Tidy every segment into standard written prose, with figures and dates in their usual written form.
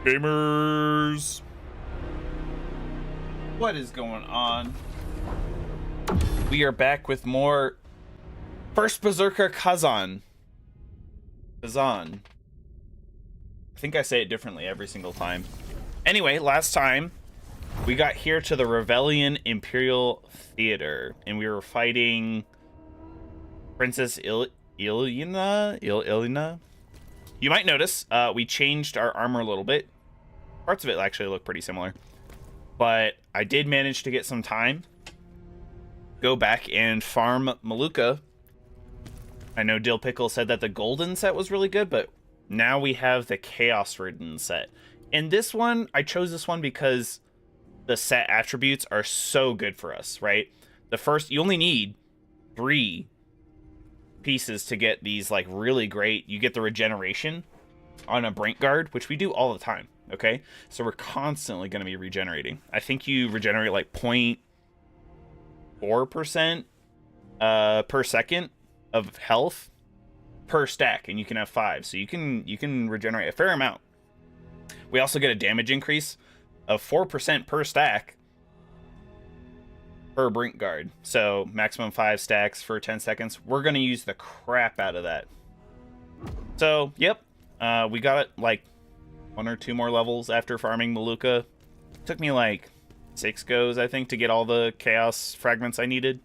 Gamers! What is going on? We are back with more First Berserker Kazan. Kazan. I think I say it differently every single time. Anyway, last time we got here to the Rebellion Imperial Theater and we were fighting Princess Ilina? You might notice we changed our armor a little bit. Parts of it actually look pretty similar. But I did manage to get some time. Go back and farm Maluka. I know Dill Pickle said that the golden set was really good, but now we have the Chaos Ridden set. And this one, I chose this one because the set attributes are so good for us, right? The first, you only need 3 pieces to get these like really great. You get the regeneration on a Brink Guard, which we do all the time. Okay, so we're constantly going to be regenerating. I think you regenerate like 0.4% per second of health per stack, and you can have 5, so you can regenerate a fair amount. We also get a damage increase of 4% per stack per Brink Guard, so maximum 5 stacks for 10 seconds. We're going to use the crap out of that. So yep, we got it like 1 or 2 more levels after farming Maluka. Took me like 6 goes, I think, to get all the chaos fragments I needed.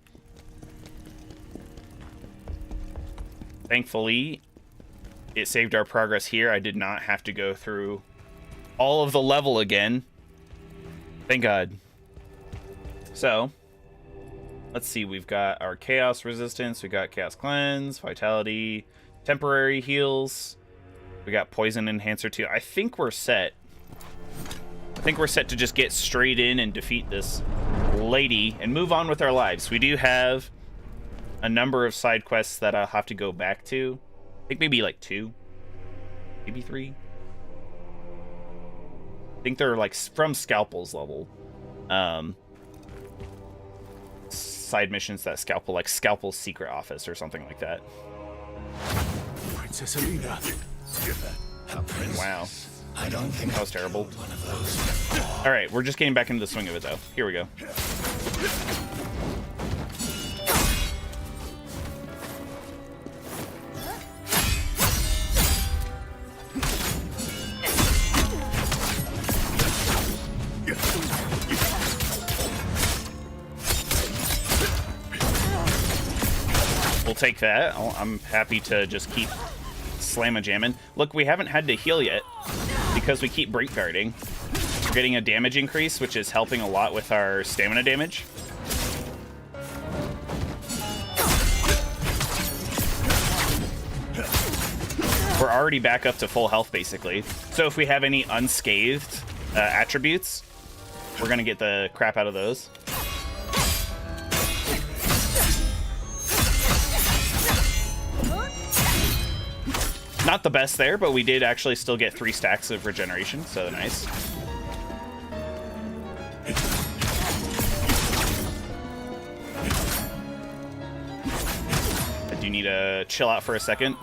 Thankfully, it saved our progress here. I did not have to go through all of the level again. Thank God. So, let's see. We've got our chaos resistance. We got chaos cleanse, vitality, temporary heals. We got poison enhancer too. I think we're set. I think we're set to just get straight in and defeat this lady and move on with our lives. We do have a number of side quests that I'll have to go back to. I think maybe like 2, maybe 3. I think they're like from Scalpel's level. Side missions that Scalpel, like Scalpel's secret office or something like that. Princess Alina. Wow. I don't think that was terrible. All right, we're just getting back into the swing of it though. Here we go. We'll take that. I'm happy to just keep slam-a-jamming. Look, we haven't had to heal yet because we keep Brink Guarding. We're getting a damage increase, which is helping a lot with our stamina damage. We're already back up to full health, basically. So if we have any unscathed attributes, we're going to get the crap out of those. Not the best there, but we did actually still get 3 stacks of regeneration, so nice. I do need to chill out for a second,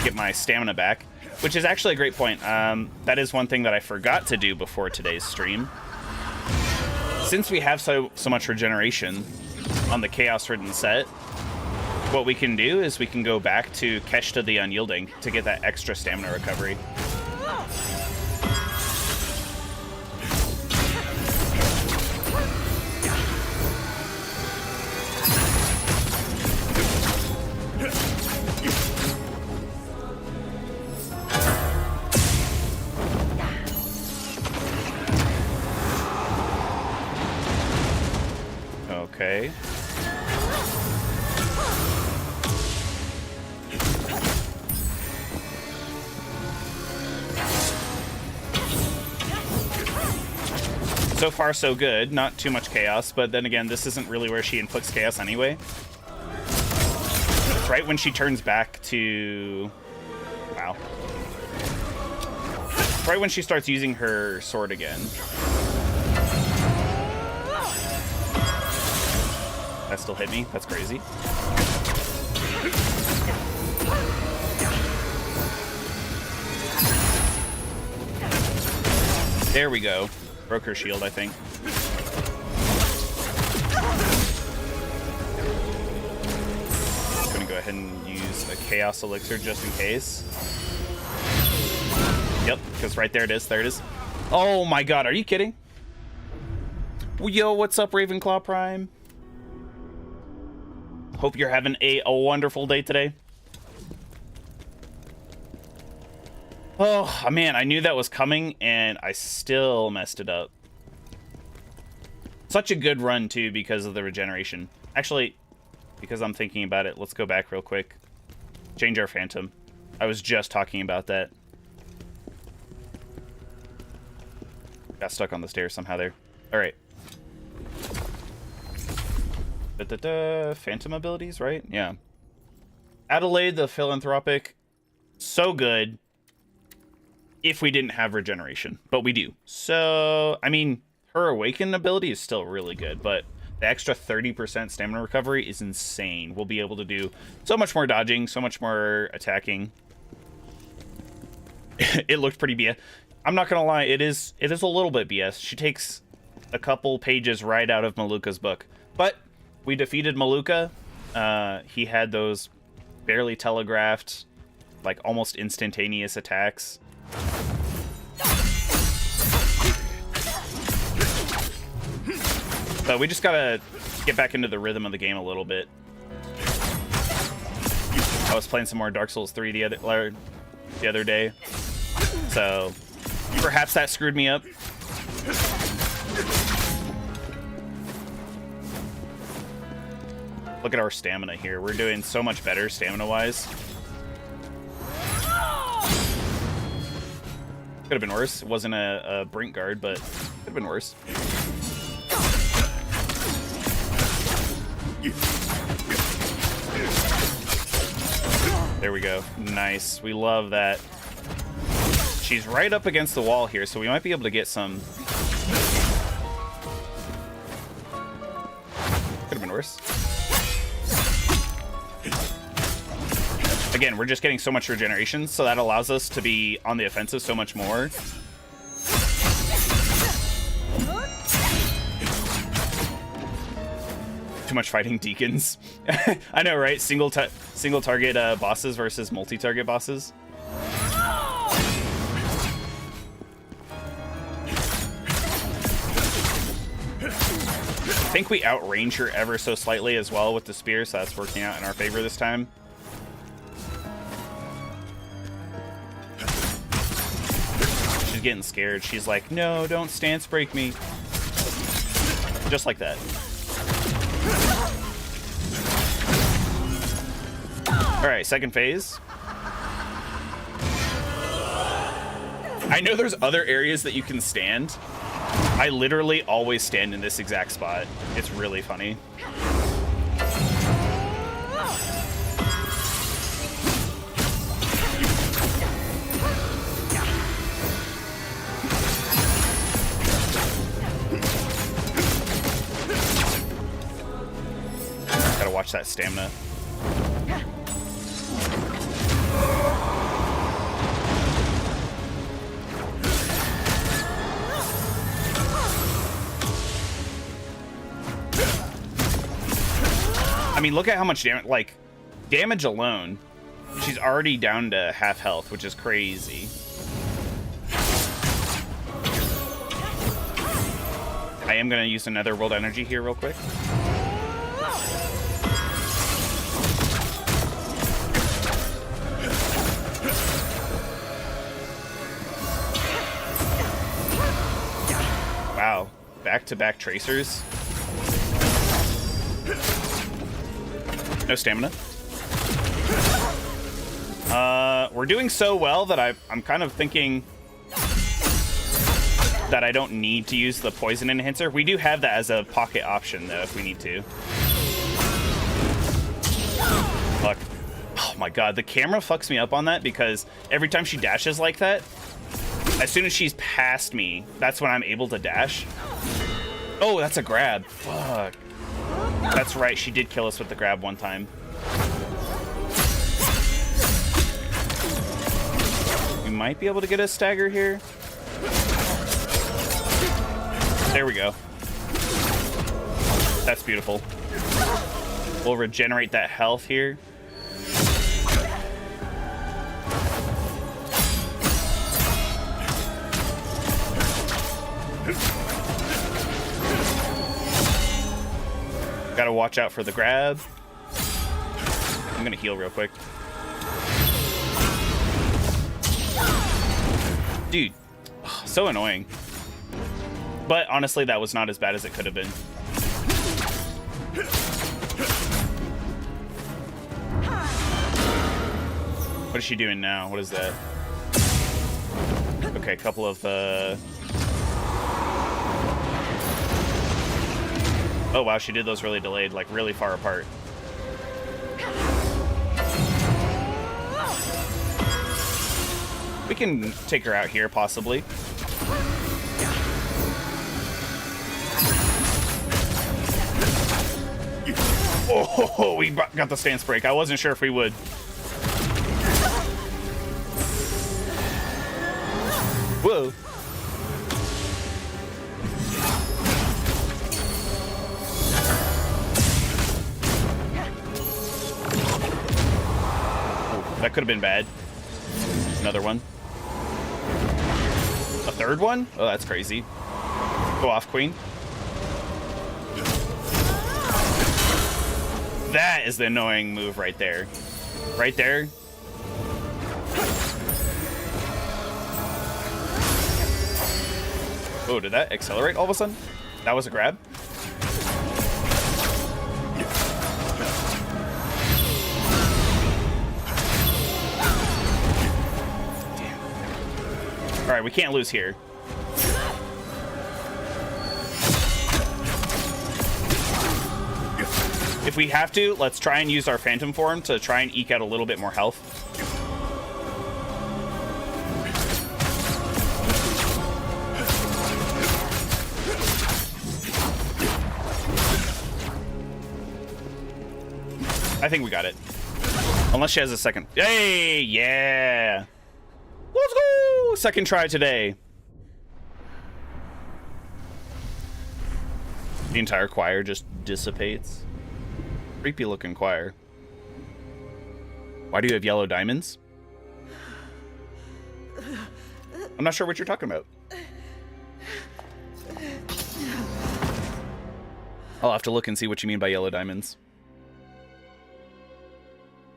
get my stamina back, which is actually a great point. That is one thing that I forgot to do before today's stream. Since we have so much regeneration on the Chaos Ridden set, what we can do is we can go back to Keshta the Unyielding to get that extra stamina recovery. Okay. So far, so good. Not too much chaos, but then again, this isn't really where she inflicts chaos anyway. It's right when she turns back to... Wow. It's right when she starts using her sword again. That still hit me. That's crazy. There we go. Broke her shield, I think. I'm gonna go ahead and use a Chaos Elixir just in case. Yep, because right there it is. There it is. Oh my god, are you kidding? Yo, what's up, Ravenclaw Prime? Hope you're having a wonderful day today. Oh, man, I knew that was coming, and I still messed it up. Such a good run, too, because of the regeneration. Actually, because I'm thinking about it, let's go back real quick. Change our Phantom. I was just talking about that. Got stuck on the stairs somehow there. All right. Phantom abilities, right? Yeah. Adelaide the Philanthropic. So good. If we didn't have regeneration, but we do. So, I mean, her Awaken ability is still really good, but the extra 30% stamina recovery is insane. We'll be able to do so much more dodging, so much more attacking. It looked pretty BS. I'm not gonna lie, it is a little bit BS. She takes a couple pages right out of Maluka's book, but we defeated Maluka. He had those barely telegraphed, like almost instantaneous attacks. But we just gotta get back into the rhythm of the game a little bit. I was playing some more Dark Souls 3 the other day, so perhaps that screwed me up. Look at our stamina here. We're doing so much better stamina-wise. Could have been worse. It wasn't a Brink guard, but could have been worse. There we go. Nice. We love that. She's right up against the wall here, so we might be able to get some... Could have been worse. Again, we're just getting so much regeneration, so that allows us to be on the offensive so much more. Too much fighting deacons. I know, right? Single target bosses versus multi-target bosses. I think we outrange her ever so slightly as well with the spear, so that's working out in our favor this time. She's getting scared. She's like, no, don't stance break me. Just like that. All right, second phase. I know there's other areas that you can stand. I literally always stand in this exact spot. It's really funny. Gotta watch that stamina. I mean, look at how much damage, like, damage alone. She's already down to half health, which is crazy. I am going to use another World Energy here real quick. Wow. Back-to-back tracers. No stamina. We're doing so well that I'm kind of thinking that I don't need to use the poison enhancer. We do have that as a pocket option, though, if we need to. Fuck. Oh my god, the camera fucks me up on that because every time she dashes like that, as soon as she's past me, that's when I'm able to dash. Oh, that's a grab. Fuck. That's right, she did kill us with the grab one time. We might be able to get a stagger here. There we go. That's beautiful. We'll regenerate that health here. Gotta watch out for the grab. I'm gonna heal real quick. Dude, so annoying. But honestly, that was not as bad as it could have been. What is she doing now? What is that? Okay, a couple of oh wow, she did those really delayed, like really far apart. We can take her out here, possibly. Oh, we got the stance break. I wasn't sure if we would. Whoa. That could have been bad. Another one. A third one? Oh, that's crazy. Go off, Queen. That is the annoying move right there. Right there. Oh, did that accelerate all of a sudden? That was a grab? Damn. All right, we can't lose here. If we have to, let's try and use our Phantom Form to try and eke out a little bit more health. I think we got it. Unless she has a second. Hey, yeah. Let's go. Second try today. The entire choir just dissipates. Creepy looking choir. Why do you have yellow diamonds? I'm not sure what you're talking about. I'll have to look and see what you mean by yellow diamonds.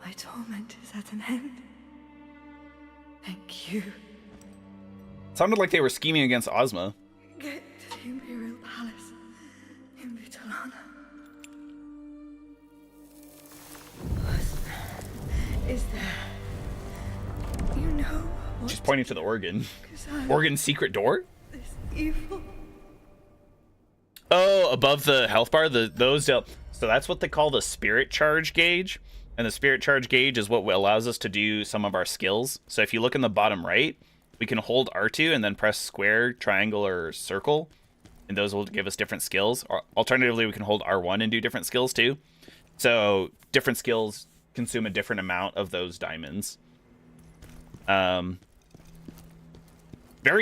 My torment is at an end. Thank you. Sounded like they were scheming against Ozma. Get to the Imperial Palace in Vitellana. Is there? You know what? She's pointing to the organ. Organ's secret door? This evil. Oh, above the health bar, those dealt. So that's what they call the spirit charge gauge. And the spirit charge gauge is what allows us to do some of our skills. So if you look in the bottom right, we can hold R2 and then press square, triangle, or circle. And those will give us different skills. Or alternatively, we can hold R1 and do different skills too. So different skills consume a different amount of those diamonds. Very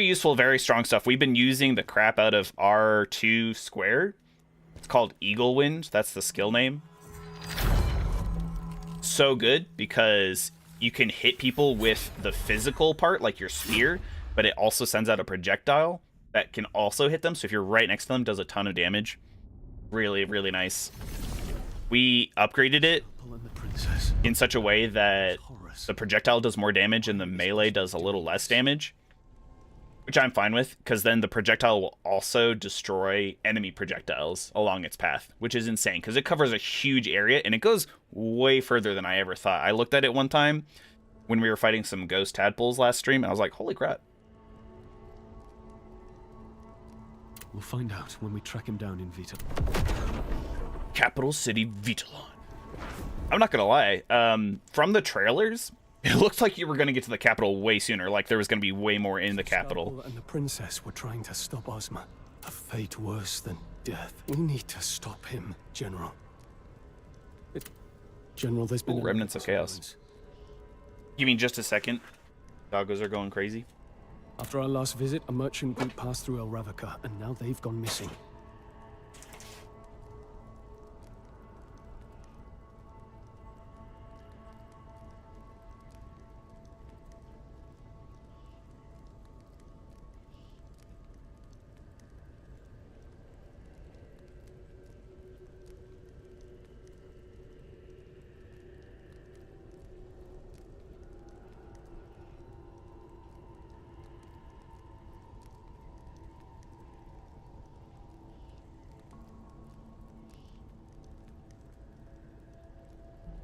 useful, very strong stuff. We've been using the crap out of R2 square. It's called Eagle Wind. That's the skill name. So good because you can hit people with the physical part, like your spear, but it also sends out a projectile that can also hit them. So if you're right next to them, it does a ton of damage. Really, really nice. We upgraded it in such a way that the projectile does more damage and the melee does a little less damage, which I'm fine with, because then the projectile will also destroy enemy projectiles along its path, which is insane, because it covers a huge area, and it goes way further than I ever thought. I looked at it one time when we were fighting some ghost tadpoles last stream, and I was like, holy crap. We'll find out when we track him down in Vita. Capital City Vitellon. I'm not gonna lie, from the trailers, it looked like you were going to get to the capital way sooner, like there was going to be way more in the capital. And the princess were trying to stop Ozma. A fate worse than death. We need to stop him, General. General, there's been remnants of chaos. You mean just a second? Doggos are going crazy. After our last visit, a merchant group passed through El Ravnica, and now they've gone missing.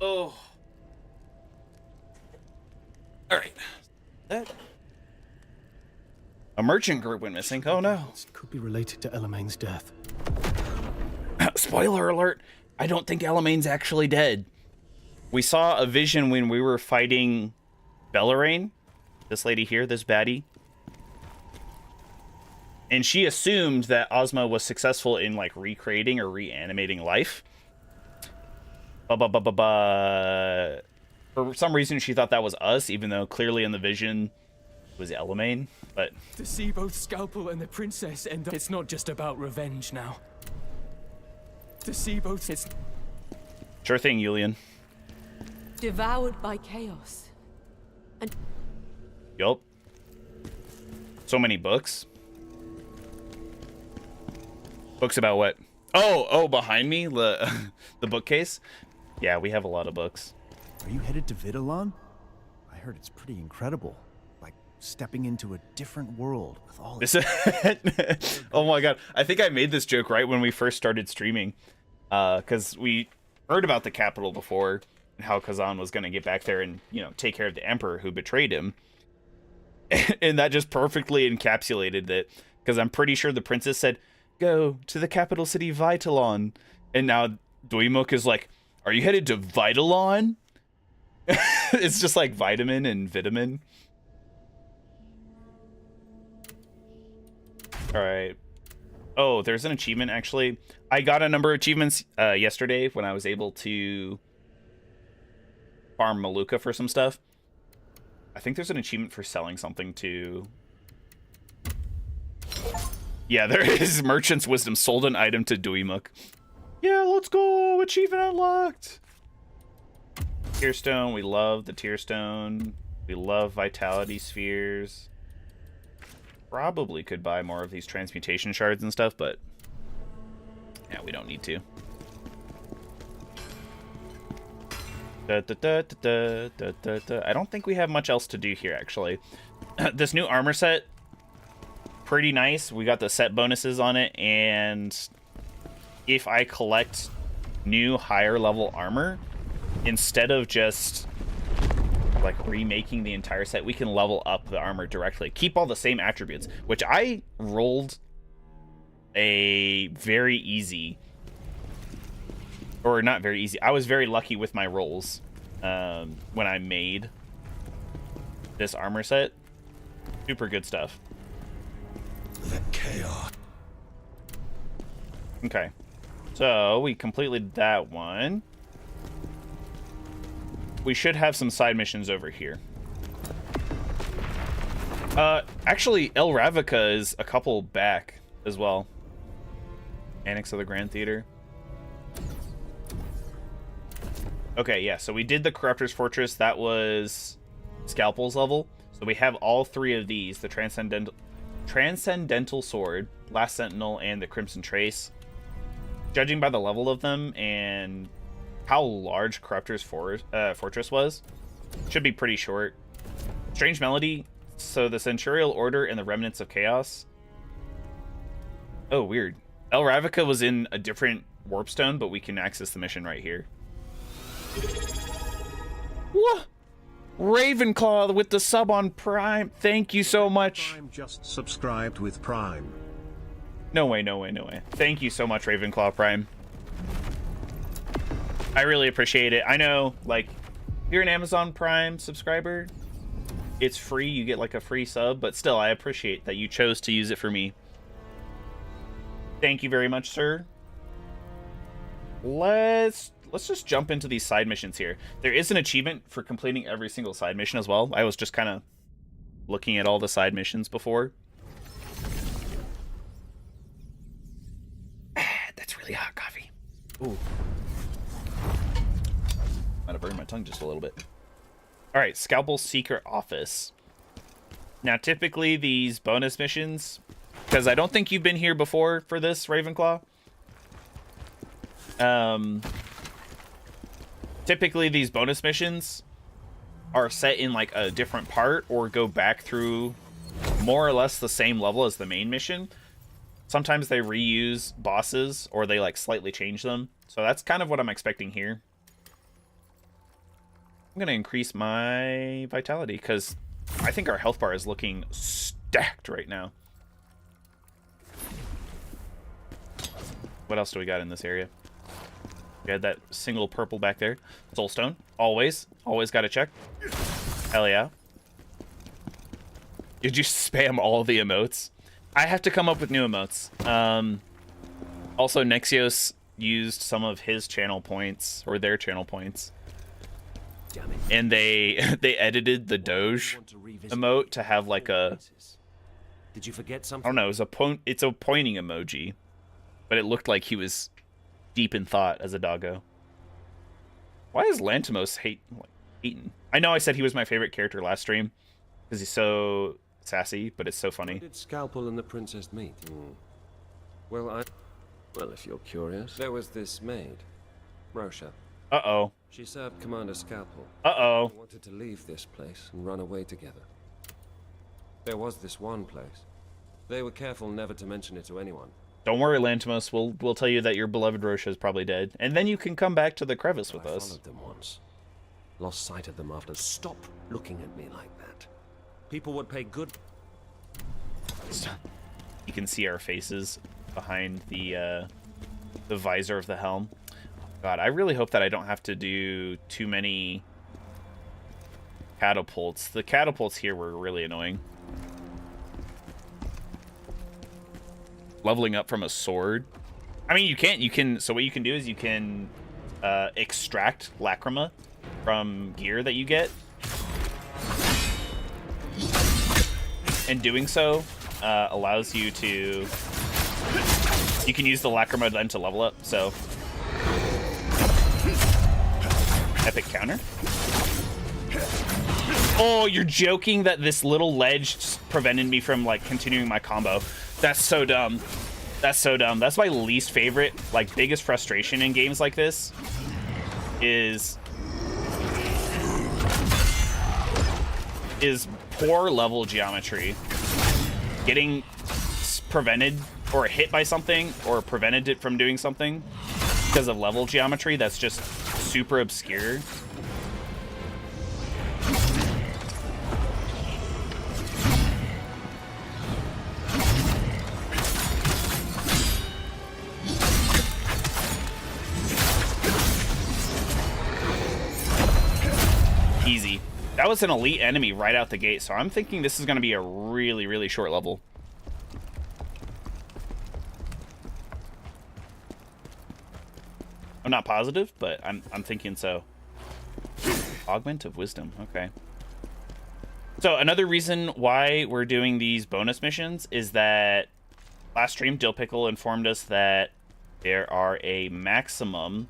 Oh. All right. That a merchant group went missing. Oh no. It could be related to Elaine's death. Spoiler alert. I don't think Elaine's actually dead. We saw a vision when we were fighting Bellarine. This lady here, this baddie. And she assumed that Ozma was successful in like recreating or reanimating life. For some reason, she thought that was us, even though clearly in the vision it was Elaine. But To see both Scalpel and the princess end up... It's not just about revenge now. To see both... It's... sure thing, Julian. Devoured by chaos. And Yup. So many books. Books about what? Oh, behind me, the bookcase. Yeah, we have a lot of books. Are you headed to Vidalon? I heard it's pretty incredible. Like stepping into a different world with all This oh my god. I think I made this joke right when we first started streaming. Because we heard about the capital before and how Kazan was going to get back there and, you know, take care of the emperor who betrayed him. And that just perfectly encapsulated it. Because I'm pretty sure the princess said, go to the capital city Vitalon. And now Dweemuk is like, are you headed to Vitalon? It's just like vitamin and vitamin. All right. Oh, there's an achievement, actually. I got a number of achievements yesterday when I was able to farm Maluka for some stuff. I think there's an achievement for selling something to... Yeah, there is. Merchant's Wisdom sold an item to Dweemuk. Yeah, let's go. Achievement unlocked. Tearstone. We love the Tearstone. We love Vitality Spheres. Probably could buy more of these transmutation shards and stuff, but yeah, we don't need to. I don't think we have much else to do here, actually. This new armor set, pretty nice. We got the set bonuses on it, and if I collect new higher level armor, instead of just like remaking the entire set, we can level up the armor directly. Keep all the same attributes, which I rolled a very easy, or not very easy. I was very lucky with my rolls when I made this armor set. Super good stuff. The chaos. Okay. So we completed that one. We should have some side missions over here. Actually, El Ravnica is a couple back as well. Annex of the Grand Theater. Okay, yeah, so we did the Corruptor's Fortress. That was Scalpel's level. So we have all three of these. The Transcendental Sword, Last Sentinel, and the Crimson Trace. Judging by the level of them and how large Corruptor's Fortress was, should be pretty short. Strange Melody, so the Centurial Order and the Remnants of Chaos. Oh, weird. El Ravnica was in a different Warpstone, but we can access the mission right here. What? Ravenclaw with the sub on Prime. Thank you so much. Prime just subscribed with Prime. No way, no way, no way. Thank you so much, Ravenclaw Prime. I really appreciate it. I know, like, if you're an Amazon Prime subscriber, it's free. You get, like, a free sub. But still, I appreciate that you chose to use it for me. Thank you very much, sir. Let's just jump into these side missions here. There is an achievement for completing every single side mission as well. I was just kind of looking at all the side missions before. That's really hot coffee. Ooh. Might have burned my tongue just a little bit. All right, Scalpel's Secret Office. Now, typically these bonus missions, because I don't think you've been here before for this, Ravenclaw. Typically these bonus missions are set in like a different part or go back through more or less the same level as the main mission. Sometimes they reuse bosses or they like slightly change them. So that's kind of what I'm expecting here. I'm going to increase my vitality because I think our health bar is looking stacked right now. What else do we got in this area? We had that single purple back there. Soulstone. Always got to check. Hell yeah. Did you spam all the emotes? I have to come up with new emotes. Also, Nexios used some of his channel points, or their channel points. And they edited the Doge emote to have like a... Did you forget something? I don't know, it's a pointing emoji. But it looked like he was deep in thought as a doggo. Why is Lantimos hating? I know I said he was my favorite character last stream because he's so sassy, but it's so funny. How did Scalpel and the princess meet? Well, if you're curious, there was this maid, Rosha. Uh-oh. She served Commander Scalpel. Uh-oh. They wanted to leave this place and run away together. There was this one place. They were careful never to mention it to anyone. Don't worry, Lantimos. We'll tell you that your beloved Rosha is probably dead, and then you can come back to the crevice with us. I followed them once. Lost sight of them after. Stop looking at me like that. People would pay good. You can see our faces behind the visor of the helm. God, I really hope that I don't have to do too many catapults. The catapults here were really annoying. Leveling up from a sword. I mean, you can, so what you can do is you can extract Lacrima from gear that you get. And doing so allows you to, you can use the Lacrima then to level up, so. Epic counter. Oh, you're joking that this little ledge prevented me from like continuing my combo. That's so dumb. That's so dumb. That's my least favorite, like biggest frustration in games like this is poor level geometry. Getting prevented or hit by something or prevented it from doing something because of level geometry that's just super obscure. Easy. That was an elite enemy right out the gate, so I'm thinking this is going to be a really, really short level. I'm not positive, but I'm thinking so. Augment of Wisdom, okay. So another reason why we're doing these bonus missions is that last stream, Dill Pickle informed us that there are a maximum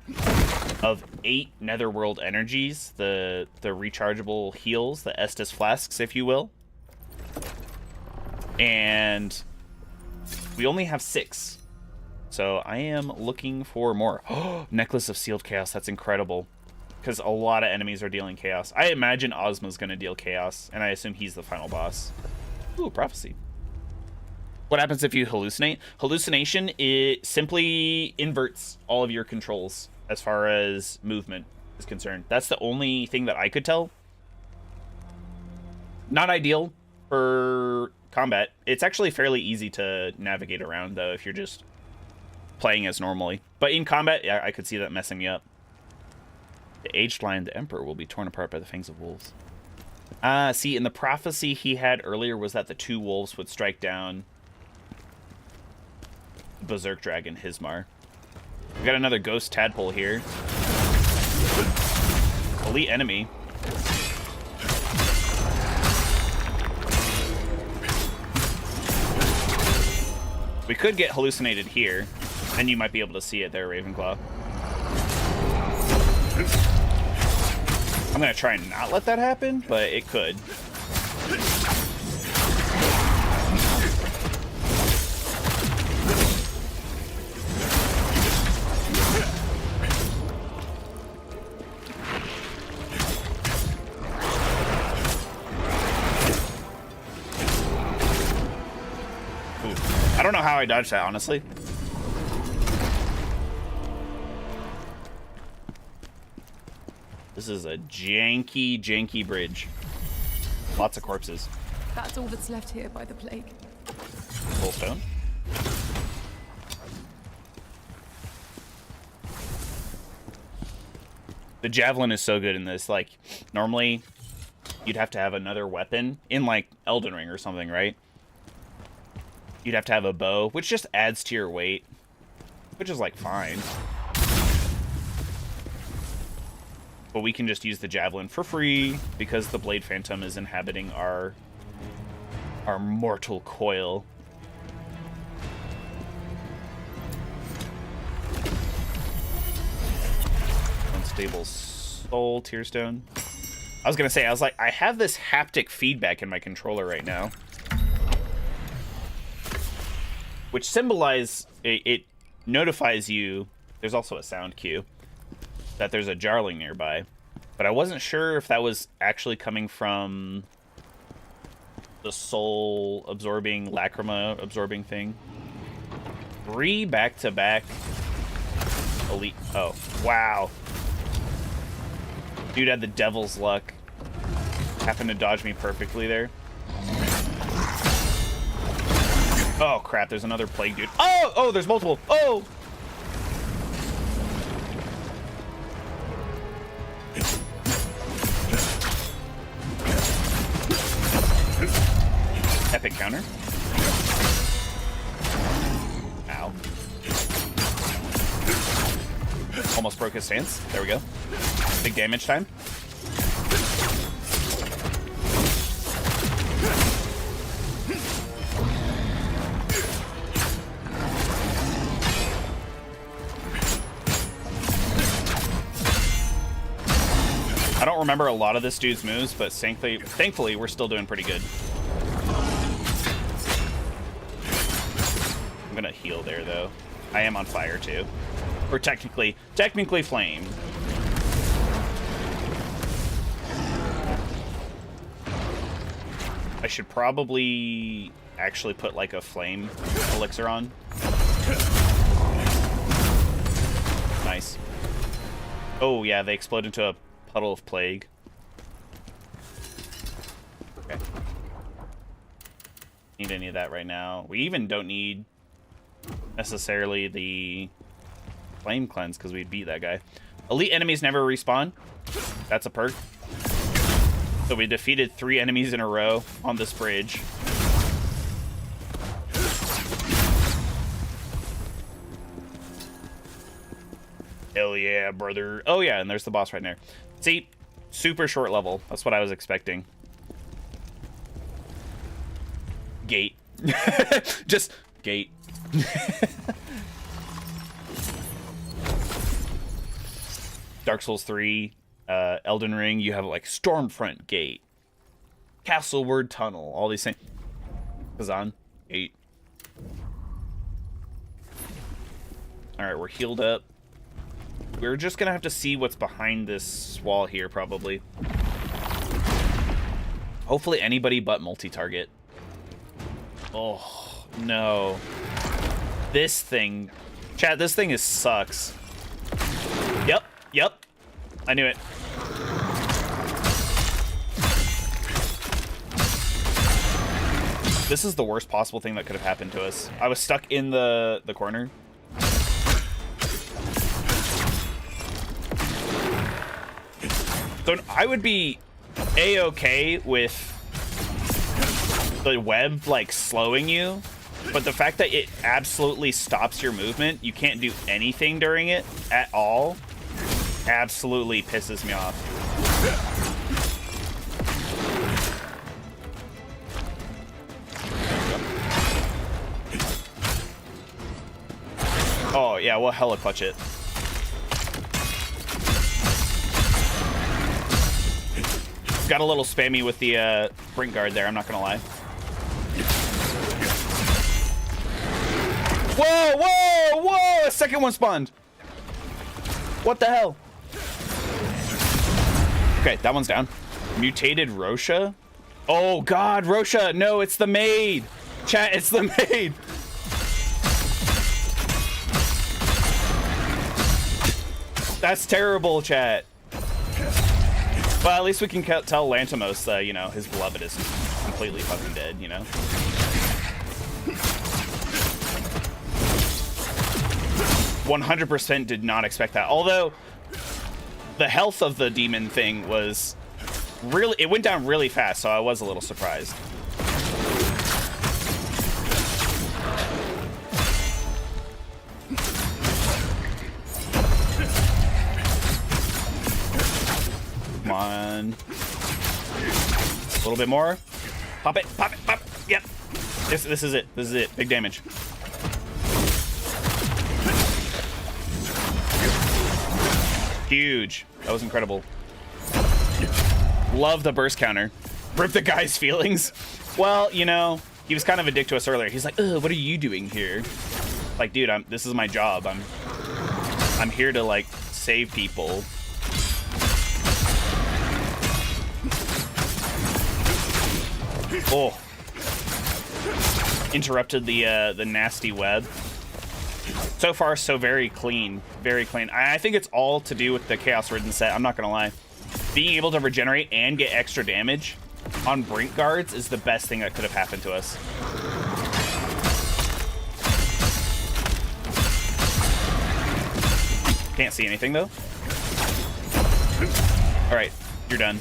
of 8 Netherworld energies, the rechargeable heals, the Estus flasks, if you will. And we only have 6. So I am looking for more. Oh, Necklace of Sealed Chaos. That's incredible. Because a lot of enemies are dealing chaos. I imagine Ozma's going to deal chaos, and I assume he's the final boss. Ooh, Prophecy. What happens if you hallucinate? Hallucination, it simply inverts all of your controls as far as movement is concerned. That's the only thing that I could tell. Not ideal for combat. It's actually fairly easy to navigate around, though, if you're just playing as normally. But in combat, yeah, I could see that messing me up. The aged lion, the emperor, will be torn apart by the fangs of wolves. See, in the prophecy he had earlier was that the 2 wolves would strike down Berserk Dragon Hismar. We got another ghost tadpole here. Elite enemy. We could get hallucinated here, and you might be able to see it there, Ravenclaw. I'm gonna try and not let that happen, but it could. I don't know how I dodged that, honestly. This is a janky bridge. Lots of corpses. That's all that's left here by the plague. Full stone. The javelin is so good in this. Like, normally you'd have to have another weapon in, like, Elden Ring or something, right? You'd have to have a bow, which just adds to your weight, which is, like, fine. But we can just use the javelin for free because the Blade Phantom is inhabiting our mortal coil. Unstable soul, Tearstone. I was gonna say, I was like, I have this haptic feedback in my controller right now, which it notifies you. There's also a sound cue that there's a Jarling nearby, but I wasn't sure if that was actually coming from the soul absorbing, lacrima absorbing thing. 3 back-to-back elite. Oh, wow. Dude had the devil's luck. Happened to dodge me perfectly there. Oh, crap. There's another plague dude. Oh, there's multiple. Oh! Epic counter. Ow. Almost broke his stance. There we go. Big damage time. I don't remember a lot of this dude's moves, but thankfully we're still doing pretty good. I'm gonna heal there, though. I am on fire, too. Or technically flame. I should probably actually put, like, a flame elixir on. Nice. Oh, yeah, they explode into a puddle of plague. Okay. Need any of that right now. We even don't need necessarily the flame cleanse because we beat that guy. Elite enemies never respawn. That's a perk. So we defeated 3 enemies in a row on this bridge. Hell yeah, brother. Oh yeah, and there's the boss right there. See, super short level. That's what I was expecting. Gate. Just gate. Dark Souls 3, Elden Ring, you have like Stormfront Gate, Castleward Tunnel, all these things. Kazan, gate. Alright, we're healed up. We're just gonna have to see what's behind this wall here, probably. Hopefully anybody but multi-target. Oh, no. This thing. Chat, this thing sucks. Yep. I knew it. This is the worst possible thing that could have happened to us. I was stuck in the corner. So I would be A-okay with the web, like, slowing you, but the fact that it absolutely stops your movement, you can't do anything during it at all, absolutely pisses me off. Oh, yeah, we'll hella clutch it. Got a little spammy with the Brink Guard there, I'm not gonna lie. Whoa, whoa, whoa! A second one spawned. What the hell? Okay, that one's down. Mutated Rosha? Oh god, Rosha! No, it's the maid! Chat, it's the maid! That's terrible, chat. Well, at least we can tell Lantimos, you know, his beloved is completely fucking dead, you know? 100% did not expect that. Although, the health of the demon thing was really... It went down really fast, so I was a little surprised. Come on. A little bit more. Pop it, pop it, pop it. Yep. This is it. This is it. Big damage. Huge. That was incredible. Love the burst counter. Rip the guy's feelings. Well, you know, he was kind of a dick to us earlier. He's like, ugh, what are you doing here? Like, dude, this is my job. I'm here to, like, save people. Oh. Interrupted the nasty web. So far, so very clean. Very clean. I think it's all to do with the Chaos Ridden set. I'm not going to lie. Being able to regenerate and get extra damage on Brink Guards is the best thing that could have happened to us. Can't see anything, though. All right. You're done.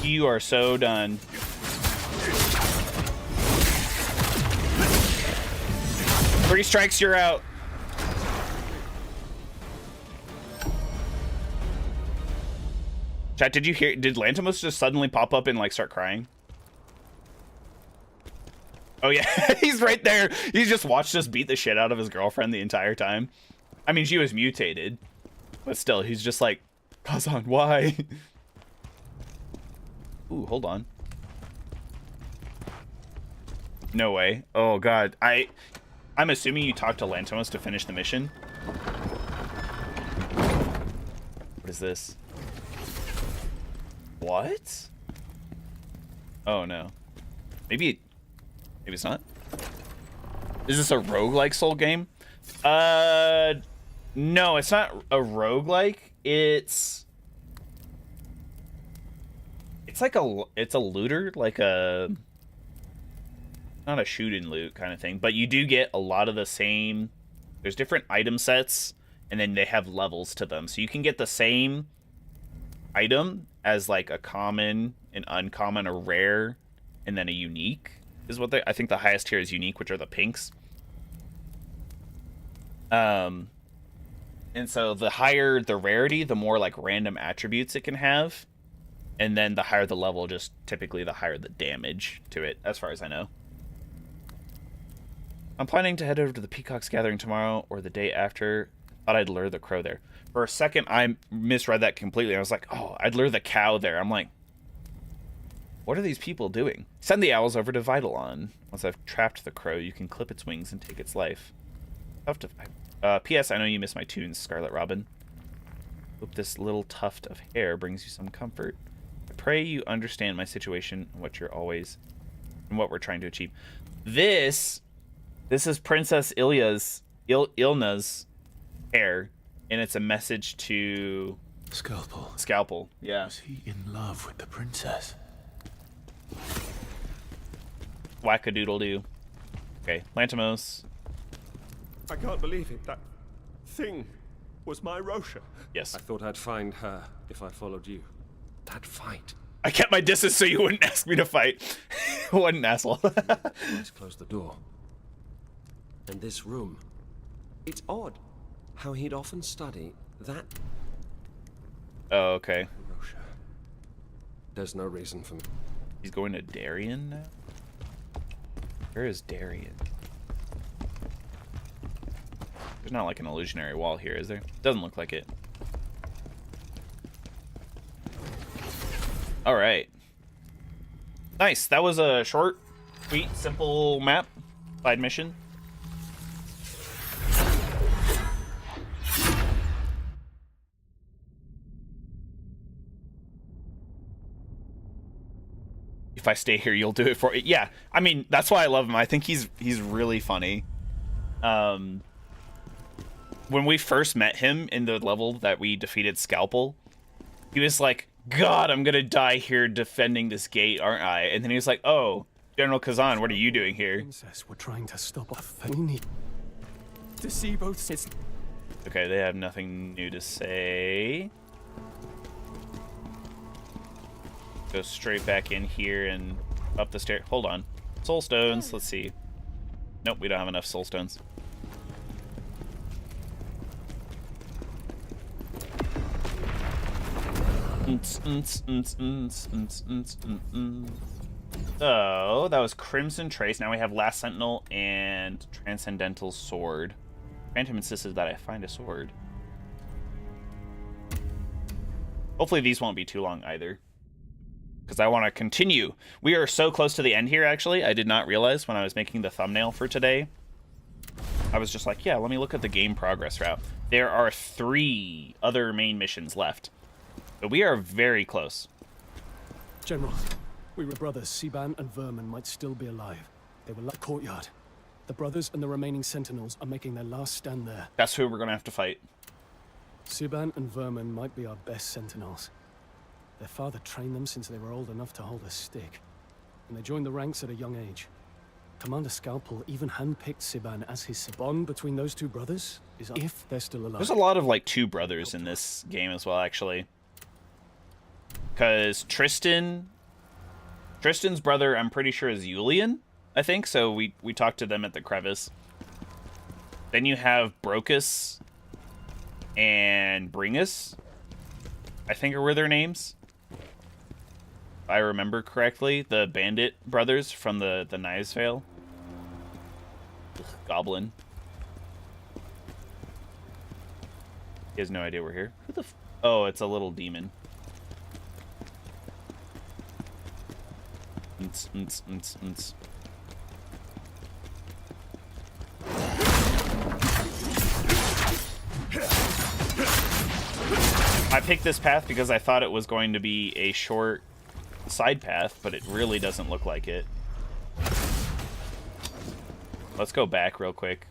You are so done. Three strikes, you're out. Chat, did you hear? Did Lantimos just suddenly pop up and like start crying? Oh yeah, he's right there. He's just watched us beat the shit out of his girlfriend the entire time. I mean, she was mutated, but still, he's just like, Kazan, why? Ooh, hold on. No way. Oh god, I'm assuming you talked to Lantimos to finish the mission. What is this? What? Oh no. Maybe it's not. Is this a roguelike soul game? No, it's not a roguelike. It's like it's a looter, like a not a shoot and loot kind of thing, but you do get a lot of the same. There's different item sets, and then they have levels to them, so you can get the same item as like a common, an uncommon, a rare, and then a unique is what I think the highest tier is unique, which are the pinks. And so the higher the rarity, the more like random attributes it can have, and then the higher the level, just typically the higher the damage to it, as far as I know. I'm planning to head over to the Peacock's Gathering tomorrow or the day after. Thought I'd lure the crow there. For a second, I misread that completely. I was like, oh, I'd lure the cow there. I'm like, what are these people doing? Send the owls over to Vitalon. Once I've trapped the crow, you can clip its wings and take its life. Tough to... P.S. I know you miss my tunes, Scarlet Robin. Hope this little tuft of hair brings you some comfort. I pray you understand my situation and what you're always... and what we're trying to achieve. This is Princess Ilna's hair, and it's a message to Scalpel. Yeah. Was he in love with the princess? Wackadoodle-doo. Okay, Lantimos. I can't believe it. That thing was my Rosha. Yes. I thought I'd find her if I followed you. That fight. I kept my distance so you wouldn't ask me to fight. What an asshole. Let's close the door. And this room. It's odd how he'd often study that Oh, okay. Rosha. There's no reason for me. He's going to Darien now? Where is Darien? There's not like an illusionary wall here, is there? Doesn't look like it. All right. Nice. That was a short, sweet, simple map. Side mission. If I stay here, you'll do it for it. Yeah, I mean, that's why I love him. I think he's really funny. When we first met him in the level that we defeated Scalpel, he was like, God, I'm gonna die here defending this gate, aren't I? And then he was like, oh, General Kazan, what are you doing here? Princess, we're trying to stop our fate. We need to see both sisters. Okay, they have nothing new to say. Go straight back in here and up the stair. Hold on. Soul stones. Let's see. Nope, we don't have enough soul stones. So that was Crimson Trace. Now we have Last Sentinel and Transcendental Sword. Phantom insisted that I find a sword. Hopefully these won't be too long either, because I want to continue. We are so close to the end here, actually. I did not realize when I was making the thumbnail for today. I was just like, yeah, let me look at the game progress route. There are 3 other main missions left. But we are very close. General, we were brothers. Siban and Vermin might still be alive. They were at the courtyard. The brothers and the remaining sentinels are making their last stand there. That's who we're going to have to fight. Siban and Vermin might be our best sentinels. Their father trained them since they were old enough to hold a stick, and they joined the ranks at a young age. Commander Scalpel even handpicked Siban as his bond between those 2 brothers is if they're still alive. There's a lot of like 2 brothers in this game as well, actually. Because Tristan's brother, I'm pretty sure, is Julian, I think. So we talked to them at the crevice. Then you have Brocus and Bringus, I think were their names. If I remember correctly, the bandit brothers from the Knives Vale. Ugh, Goblin. He has no idea we're here. Who the oh, it's a little demon. I picked this path because I thought it was going to be a short side path, but it really doesn't look like it. Let's go back real quick.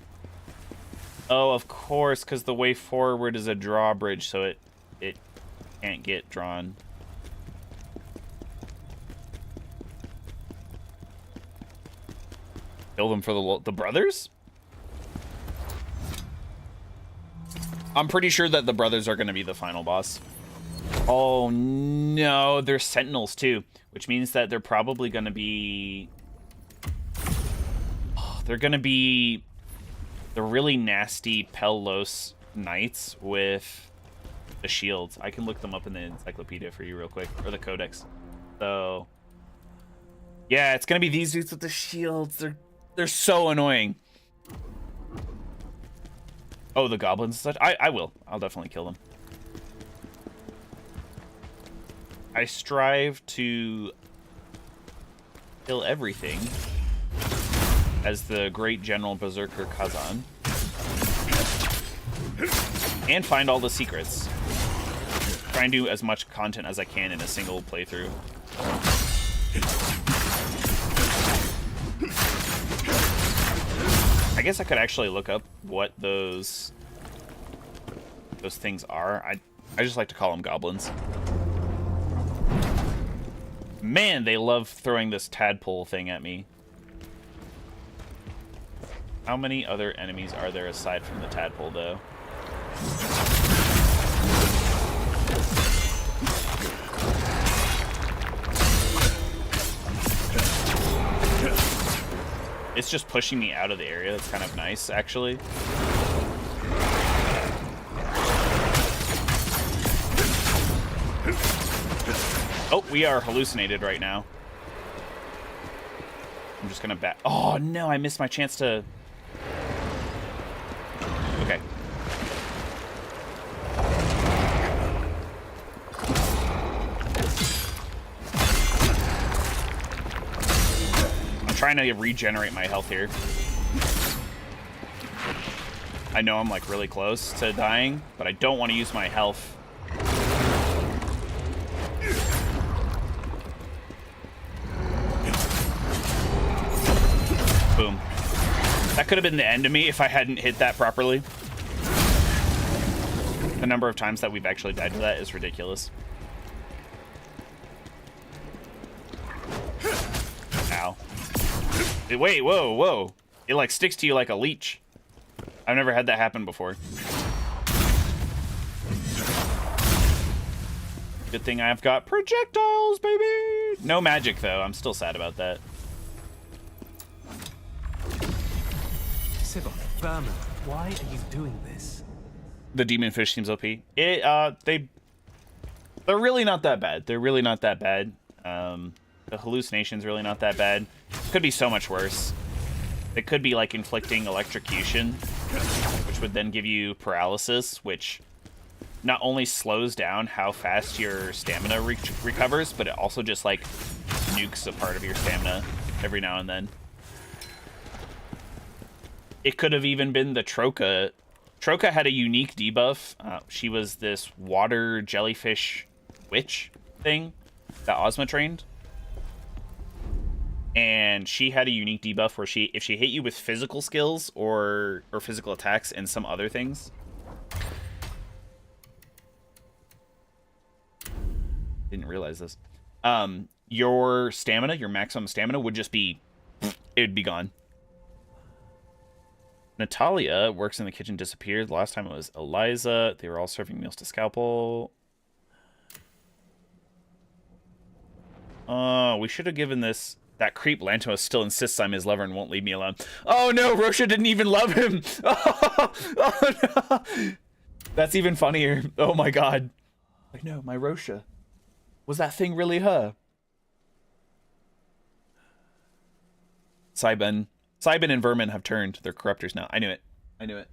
Oh, of course, because the way forward is a drawbridge, so it can't get drawn. Kill them for the brothers? I'm pretty sure that the brothers are going to be the final boss. Oh no, they're sentinels too, which means that they're probably going to be... they're going to be the really nasty Pellos Knights with the shields. I can look them up in the encyclopedia for you real quick, or the codex. So yeah, it's going to be these dudes with the shields. They're so annoying. Oh, the goblins and such? I will. I'll definitely kill them. I strive to kill everything as the great General Berserker Kazan. And find all the secrets. Try and do as much content as I can in a single playthrough. I guess I could actually look up what those things are. I just like to call them goblins. Man, they love throwing this tadpole thing at me. How many other enemies are there aside from the tadpole, though? It's just pushing me out of the area. That's kind of nice, actually. Oh, we are hallucinated right now. I'm just gonna back. Oh no, I missed my chance to. Okay. I'm trying to regenerate my health here. I know I'm like really close to dying, but I don't want to use my health. Boom. That could have been the end of me if I hadn't hit that properly. The number of times that we've actually died to that is ridiculous. Ow. Wait, whoa, whoa. It like sticks to you like a leech. I've never had that happen before. Good thing I've got projectiles, baby! No magic, though. I'm still sad about that. Sibon, Vermin, why are you doing this? The demon fish seems OP. They're really not that bad. They're really not that bad. The hallucination's really not that bad. Could be so much worse. It could be like inflicting electrocution, which would then give you paralysis, which not only slows down how fast your stamina recovers, but it also just like nukes a part of your stamina every now and then. It could have even been the Troka. Troka had a unique debuff. She was this water jellyfish witch thing that Ozma trained. And she had a unique debuff where if she hit you with physical skills or physical attacks and some other things. Didn't realize this. Your stamina, your maximum stamina would just be, it'd be gone. Natalia works in the kitchen, disappeared. Last time it was Eliza. They were all serving meals to Scalpel. We should have given this. That creep Lantos still insists I'm his lover and won't leave me alone. Oh no, Rosha didn't even love him. Oh no. That's even funnier. Oh my god. Like, no, my Rosha. Was that thing really her? Cybin and Vermin have turned. They're corruptors now. I knew it. I knew it.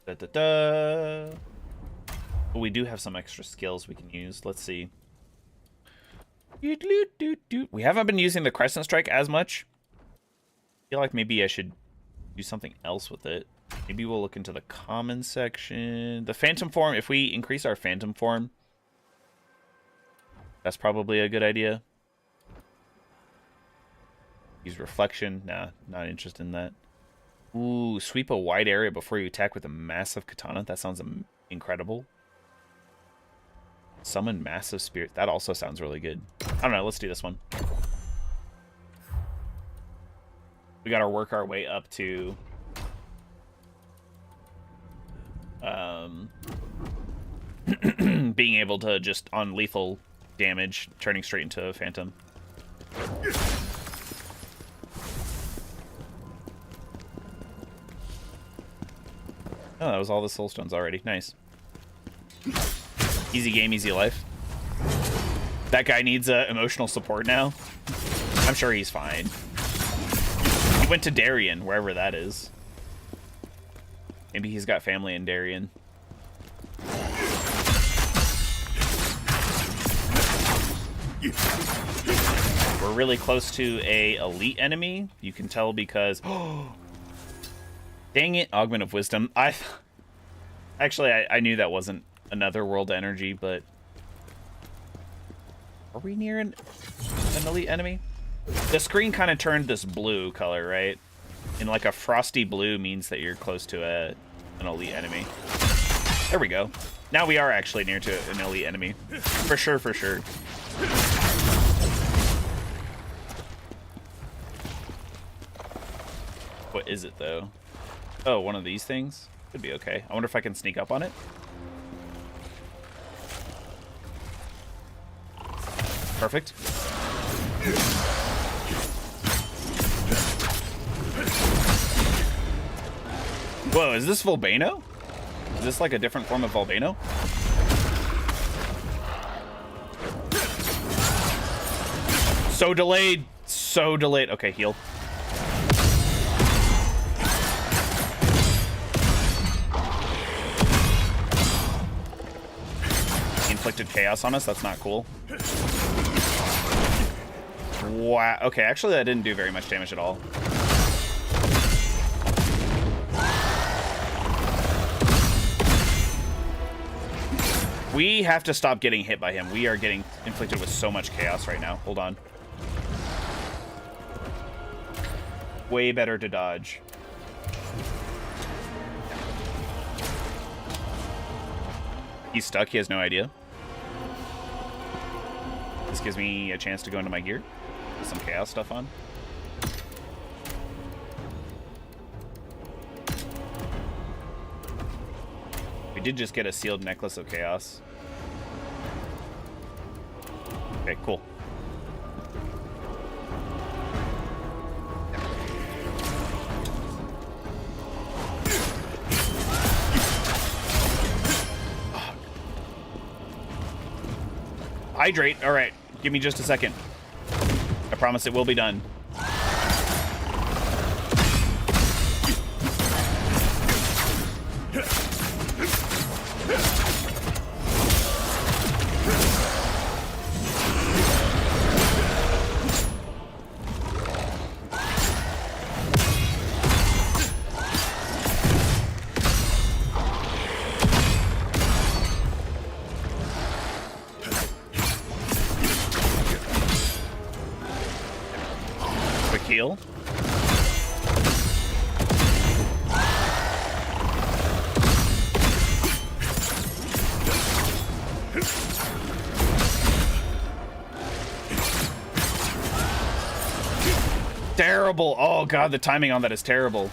Da da da. But we do have some extra skills we can use. Let's see. We haven't been using the Crescent Strike as much. I feel like maybe I should do something else with it. Maybe we'll look into the common section. The Phantom Form, if we increase our Phantom Form, that's probably a good idea. Use Reflection. Nah, not interested in that. Ooh, sweep a wide area before you attack with a massive katana. That sounds incredible. Summon Massive Spirit. That also sounds really good. I don't know. Let's do this one. We gotta work our way up to being able to just on lethal damage, turning straight into a Phantom. Oh, that was all the soul stones already. Nice. Easy game, easy life. That guy needs emotional support now. I'm sure he's fine. He went to Darien, wherever that is. Maybe he's got family in Darien. We're really close to a elite enemy. You can tell because... Dang it, Augment of Wisdom. Actually, I knew that wasn't another world energy, but... Are we near an elite enemy? The screen kind of turned this blue color, right? And like a frosty blue means that you're close to an elite enemy. There we go. Now we are actually near to an elite enemy. For sure, for sure. What is it, though? Oh, one of these things? Could be okay. I wonder if I can sneak up on it. Perfect. Whoa, is this Volbano? Is this like a different form of Volbano? So delayed. So delayed. Okay, heal. He inflicted chaos on us. That's not cool. Wow. Okay, actually that didn't do very much damage at all. We have to stop getting hit by him. We are getting inflicted with so much chaos right now. Hold on. Way better to dodge. He's stuck. He has no idea. This gives me a chance to go into my gear. Put some chaos stuff on. We did just get a sealed necklace of chaos. Okay, cool. Hydrate. All right, give me just a second. I promise it will be done. Quick heal. Terrible. Oh god, the timing on that is terrible.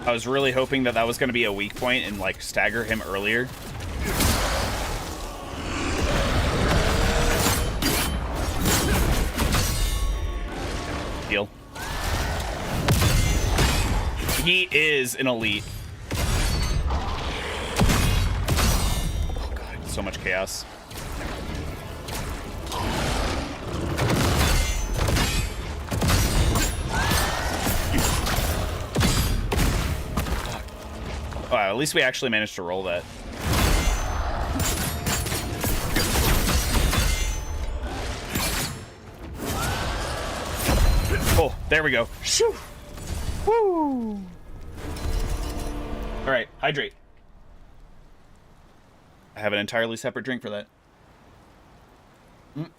I was really hoping that that was going to be a weak point and like stagger him earlier. Heal. He is an elite. Oh god, so much chaos. Wow, at least we actually managed to roll that. Oh, there we go. Shoo! Woo! All right, hydrate. I have an entirely separate drink for that. And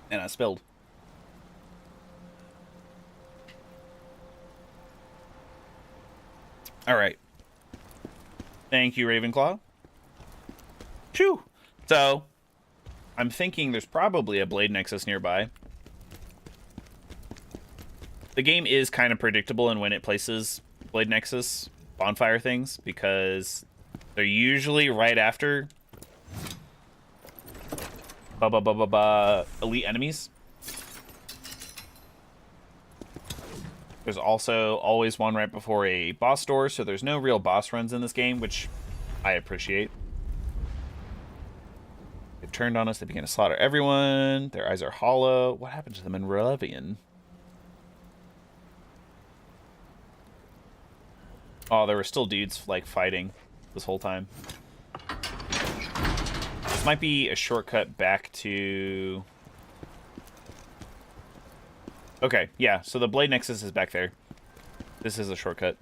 I spilled. All right. Thank you, Ravenclaw. Phew. So, I'm thinking there's probably a Blade Nexus nearby. The game is kind of predictable in when it places Blade Nexus bonfire things, because they're usually right after elite enemies. There's also always one right before a boss door, so there's no real boss runs in this game, which I appreciate. They've turned on us. They begin to slaughter everyone. Their eyes are hollow. What happened to them in Relevian? Oh, there were still dudes, like, fighting this whole time. This might be a shortcut back to... Okay, yeah, so the Blade Nexus is back there. This is a shortcut.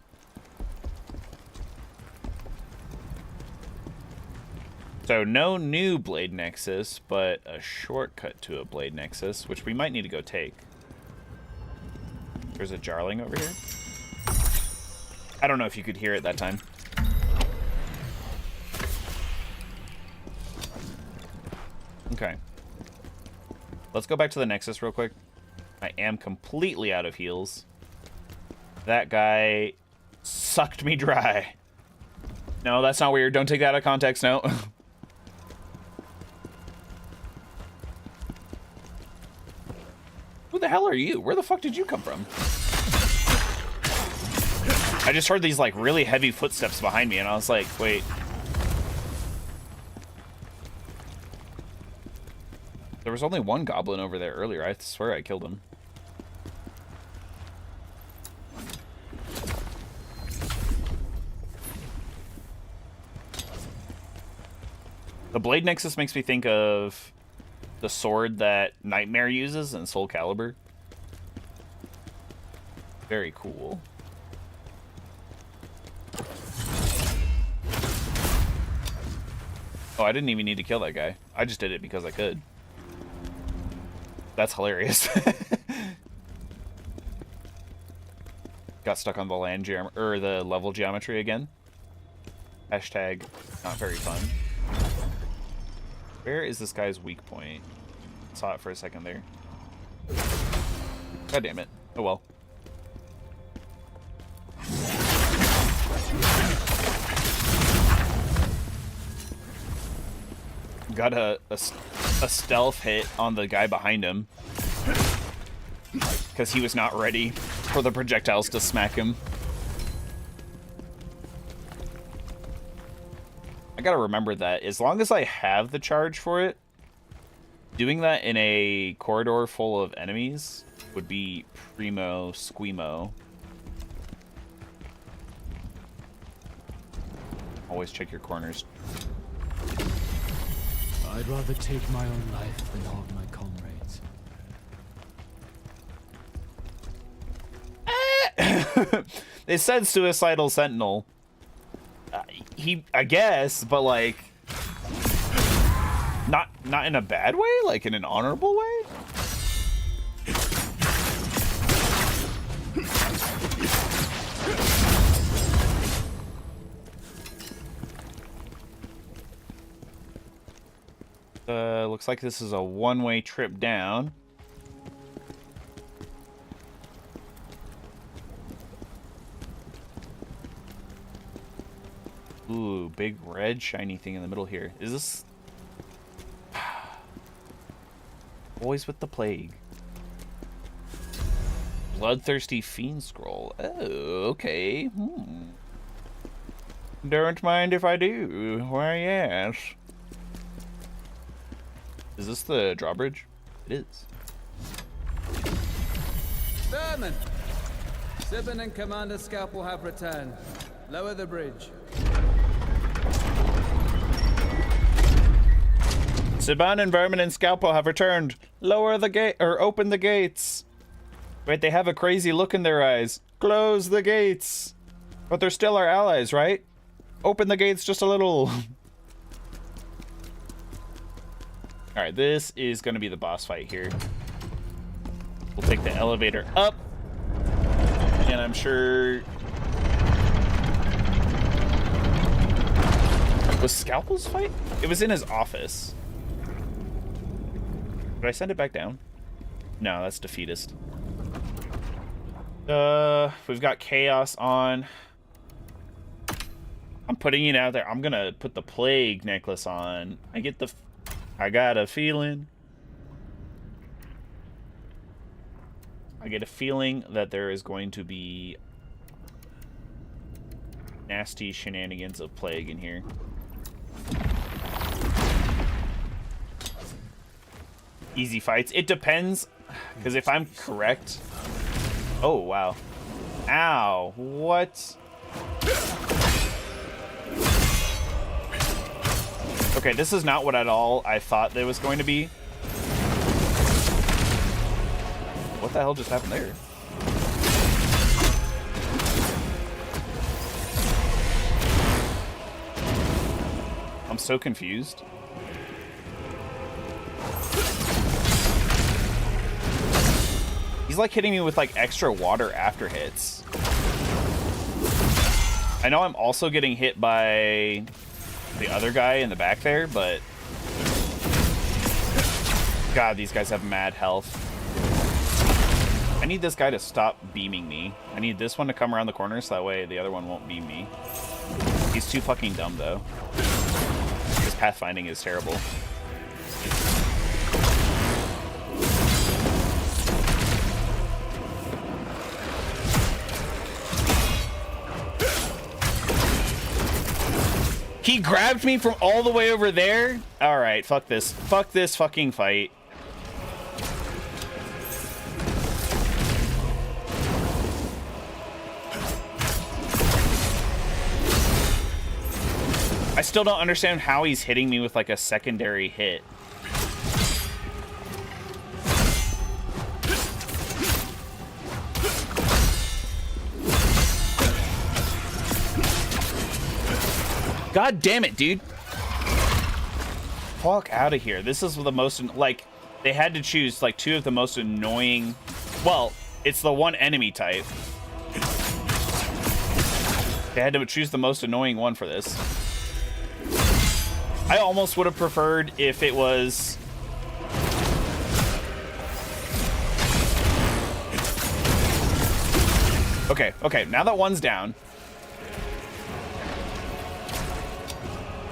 So no new Blade Nexus, but a shortcut to a Blade Nexus, which we might need to go take. There's a Jarling over here. I don't know if you could hear it that time. Okay. Let's go back to the Nexus real quick. I am completely out of heals. That guy sucked me dry. No, that's not weird. Don't take that out of context, no. the hell are you? Where the fuck did you come from? I just heard these like really heavy footsteps behind me and I was like, wait. There was only one goblin over there earlier. I swear I killed him. The Blade Nexus makes me think of the sword that Nightmare uses in Soul Calibur. Very cool. Oh, I didn't even need to kill that guy. I just did it because I could. That's hilarious. Got stuck on the land or the level geometry again. Hashtag not very fun. Where is this guy's weak point? Saw it for a second there. God damn it. Oh well. Got a stealth hit on the guy behind him. Because he was not ready for the projectiles to smack him. I gotta remember that as long as I have the charge for it, doing that in a corridor full of enemies would be primo squeamo. Always check your corners. I'd rather take my own life than harm my comrades. They said suicidal sentinel. I guess, but like, not in a bad way, like in an honorable way. Looks like this is a one-way trip down. Ooh, big red shiny thing in the middle here. Is this... Boys with the Plague. Bloodthirsty Fiend Scroll. Oh, okay. Don't mind if I do. Why, yes. Is this the drawbridge? It is. Vermin! Sibin and Commander Scalpel have returned. Lower the bridge. Siban and Vermin and Scalpel have returned. Lower the gate, or open the gates. Wait, they have a crazy look in their eyes. Close the gates. But they're still our allies, right? Open the gates just a little. Alright, this is going to be the boss fight here. We'll take the elevator up. And I'm sure... Was Scalpel's fight? It was in his office. Did I send it back down? No, that's defeatist. We've got Chaos on. I'm putting it out there. I'm gonna put the Plague necklace on. I got a feeling. I get a feeling that there is going to be nasty shenanigans of Plague in here. Easy fights. It depends, because if I'm correct... Oh, wow. Ow. What? Okay, this is not what at all I thought there was going to be. What the hell just happened there? I'm so confused. He's like hitting me with like extra water after hits. I know I'm also getting hit by the other guy in the back there, but God, these guys have mad health. I need this guy to stop beaming me. I need this one to come around the corner so that way the other one won't beam me. He's too fucking dumb though. His pathfinding is terrible. He grabbed me from all the way over there? Alright, fuck this. Fuck this fucking fight. I still don't understand how he's hitting me with like a secondary hit. God damn it, dude. Fuck out of here. This is the most, like, they had to choose like 2 of the most annoying, well, it's the one enemy type. They had to choose the most annoying one for this. I almost would have preferred if it was... Okay, okay, now that one's down.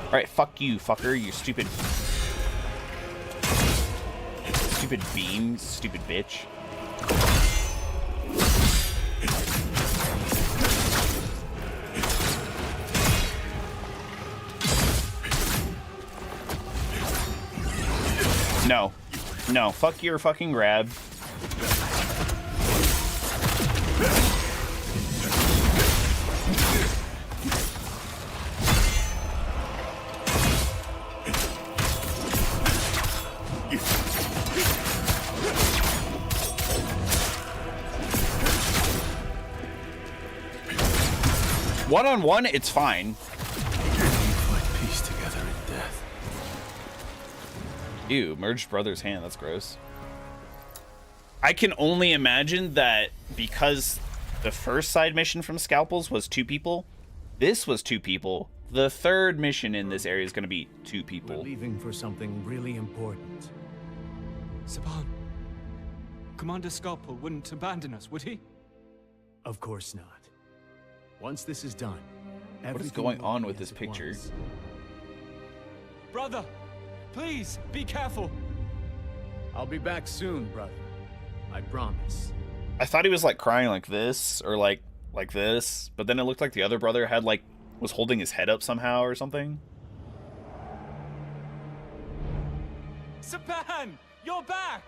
Alright, fuck you, fucker, you stupid... Stupid beam, stupid bitch. No. No, fuck your fucking grab. One-on-one, it's fine. Fight peace together in death. Ew, merged brother's hand, that's gross. I can only imagine that because the first side mission from Scalpels was 2 people, this was 2 people. The third mission in this area is going to be 2 people. We're leaving for something really important. Saban, Commander Scalpel wouldn't abandon us, would he? Of course not. Once this is done, what is going on with this picture? Brother, please be careful. I'll be back soon, brother. I promise. I thought he was like crying like this or like this, but then it looked like the other brother had like was holding his head up somehow or something. Saban, you're back.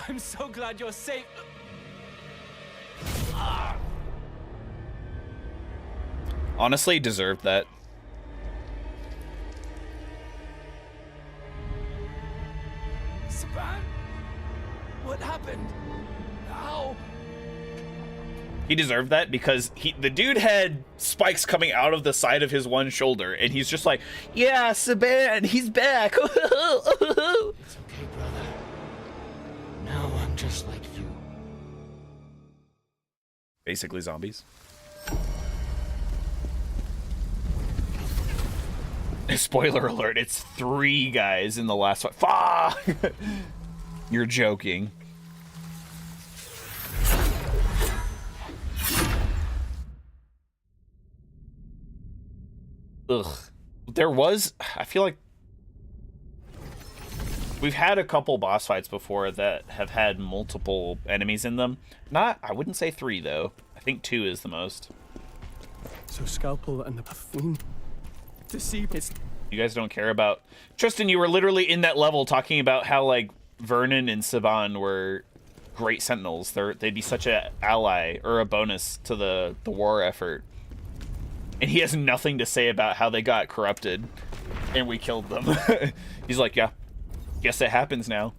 I'm so glad you're safe. Honestly, deserved that. Saban, what happened? How? He deserved that because the dude had spikes coming out of the side of his one shoulder, and he's just like, yeah, Saban, he's back. It's okay, brother. Now I'm just like you. Basically zombies. Spoiler alert, it's 3 guys in the last one. Fuck! You're joking. Ugh. There was... I feel like... We've had a couple boss fights before that have had multiple enemies in them. I wouldn't say 3, though. I think 2 is the most. So Scalpel and the buffoon... To see it's... You guys don't care about... Tristan, you were literally in that level talking about how, like, Vernon and Saban were great sentinels. They'd be such an ally or a bonus to the war effort. And he has nothing to say about how they got corrupted and we killed them. He's like, yeah, guess it happens now.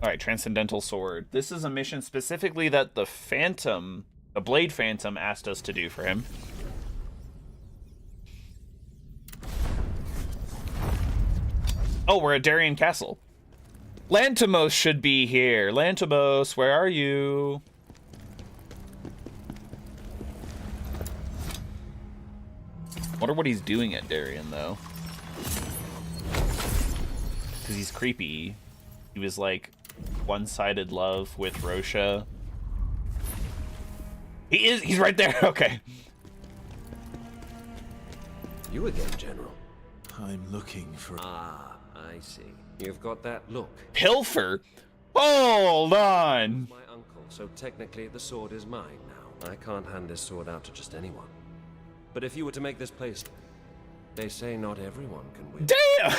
All right, Transcendental Sword. This is a mission specifically that the Phantom, the Blade Phantom, asked us to do for him. Oh, we're at Darien Castle. Lantimos should be here. Lantimos, where are you? Wonder what he's doing at Darien, though. Because he's creepy. He was like one-sided love with Rosha. He's right there. Okay. You again, General. I'm looking for... Ah, I see. You've got that look. Pilfer? Hold on. My uncle, so technically the sword is mine now. I can't hand this sword out to just anyone. But if you were to make this place, they say not everyone can win. Damn!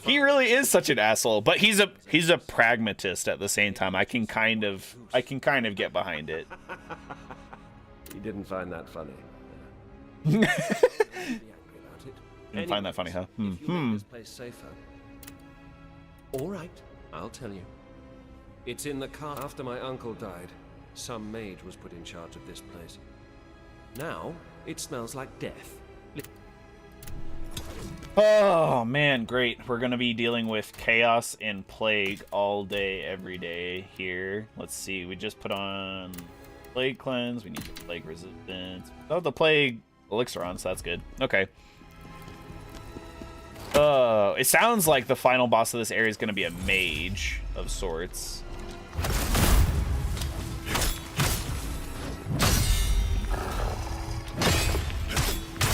He really is such an asshole, but he's a pragmatist at the same time. I can kind of get behind it. You didn't find that funny. Didn't find that funny, huh? If you make this place safer. All right, I'll tell you. It's in the car. After my uncle died, some mage was put in charge of this place. Now it smells like death. Oh man, great. We're gonna be dealing with chaos and plague all day, every day here. Let's see, we just put on plague cleanse, we need the plague resistance. Oh, the plague elixir on, so that's good. Okay. It sounds like the final boss of this area is gonna be a mage of sorts.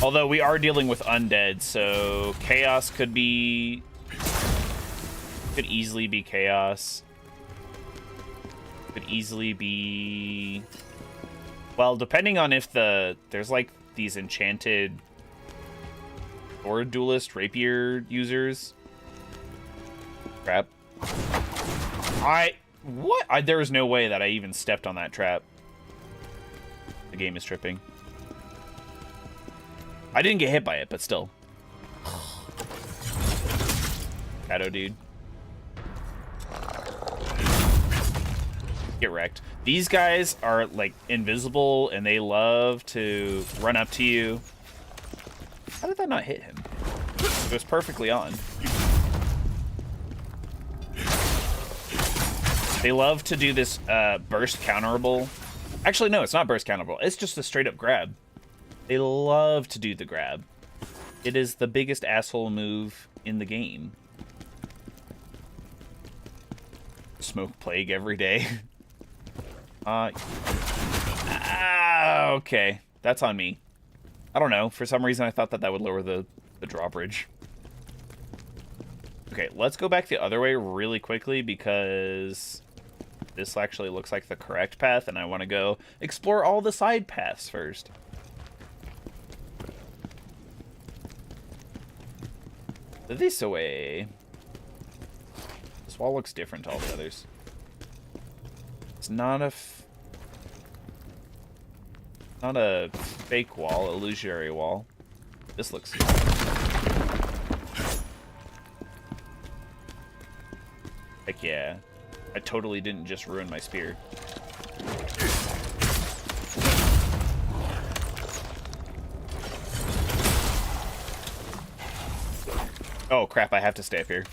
Although we are dealing with undead, so chaos could easily be chaos. Could easily be, well, depending on if there's like these enchanted sword duelist rapier users. Crap. There was no way that I even stepped on that trap. The game is tripping. I didn't get hit by it, but still. Shadow dude. Get wrecked. These guys are like invisible and they love to run up to you. How did that not hit him? It was perfectly on. They love to do this burst counterable. Actually, no, it's not burst counterable. It's just a straight up grab. They love to do the grab. It is the biggest asshole move in the game. Smoke plague every day. Okay. That's on me. I don't know. For some reason, I thought that would lower the drawbridge. Okay, let's go back the other way really quickly because this actually looks like the correct path, and I want to go explore all the side paths first. This way. This wall looks different to all the others. It's not a fake wall, illusionary wall. This looks. Heck yeah. I totally didn't just ruin my spear. Oh crap, I have to stay up here.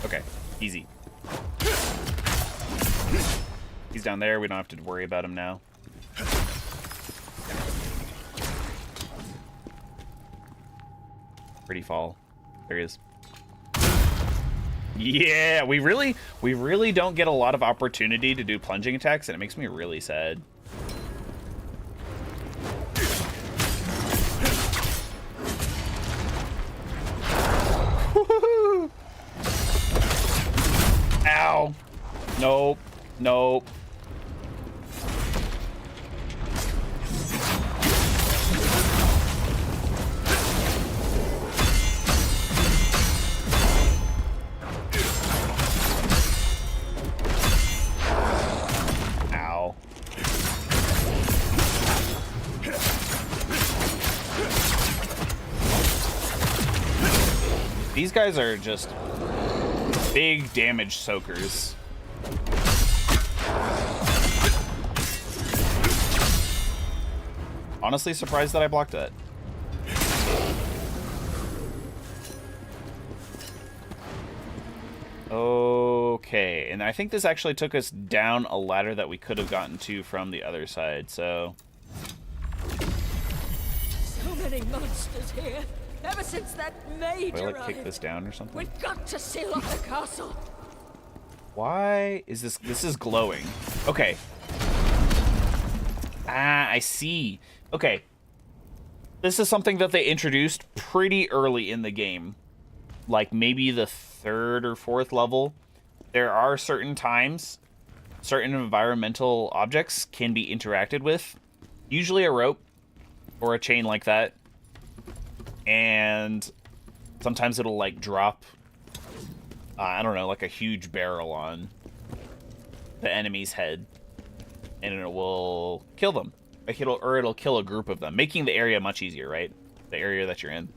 Okay, easy. He's down there, we don't have to worry about him now. Pretty fall. There he is. Yeah, we really don't get a lot of opportunity to do plunging attacks, and it makes me really sad. Ow. Nope. Nope. These guys are just big damage soakers. Honestly surprised that I blocked that. Okay, and I think this actually took us down a ladder that we could have gotten to from the other side, so... So many monsters here. Ever since that maid Do I, like, arrived. kick this down or something? We've got to seal off the castle. Why is this... This is glowing. Okay. Ah, I see. Okay. This is something that they introduced pretty early in the game. like maybe the 3rd or 4th level, there are certain times certain environmental objects can be interacted with, usually a rope or a chain like that, and sometimes it'll like drop I don't know, like a huge barrel on the enemy's head, and it will kill them. Like it'll kill a group of them, making the area much easier, right? The area that you're in.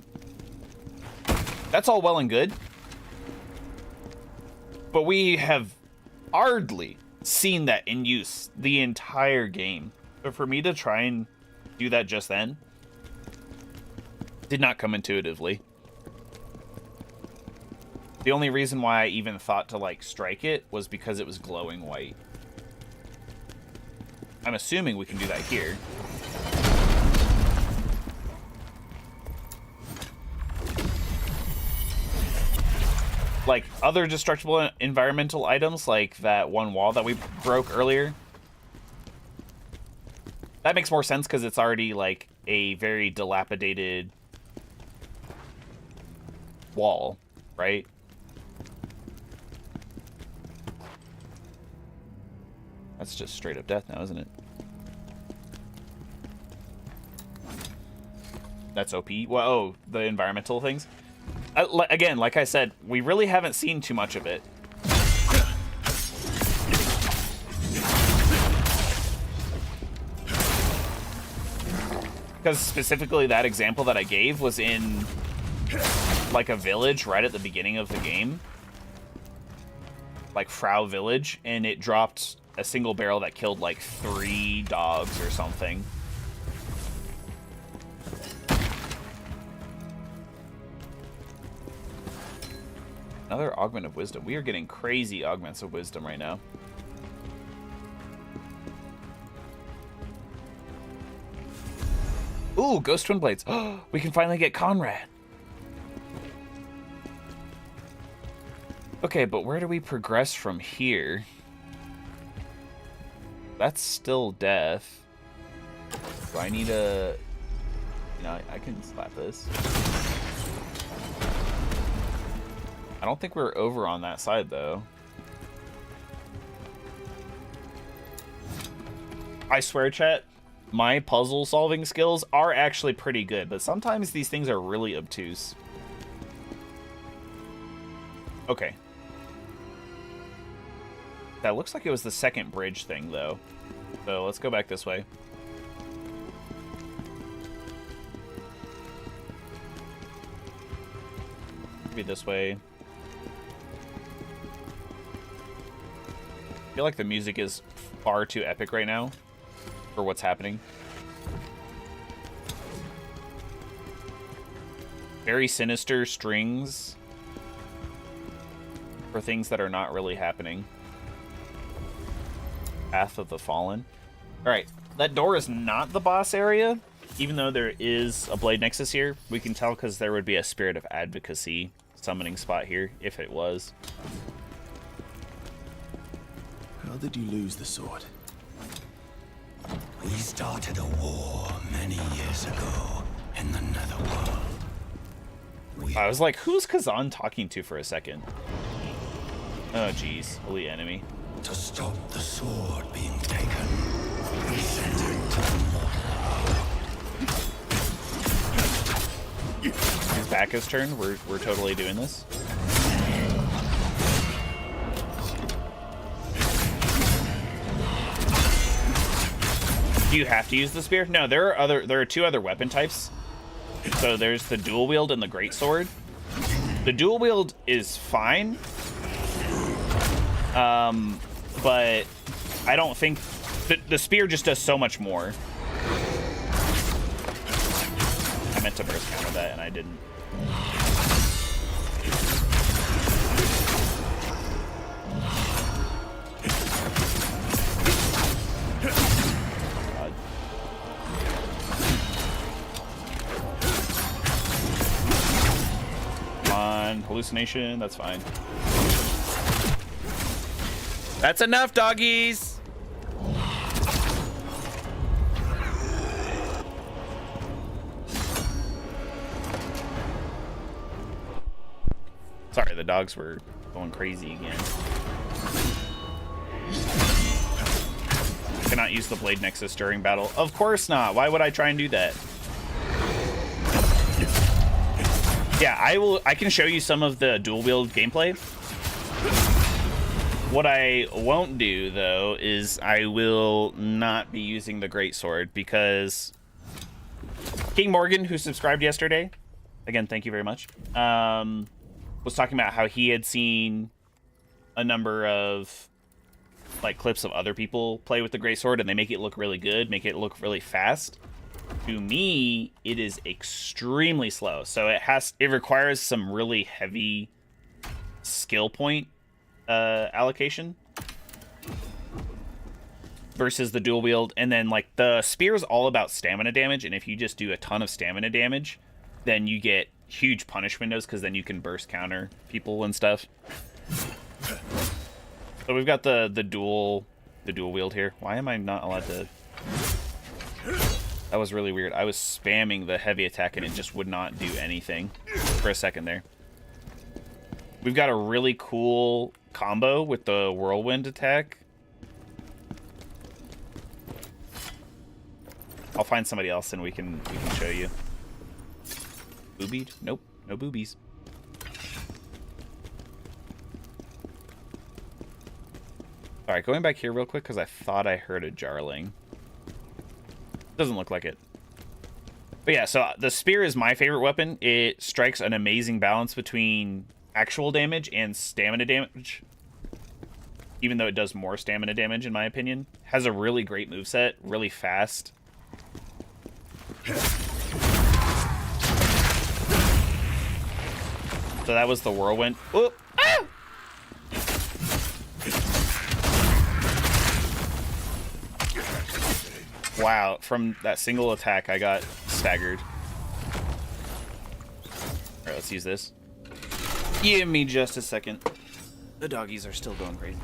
That's all well and good, but we have hardly seen that in use the entire game. But for me to try and do that just then did not come intuitively. The only reason why I even thought to like strike it was because it was glowing white. I'm assuming we can do that here. Like other destructible environmental items, like that one wall that we broke earlier. That makes more sense because it's already like a very dilapidated wall, right? That's just straight up death now, isn't it? That's OP. Well, oh, the environmental things. Again, like I said, we really haven't seen too much of it. Because specifically that example that I gave was in like a village right at the beginning of the game. Like Frau Village, and it dropped a single barrel that killed like 3 dogs or something. Another augment of wisdom. We are getting crazy augments of wisdom right now. Ooh, Ghost Twin Blades. Oh, we can finally get Conrad. Okay, but where do we progress from here? That's still death. Do I need a... No, I can slap this. I don't think we're over on that side, though. I swear, chat, my puzzle-solving skills are actually pretty good, but sometimes these things are really obtuse. Okay. That looks like it was the second bridge thing, though. So let's go back this way. Maybe this way. I feel like the music is far too epic right now for what's happening. Very sinister strings for things that are not really happening. Path of the Fallen. Alright, that door is not the boss area, even though there is a Blade Nexus here. We can tell because there would be a Spirit of Advocacy summoning spot here, if it was. How did you lose the sword? We started a war many years ago in the Netherworld. I was like, who's Kazan talking to for a second? Oh, jeez. Elite enemy. To stop the sword being taken, we sent it to the mortal. His back is turned. We're totally doing this. Do you have to use the spear? No, there are 2 other weapon types. So there's the dual wield and the greatsword. The dual wield is fine. But I don't think the spear just does so much more. I meant to burst counter that and I didn't. Come on, hallucination, that's fine. That's enough, doggies! Sorry, the dogs were going crazy again. Cannot use the Blade Nexus during battle. Of course not. Why would I try and do that? Yeah, I can show you some of the dual wield gameplay. What I won't do, though, is I will not be using the Greatsword because King Morgan, who subscribed yesterday, again, thank you very much, was talking about how he had seen a number of like clips of other people play with the Greatsword, and they make it look really good, make it look really fast. To me, it is extremely slow. So it requires some really heavy skill point allocation versus the dual wield. And then like the spear is all about stamina damage, and if you just do a ton of stamina damage, then you get huge punish windows because then you can burst counter people and stuff. So we've got the dual wield here. Why am I not allowed to? That was really weird. I was spamming the heavy attack and it just would not do anything for a second there. We've got a really cool combo with the whirlwind attack. I'll find somebody else and we can show you. Boobied? Nope, no boobies. Alright, going back here real quick because I thought I heard a Jarling. Doesn't look like it. But yeah, so the spear is my favorite weapon. It strikes an amazing balance between actual damage and stamina damage. Even though it does more stamina damage, in my opinion. Has a really great moveset, really fast. So that was the whirlwind. Whoop! Ah! Wow, from that single attack, I got staggered. Alright, let's use this. Give me just a second. The doggies are still going crazy.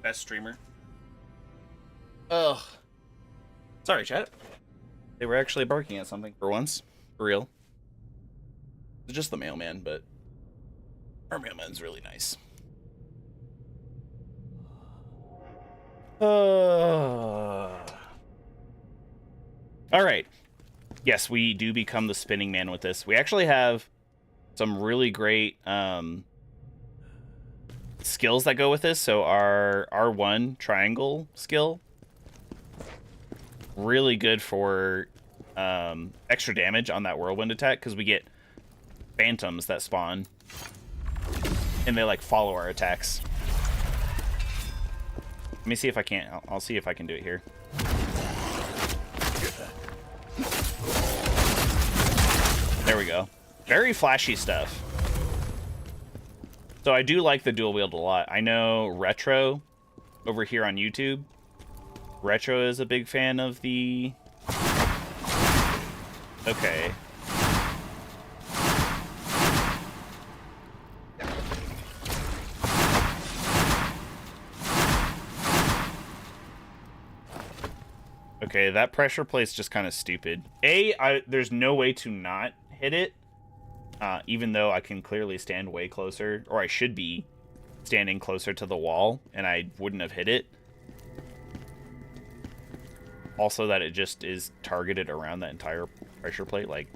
Best streamer. Ugh. Sorry, chat. They were actually barking at something for once. For real. It's just the mailman, but our mailman's really nice. All right. Yes, we do become the spinning man with this. We actually have some really great skills that go with this. So our R1 triangle skill, really good for extra damage on that whirlwind attack, because we get phantoms that spawn and they like follow our attacks. Let me see if I can't. I'll see if I can do it here. There we go. Very flashy stuff. So I do like the dual wield a lot. I know Retro over here on YouTube. Retro is a big fan of the... Okay. Okay, that pressure play is just kind of stupid. There's no way to not hit it, even though I can clearly stand way closer, or I should be standing closer to the wall, and I wouldn't have hit it. Also, that it just is targeted around that entire pressure plate, like...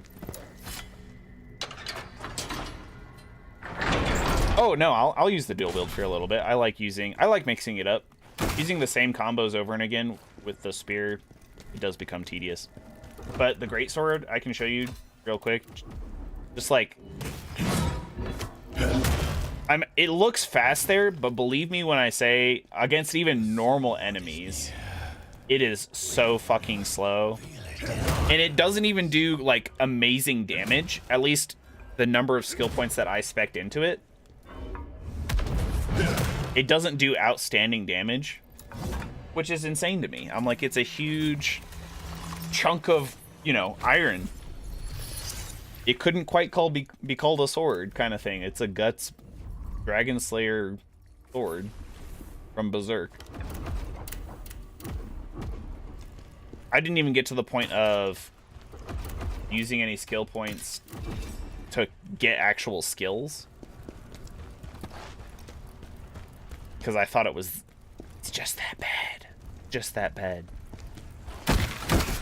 Oh, no, I'll use the dual wield for a little bit. I like mixing it up. Using the same combos over and again with the spear, it does become tedious. But the greatsword, I can show you real quick. Just like... it looks fast there, but believe me when I say, against even normal enemies, it is so fucking slow. And it doesn't even do, like, amazing damage. At least the number of skill points that I spec'd into it. It doesn't do outstanding damage, which is insane to me. I'm like, it's a huge chunk of, you know, iron. It couldn't quite be called a sword kind of thing. It's a Guts Dragon Slayer sword from Berserk. I didn't even get to the point of using any skill points to get actual skills, because I thought it's just that bad. Just that bad.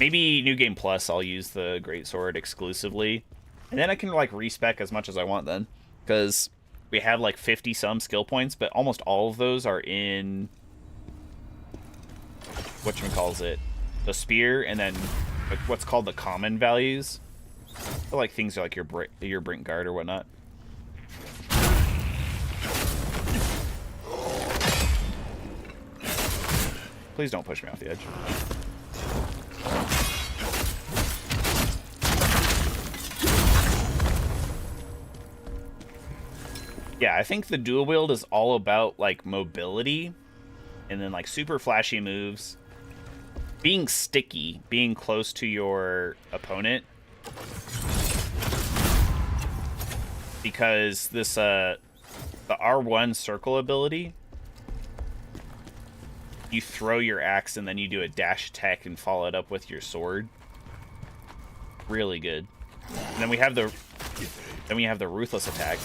Maybe New Game Plus I'll use the Greatsword exclusively. And then I can like respec as much as I want then. Because we have like 50 some skill points, but almost all of those are in whatchamacallit, the spear, and then like what's called the common values. So like things like your Brink Guard or whatnot. Please don't push me off the edge. Yeah, I think the dual wield is all about like mobility and then like super flashy moves. Being sticky, being close to your opponent. Because this the R1 circle ability, you throw your axe and then you do a dash attack and follow it up with your sword. Really good. And then we have the ruthless attack,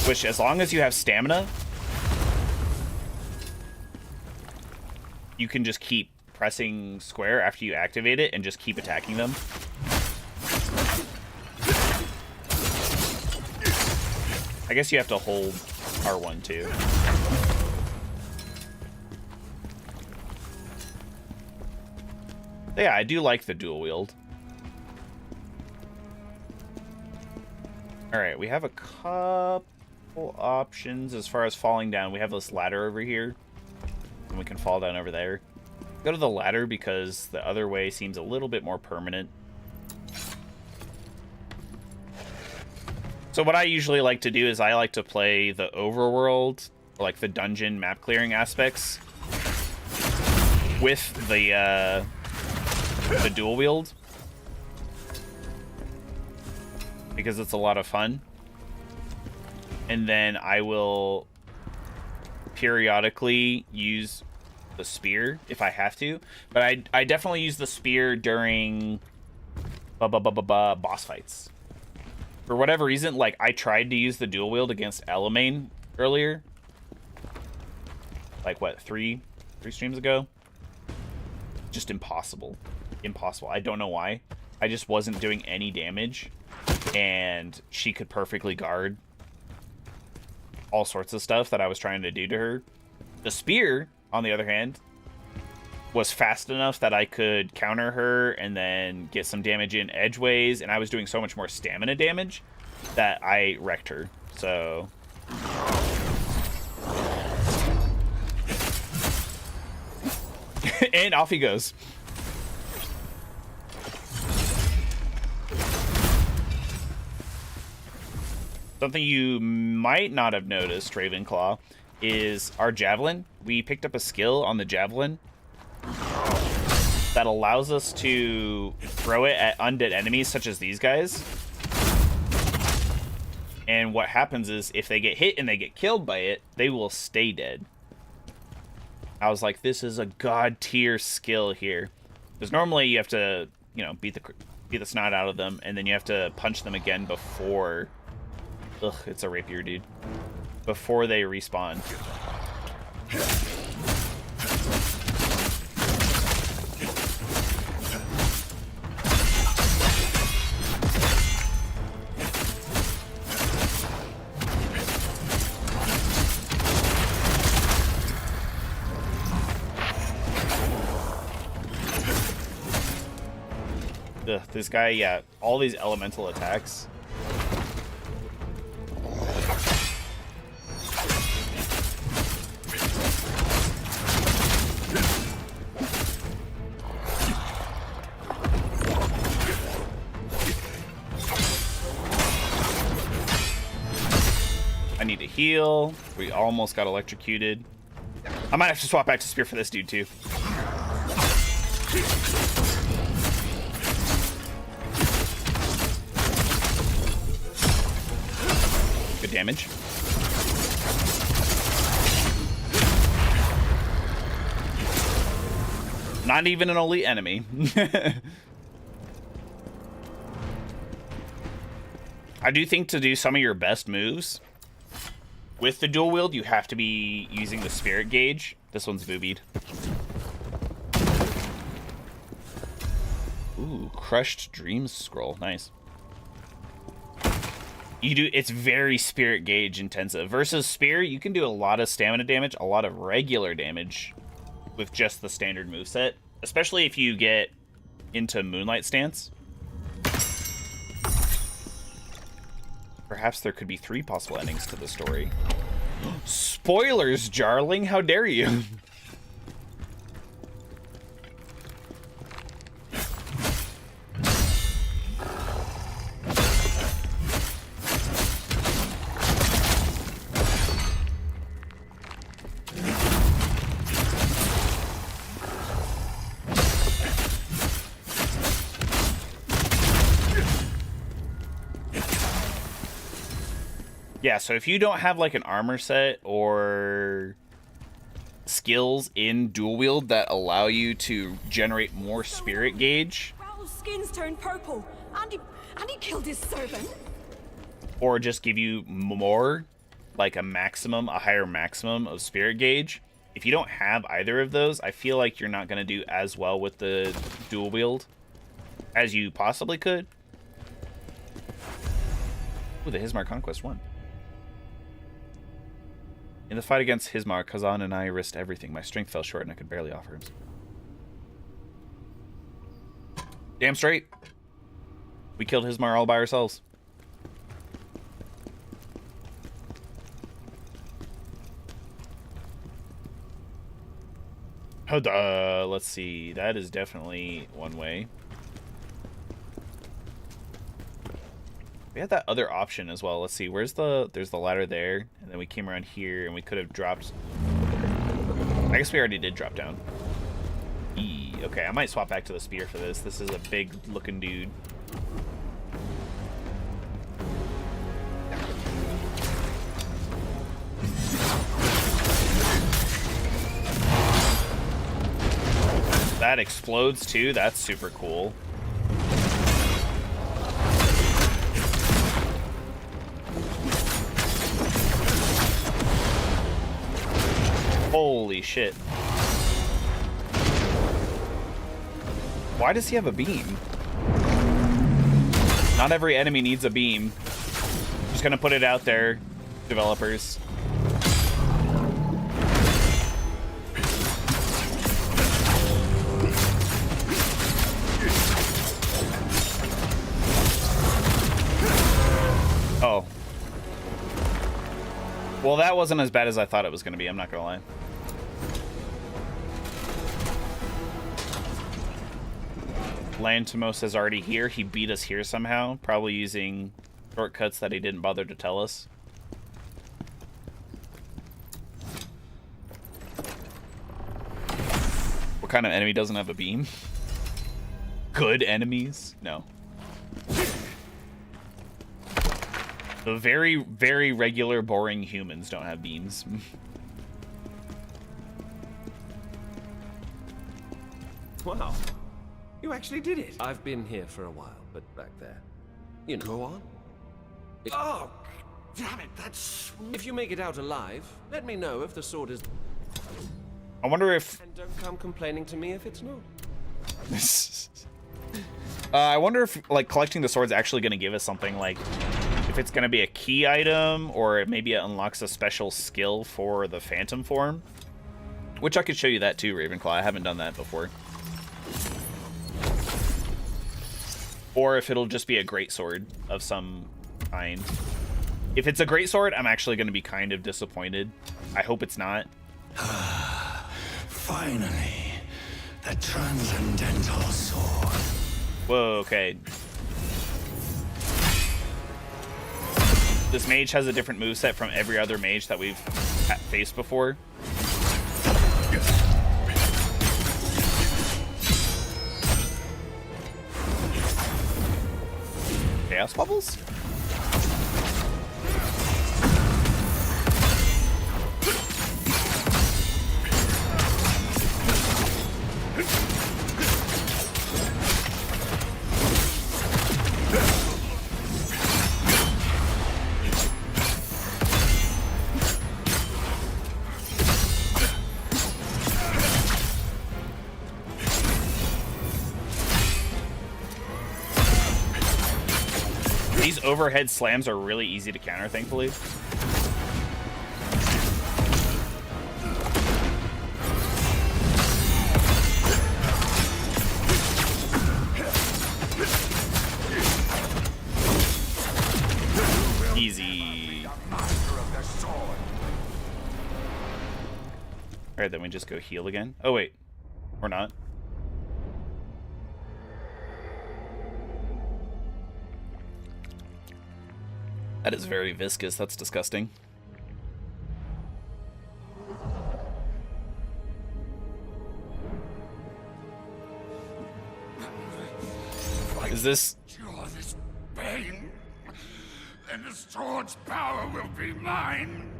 which as long as you have stamina, you can just keep pressing square after you activate it and just keep attacking them. I guess you have to hold R1 too. Yeah, I do like the dual wield. Alright, we have a couple options as far as falling down. We have this ladder over here, and we can fall down over there. Go to the ladder because the other way seems a little bit more permanent. So what I usually like to do is I like to play the overworld, or like the dungeon map clearing aspects, with the dual wield, because it's a lot of fun. And then I will periodically use the spear if I have to, but I definitely use the spear during boss fights. For whatever reason, like, I tried to use the dual wield against Elamane earlier. Like, what, three streams ago? Just impossible. Impossible. I don't know why. I just wasn't doing any damage, and she could perfectly guard all sorts of stuff that I was trying to do to her. The spear, on the other hand, was fast enough that I could counter her and then get some damage in edgeways, and I was doing so much more stamina damage that I wrecked her. So and off he goes. Something you might not have noticed, Ravenclaw, is our javelin. We picked up a skill on the javelin that allows us to throw it at undead enemies such as these guys. And what happens is, if they get hit and they get killed by it, they will stay dead. I was like, this is a god tier skill here. Because normally you have to, you know, beat the snot out of them, and then you have to punch them again before... Ugh, it's a rapier, dude. Before they respawn. Ugh, this guy, yeah, all these elemental attacks. I need to heal. We almost got electrocuted. I might have to swap back to spear for this dude too. Good damage. Not even an elite enemy. I do think to do some of your best moves with the dual wield, you have to be using the spirit gauge. This one's boobied. Ooh, crushed dreams scroll. Nice. It's very spirit gauge intensive. Versus spear, you can do a lot of stamina damage, a lot of regular damage with just the standard moveset. Especially if you get into Moonlight Stance. Perhaps there could be 3 possible endings to the story. Spoilers, Jarling! How dare you? Yeah, so if you don't have like an armor set or skills in dual wield that allow you to generate more spirit gauge, Raoul's skin's turned purple, and he killed his servant. or just give you more, like a higher maximum of spirit gauge, if you don't have either of those, I feel like you're not going to do as well with the dual wield as you possibly could. Ooh, the Hismar Conquest won. In the fight against Hismar, Kazan and I risked everything. My strength fell short and I could barely offer him. Damn straight. We killed Hismar all by ourselves. Let's see. That is definitely one way. We had that other option as well. Let's see. There's the ladder there, and then we came around here, and we could have dropped. I guess we already did drop down. Okay, I might swap back to the spear for this. This is a big looking dude. that explodes too. That's super cool. Holy shit. Why does he have a beam? Not every enemy needs a beam. Just gonna put it out there, developers. Oh. Well, that wasn't as bad as I thought it was gonna be, I'm not gonna lie. Lantimos is already here. He beat us here somehow, probably using shortcuts that he didn't bother to tell us. What kind of enemy doesn't have a beam? Good enemies? No. The very, very regular, boring humans don't have beams. Wow. You actually did it. I've been here for a while, but back there. You know. Go on. Oh, damn it, that's... If you make it out alive, let me know if the sword is... I wonder if... And don't come complaining to me if it's not. I wonder if, like, collecting the sword's actually going to give us something, like... If it's going to be a key item, or maybe it unlocks a special skill for the Phantom form. Which I could show you that too, Ravenclaw. I haven't done that before. Or if it'll just be a great sword of some kind. If it's a great sword, I'm actually going to be kind of disappointed. I hope it's not. Finally, the transcendental sword. Whoa, okay. This mage has a different moveset from every other mage that we've faced before. Chaos bubbles? These overhead slams are really easy to counter, thankfully. Easy. Alright, then we just go heal again. Oh, wait. Or not. That is very viscous. That's disgusting. Is this... Cure this pain, then the sword's power will be mine.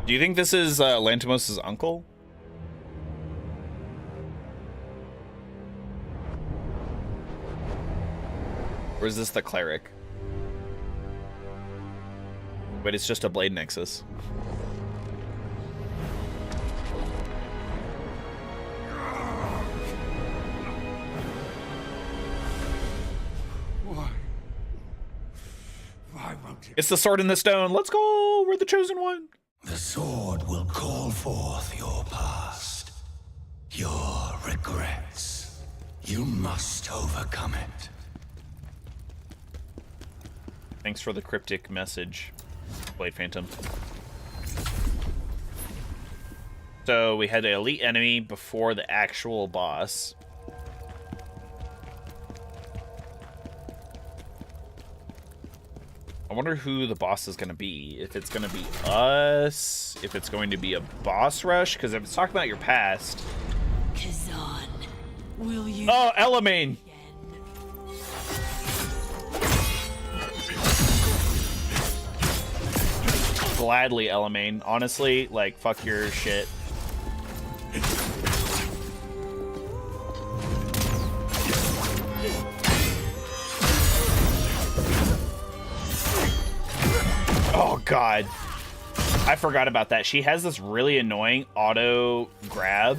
Do you think this is Lantimos' uncle? Or is this the cleric? But it's just a blade nexus. Why won't it? It's the sword in the stone. Let's go. We're the chosen one. The sword will call forth your past, your regrets. You must overcome it. Thanks for the cryptic message, Blade Phantom. So we had an elite enemy before the actual boss. I wonder who the boss is going to be. If it's going to be us, if it's going to be a boss rush, because if it's talking about your past. Kazan, will you? Oh, Elamane. Gladly, Elamane. Honestly, like, fuck your shit. God. I forgot about that. She has this really annoying auto grab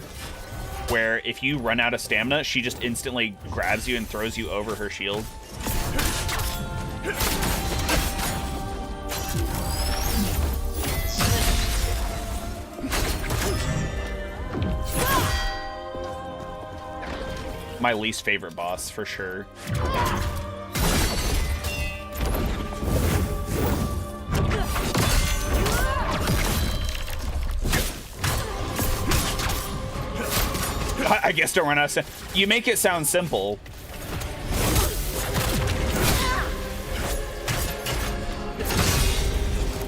where if you run out of stamina, she just instantly grabs you and throws you over her shield. My least favorite boss, for sure. I guess don't run out of... You make it sound simple.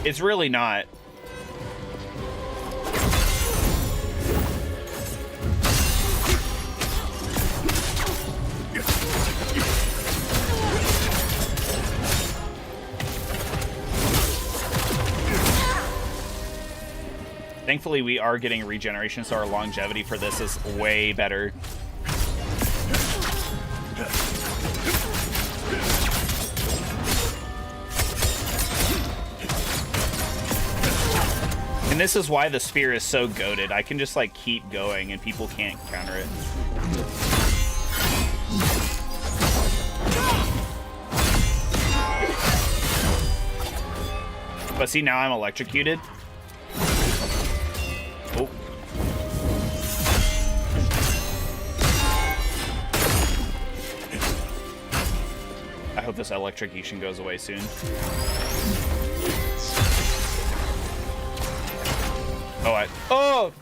It's really not. Thankfully, we are getting regeneration, so our longevity for this is way better. And this is why the spear is so goated. I can just, like, keep going, and people can't counter it. But see, now I'm electrocuted. Oh. I hope this electrocution goes away soon. Oh!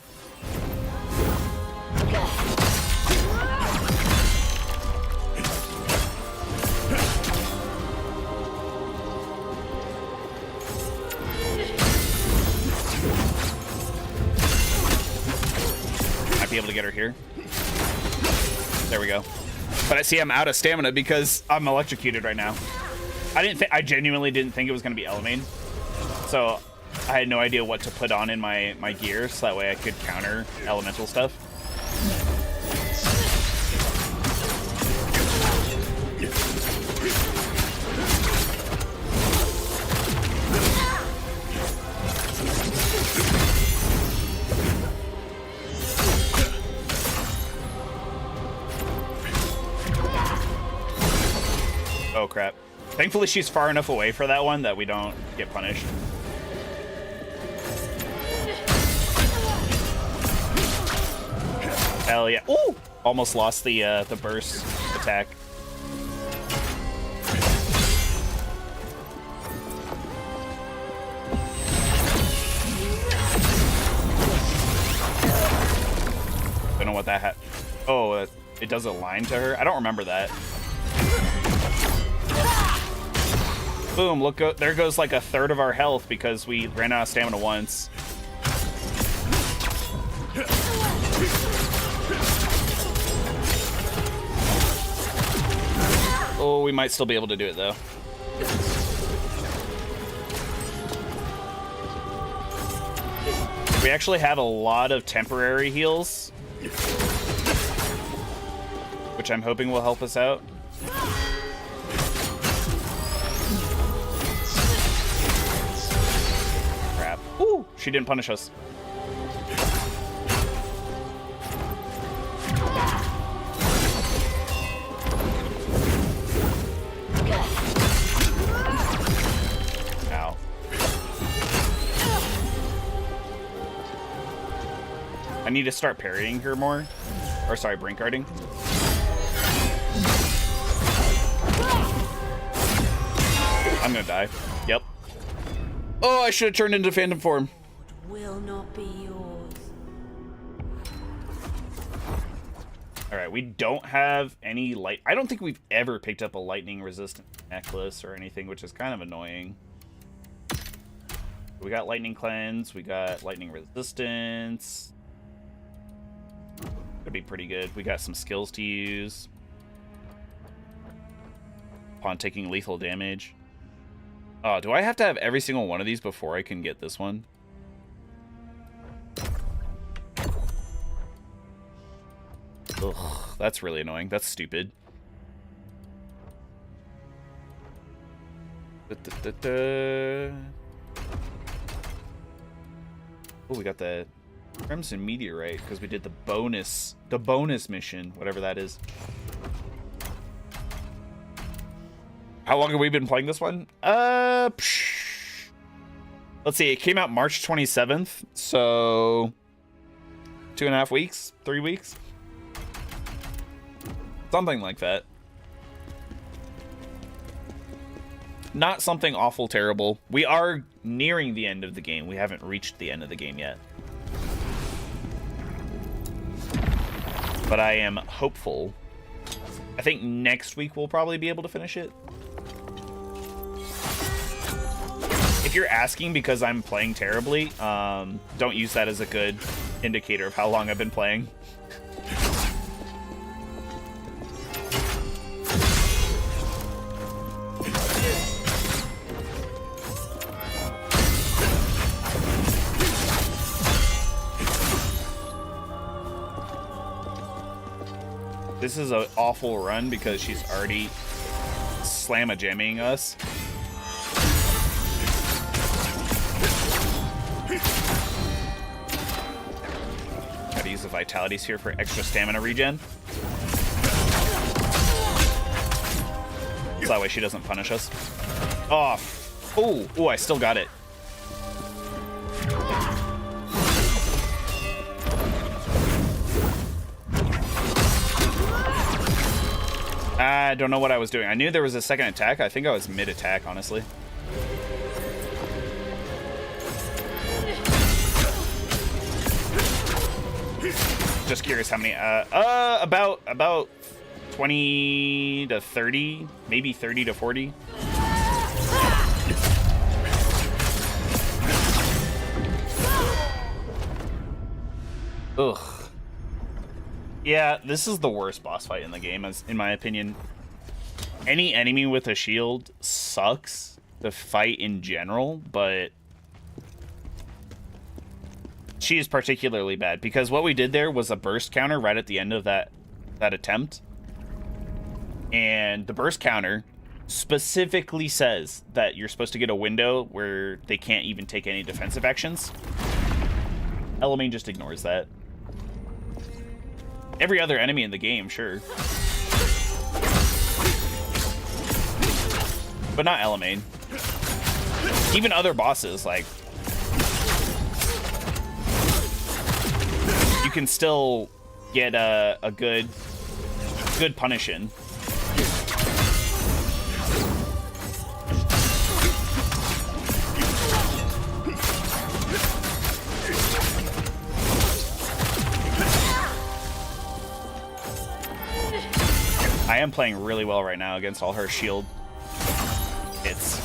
Might be able to get her here. There we go. But I see I'm out of stamina because I'm electrocuted right now. I genuinely didn't think it was going to be Elamine. So I had no idea what to put on in my gear, so that way I could counter elemental stuff. Oh crap. Thankfully she's far enough away for that one that we don't get punished. Hell yeah. Ooh! Almost lost the burst attack. Don't know what that had. Oh, it does a line to her? I don't remember that. Boom, look, there goes like a third of our health because we ran out of stamina once. Oh, we might still be able to do it, though. We actually have a lot of temporary heals, which I'm hoping will help us out. Crap. Ooh, she didn't punish us. I need to start parrying her more. Or sorry, brink guarding. I'm gonna die. Yep. Oh, I should have turned into phantom form. Will not be yours. Alright, we don't have any light. I don't think we've ever picked up a lightning resistant necklace or anything, which is kind of annoying. We got lightning cleanse, we got lightning resistance. Could be pretty good. We got some skills to use upon taking lethal damage. Oh, do I have to have every single one of these before I can get this one? Ugh, that's really annoying. That's stupid. Oh, we got the Crimson Meteorite because we did the bonus mission, whatever that is. How long have we been playing this one? Let's see. It came out March 27th, so 2.5 weeks, 3 weeks, something like that. Not something awful terrible. We are nearing the end of the game. We haven't reached the end of the game yet. But I am hopeful. I think next week we'll probably be able to finish it. If you're asking because I'm playing terribly, don't use that as a good indicator of how long I've been playing. This is an awful run because she's already slam-a-jamming us. Gotta use the Vitality Sphere for extra stamina regen. So that way she doesn't punish us. Oh, oh, I still got it. I don't know what I was doing. I knew there was a second attack. I think I was mid-attack, honestly. Just curious how many. About 20 to 30, maybe 30 to 40. Ugh. Yeah, this is the worst boss fight in the game, in my opinion. Any enemy with a shield sucks to fight in general, but she is particularly bad because what we did there was a burst counter right at the end of that attempt. And the burst counter specifically says that you're supposed to get a window where they can't even take any defensive actions. Elamine just ignores that. Every other enemy in the game, sure. But not Elamine. Even other bosses, like... you can still get a good punish in. I am playing really well right now against all her shield hits.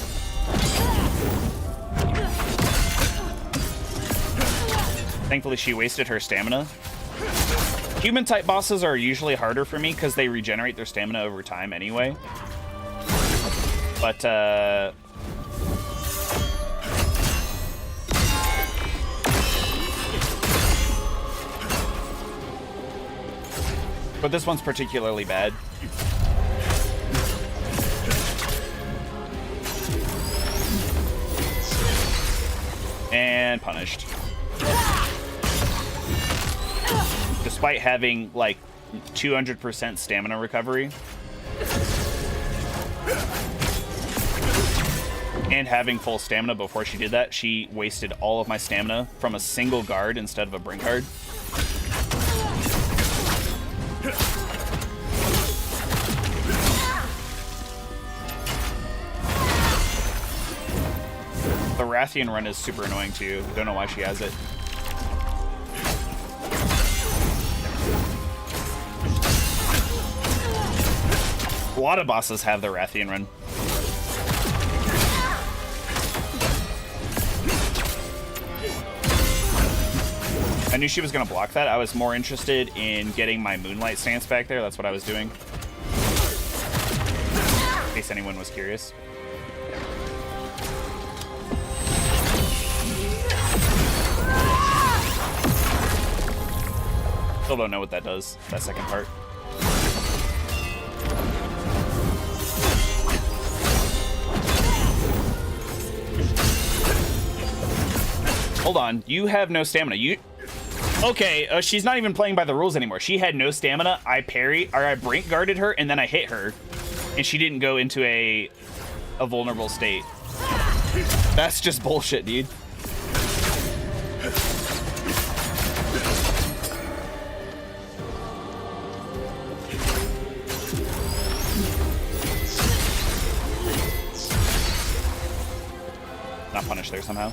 Thankfully, she wasted her stamina. Human-type bosses are usually harder for me because they regenerate their stamina over time anyway. But, this one's particularly bad. And punished. Despite having like 200% stamina recovery and having full stamina before she did that, she wasted all of my stamina from a single guard instead of a brink guard. The Rathian run is super annoying too. Don't know why she has it. A lot of bosses have the Rathian run. I knew she was going to block that. I was more interested in getting my Moonlight stance back there. That's what I was doing. In case anyone was curious. Still don't know what that does, that second part. Hold on. You have no stamina. You... Okay, she's not even playing by the rules anymore. She had no stamina. I brink guarded her, and then I hit her. And she didn't go into a vulnerable state. That's just bullshit, dude. Not punished there somehow.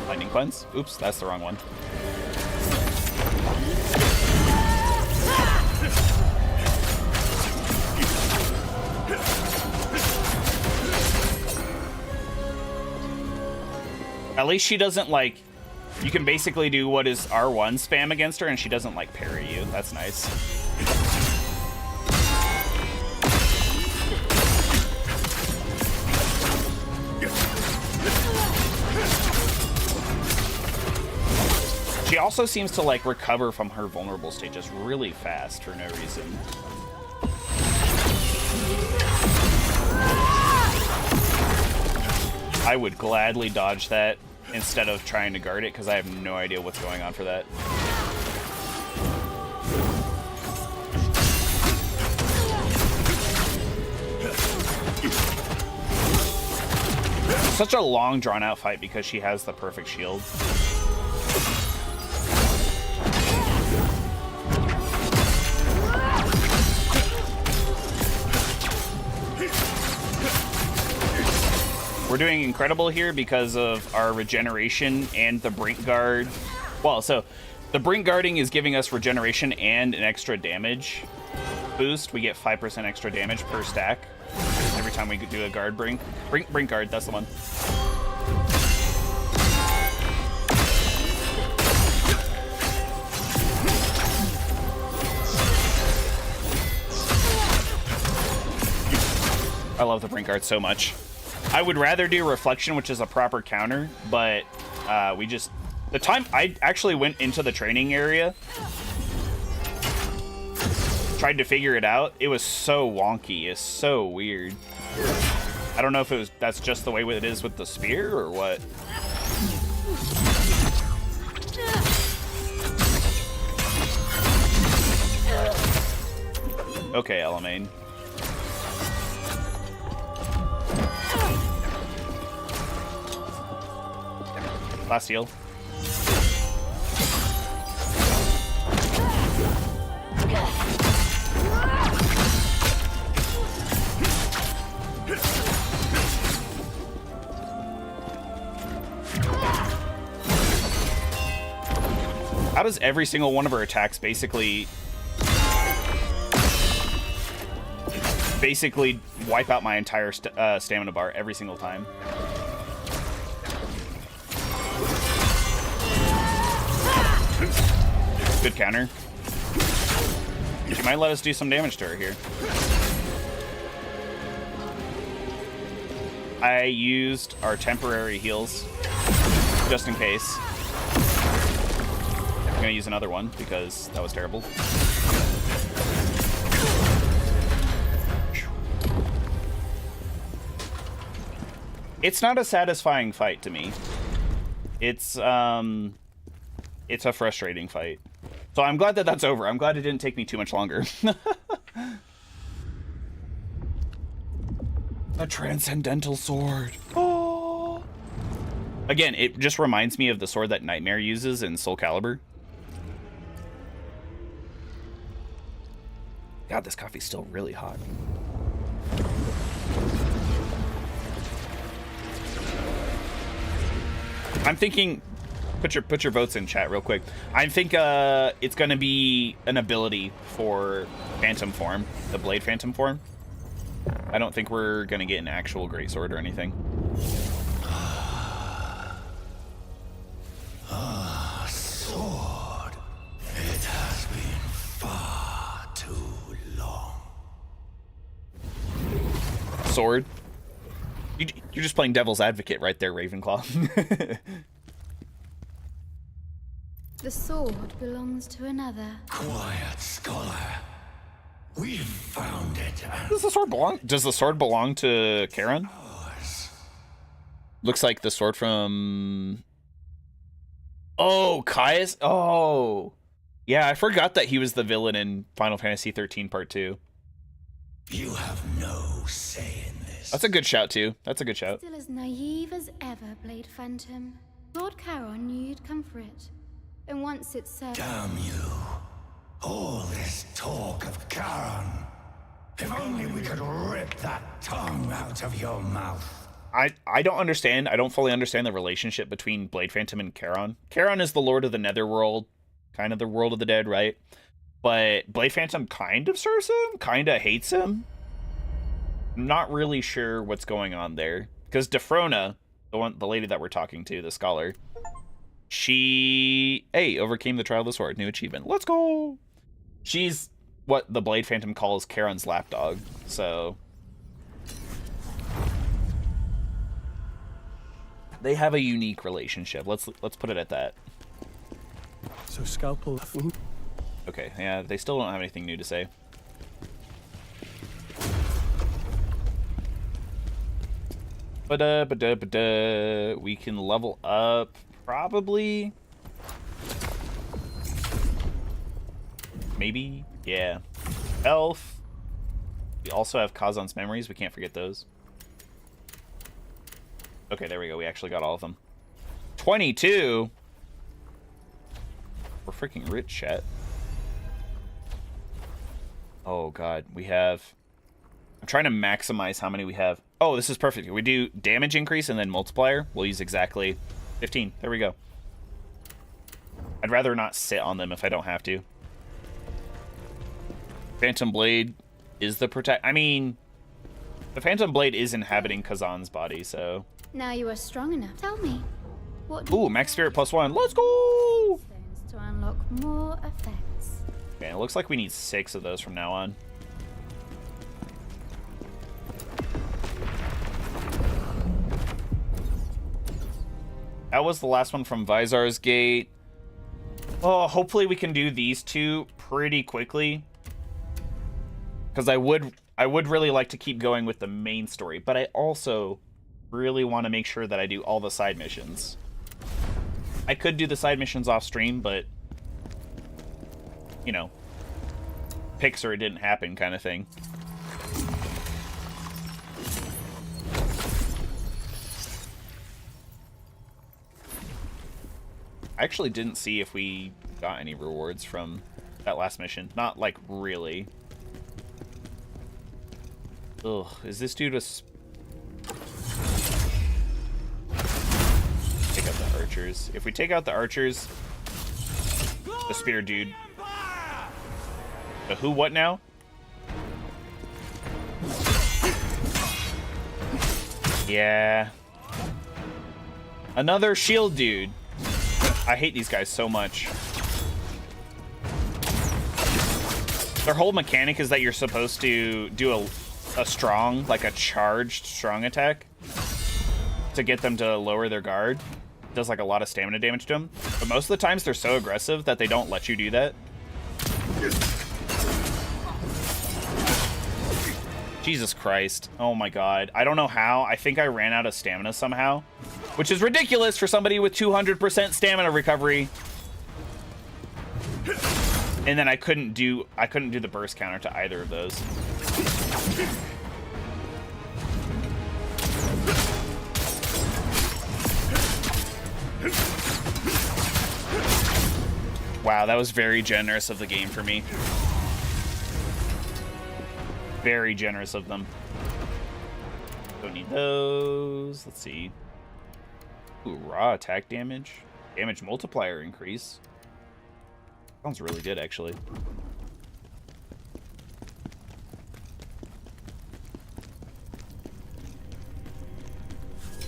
Lightning cleanse. Oops, that's the wrong one. At least she doesn't, like... You can basically do what is R1 spam against her, and she doesn't, like, parry you. That's nice. She also seems to, like, recover from her vulnerable stages really fast for no reason. I would gladly dodge that instead of trying to guard it, because I have no idea what's going on for that. Such a long, drawn-out fight because she has the perfect shield. We're doing incredible here because of our regeneration and the brink guard. Well, so the brink guarding is giving us regeneration and an extra damage boost. We get 5% extra damage per stack every time we do a guard brink. Brink guard, that's the one. I love the brink guard so much. I would rather do reflection, which is a proper counter, but the time I actually went into the training area, tried to figure it out, it was so wonky. It's so weird. I don't know if that's just the way it is with the spear or what. Okay, Elamane. Last heal. How does every single one of her attacks basically wipe out my entire stamina bar every single time? Good counter. She might let us do some damage to her here. I used our temporary heals just in case. I'm gonna use another one because that was terrible. It's not a satisfying fight to me. It's a frustrating fight. So I'm glad that that's over. I'm glad it didn't take me too much longer. A transcendental sword. Oh. Again, it just reminds me of the sword that Nightmare uses in Soul Calibur. God, this coffee's still really hot. I'm thinking... Put your votes in chat real quick. I think it's going to be an ability for Phantom Form, the Blade Phantom Form. I don't think we're going to get an actual greatsword or anything. Sword. It has been far too long. Sword? You're just playing devil's advocate right there, Ravenclaw. The sword belongs to another. Quiet, scholar. We've found it. Does the sword belong to Charon? Looks like the sword from... Oh, Caius? Oh. Yeah, I forgot that he was the villain in Final Fantasy 13 Part 2. You have no say in this. That's a good shout, too. That's a good shout. Still as naive as ever, Blade Phantom. Lord Charon knew you'd come for it. And once it's said... Damn you. All this talk of Charon. If only we could rip that tongue out of your mouth. I don't understand. I don't fully understand the relationship between Blade Phantom and Charon. Charon is the Lord of the Netherworld, kind of the world of the dead, right? But Blade Phantom kind of serves him, kind of hates him. I'm not really sure what's going on there. Because Defrona, the lady that we're talking to, the scholar, she, overcame the trial of the sword. New achievement. Let's go! She's what the Blade Phantom calls Charon's lapdog, so... They have a unique relationship. Let's put it at that. So Scalpel... Okay, yeah, they still don't have anything new to say. We can level up, probably. Maybe, yeah. Elf. We also have Kazan's memories. We can't forget those. Okay, there we go. We actually got all of them. 22. We're freaking rich, chat. Oh god, we have... I'm trying to maximize how many we have. Oh, this is perfect. We do damage increase and then multiplier. We'll use exactly 15. There we go. I'd rather not sit on them if I don't have to. Phantom Blade is the protect... I mean, the Phantom Blade is inhabiting Kazan's body, so... Now you are strong enough. Tell me, what... Ooh, max spirit +1. Let's go! ...stones to unlock more effects. Okay, it looks like we need 6 of those from now on. That was the last one from Vizar's Gate. Oh, hopefully we can do these two pretty quickly. Because I would really like to keep going with the main story, but I also really want to make sure that I do all the side missions. I could do the side missions off stream, but you know, picks or it didn't happen kind of thing. I actually didn't see if we got any rewards from that last mission. Not like really. Ugh, is this dude a... Take out the archers. If we take out the archers, the spear dude. The who, what now? Yeah. Another shield dude. I hate these guys so much. Their whole mechanic is that you're supposed to do a strong, like a charged strong attack to get them to lower their guard. It does like a lot of stamina damage to them. But most of the times they're so aggressive that they don't let you do that. Jesus Christ. Oh my god. I don't know how. I think I ran out of stamina somehow. Which is ridiculous for somebody with 200% stamina recovery. And then I couldn't do the burst counter to either of those. Wow, that was very generous of the game for me. Very generous of them. Don't need those. Let's see. Ooh, raw attack damage. Damage multiplier increase. Sounds really good, actually.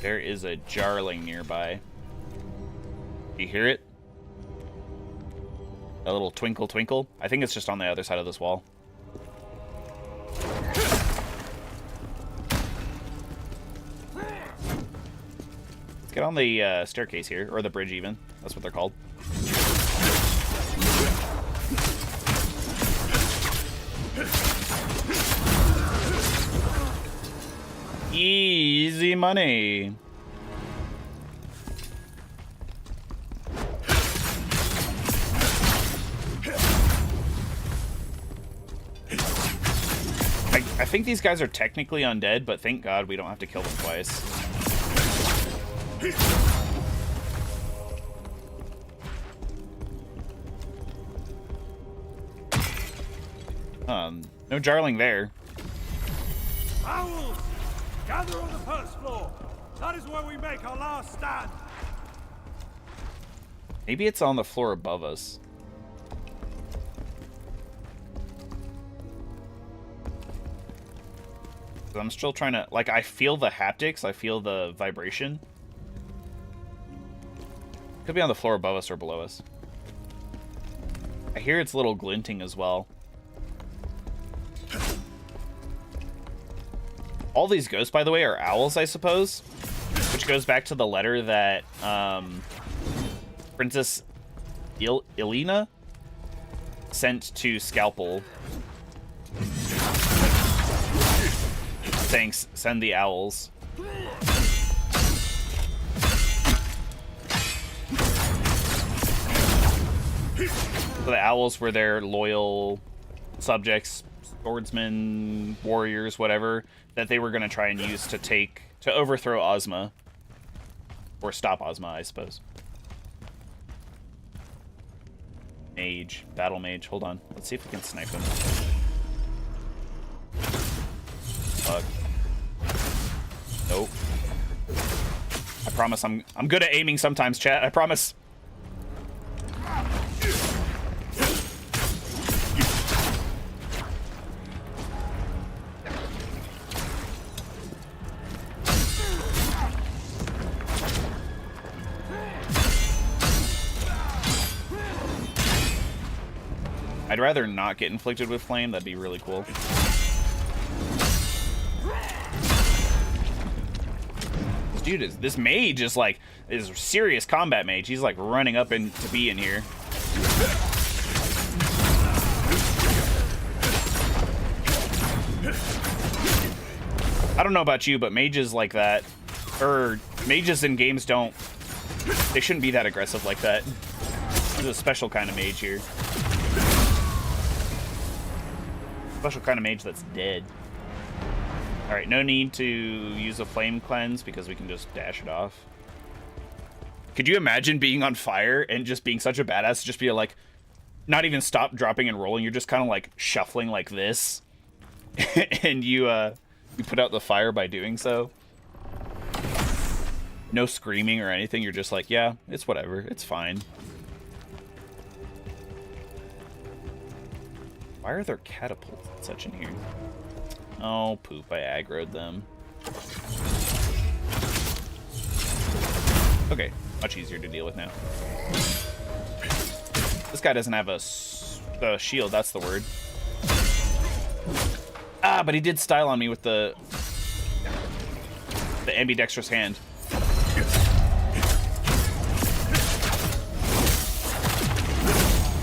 There is a Jarling nearby. Do you hear it? A little twinkle twinkle. I think it's just on the other side of this wall. Let's get on the staircase here, or the bridge even. That's what they're called. Easy money. I think these guys are technically undead, but thank God we don't have to kill them twice. No Jarling there. Owls! Gather on the first floor. That is where we make our last stand. Maybe it's on the floor above us. I'm still trying to, like, I feel the haptics, I feel the vibration. Could be on the floor above us or below us. I hear its little glinting as well. All these ghosts, by the way, are owls, I suppose. Which goes back to the letter that Princess Ilina sent to Scalpel. Thanks, send the owls. So the owls were their loyal subjects, swordsmen, warriors, whatever, that they were going to try and use to overthrow Ozma. Or stop Ozma, I suppose. Mage, battle mage, hold on. Let's see if we can snipe him. Fuck. Nope. I promise I'm good at aiming sometimes, chat. I promise. I'd rather not get inflicted with flame. That'd be really cool. Dude, this mage is like, is a serious combat mage. He's like running up to be in here. I don't know about you, but mages like that, or mages in games they shouldn't be that aggressive like that. There's a special kind of mage here. Special kind of mage that's dead. Alright, no need to use a flame cleanse because we can just dash it off. Could you imagine being on fire and just being such a badass, just be like, not even stop, dropping, and rolling, you're just kind of like shuffling like this, and you put out the fire by doing so? No screaming or anything, you're just like, yeah, it's whatever, it's fine. Why are there catapults and such in here? Oh, poop, I aggroed them. Okay, much easier to deal with now. This guy doesn't have a shield, that's the word. Ah, but he did style on me with the ambidextrous hand.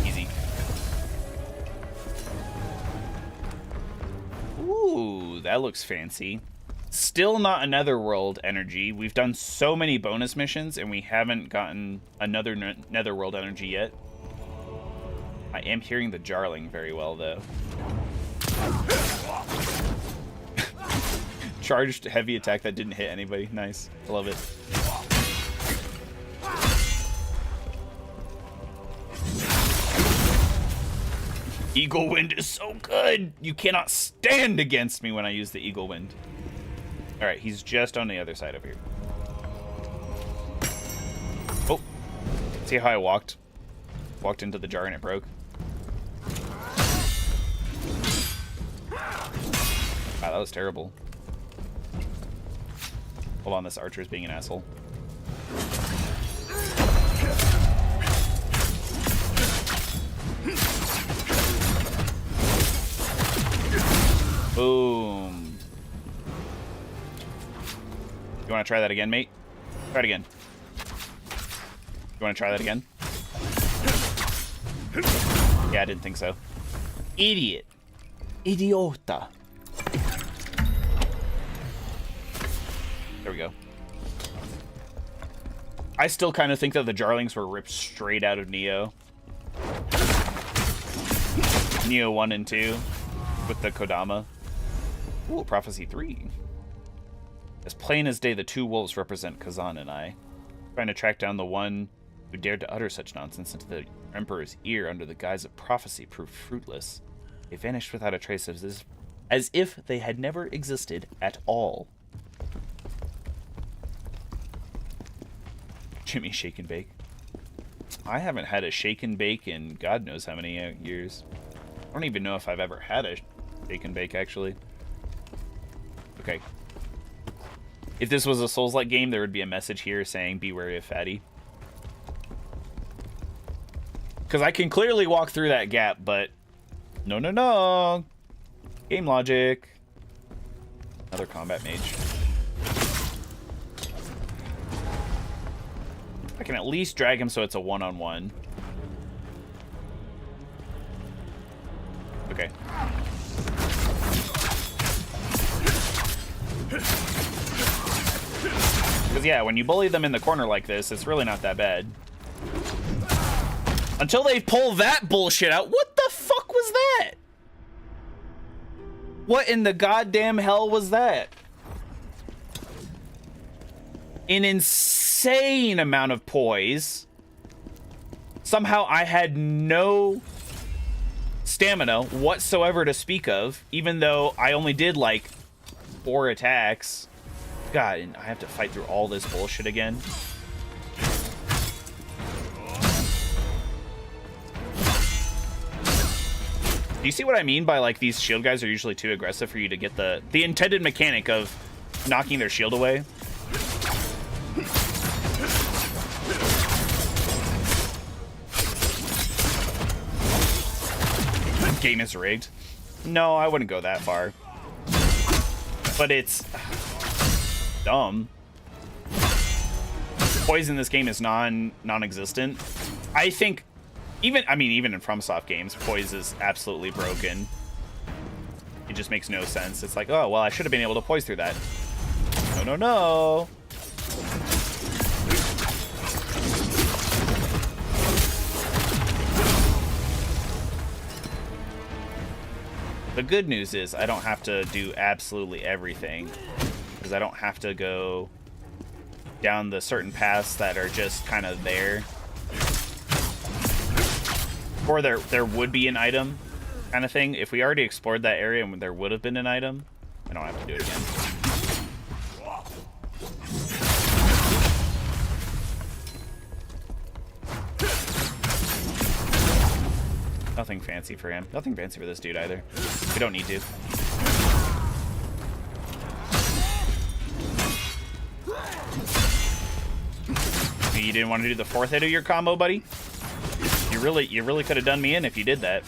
Easy. Ooh, that looks fancy. Still not a Netherworld energy. We've done so many bonus missions and we haven't gotten another Netherworld energy yet. I am hearing the Jarling very well, though. Charged heavy attack that didn't hit anybody. Nice. I love it. Eagle Wind is so good! You cannot stand against me when I use the Eagle Wind. Alright, he's just on the other side over here. Oh. See how I walked? Walked into the jar and it broke. Wow, that was terrible. Hold on, this archer's being an asshole. Boom. You want to try that again, mate? Try it again. You want to try that again? Yeah, I didn't think so. Idiot. Idiota. I still kind of think that the Jarlings were ripped straight out of Neo. Neo 1 and 2 with the Kodama. Ooh, Prophecy 3. As plain as day, the two wolves represent Kazan and I. Trying to track down the one who dared to utter such nonsense into the Emperor's ear under the guise of prophecy proved fruitless. They vanished without a trace, as if they had never existed at all. Jimmy Shake and Bake. I haven't had a Shake and Bake in God knows how many years. I don't even know if I've ever had a Shake and Bake, actually. Okay. If this was a Souls-like game, there would be a message here saying, be wary of Fatty. Because I can clearly walk through that gap, but... No, no, no! Game logic. Another combat mage. I can at least drag him so it's a one-on-one. Okay. Because, yeah, when you bully them in the corner like this, it's really not that bad. Until they pull that bullshit out. What the fuck was that? What in the goddamn hell was that? An insane amount of poise. Somehow I had no stamina whatsoever to speak of, even though I only did like 4 attacks. God, and I have to fight through all this bullshit again. Do you see what I mean by, like, these shield guys are usually too aggressive for you to get the intended mechanic of knocking their shield away? Game is rigged. No, I wouldn't go that far. But it's dumb. Poison in this game is non-existent. I think even in FromSoft games, poise is absolutely broken. It just makes no sense. It's like, oh well, I should have been able to poise through that. No, no, no. The good news is I don't have to do absolutely everything, because I don't have to go down the certain paths that are just kind of there. Or there would be an item kind of thing. If we already explored that area and there would have been an item, I don't have to do it again. Nothing fancy for him. Nothing fancy for this dude either. We don't need to. You didn't want to do the 4th hit of your combo, buddy? You really could have done me in if you did that.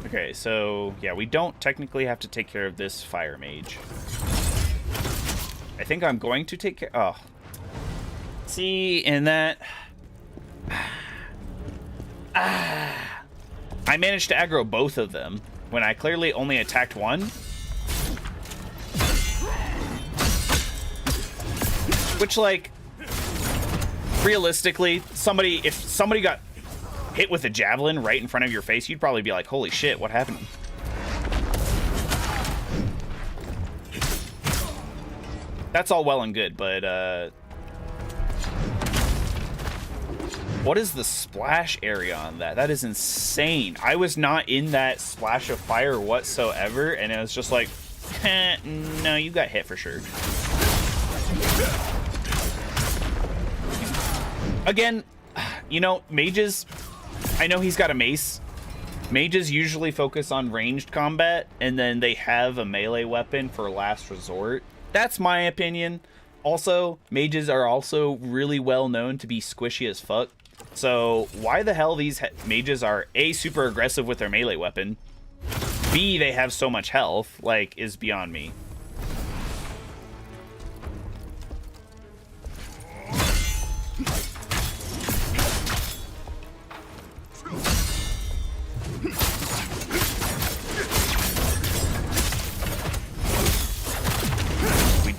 Okay, so yeah, we don't technically have to take care of this fire mage. I think I'm going to take care. Oh. See, in that... I managed to aggro both of them when I clearly only attacked one. Which, like, realistically, if somebody got hit with a javelin right in front of your face, you'd probably be like, holy shit, what happened? That's all well and good, but, what is the splash area on that? That is insane. I was not in that splash of fire whatsoever, and it was just like, no, you got hit for sure. Again, you know, mages, I know he's got a mace. Mages usually focus on ranged combat, and then they have a melee weapon for last resort. That's my opinion. Also, mages are also really well known to be squishy as fuck. So why the hell these mages are A, super aggressive with their melee weapon, B, they have so much health, like, is beyond me.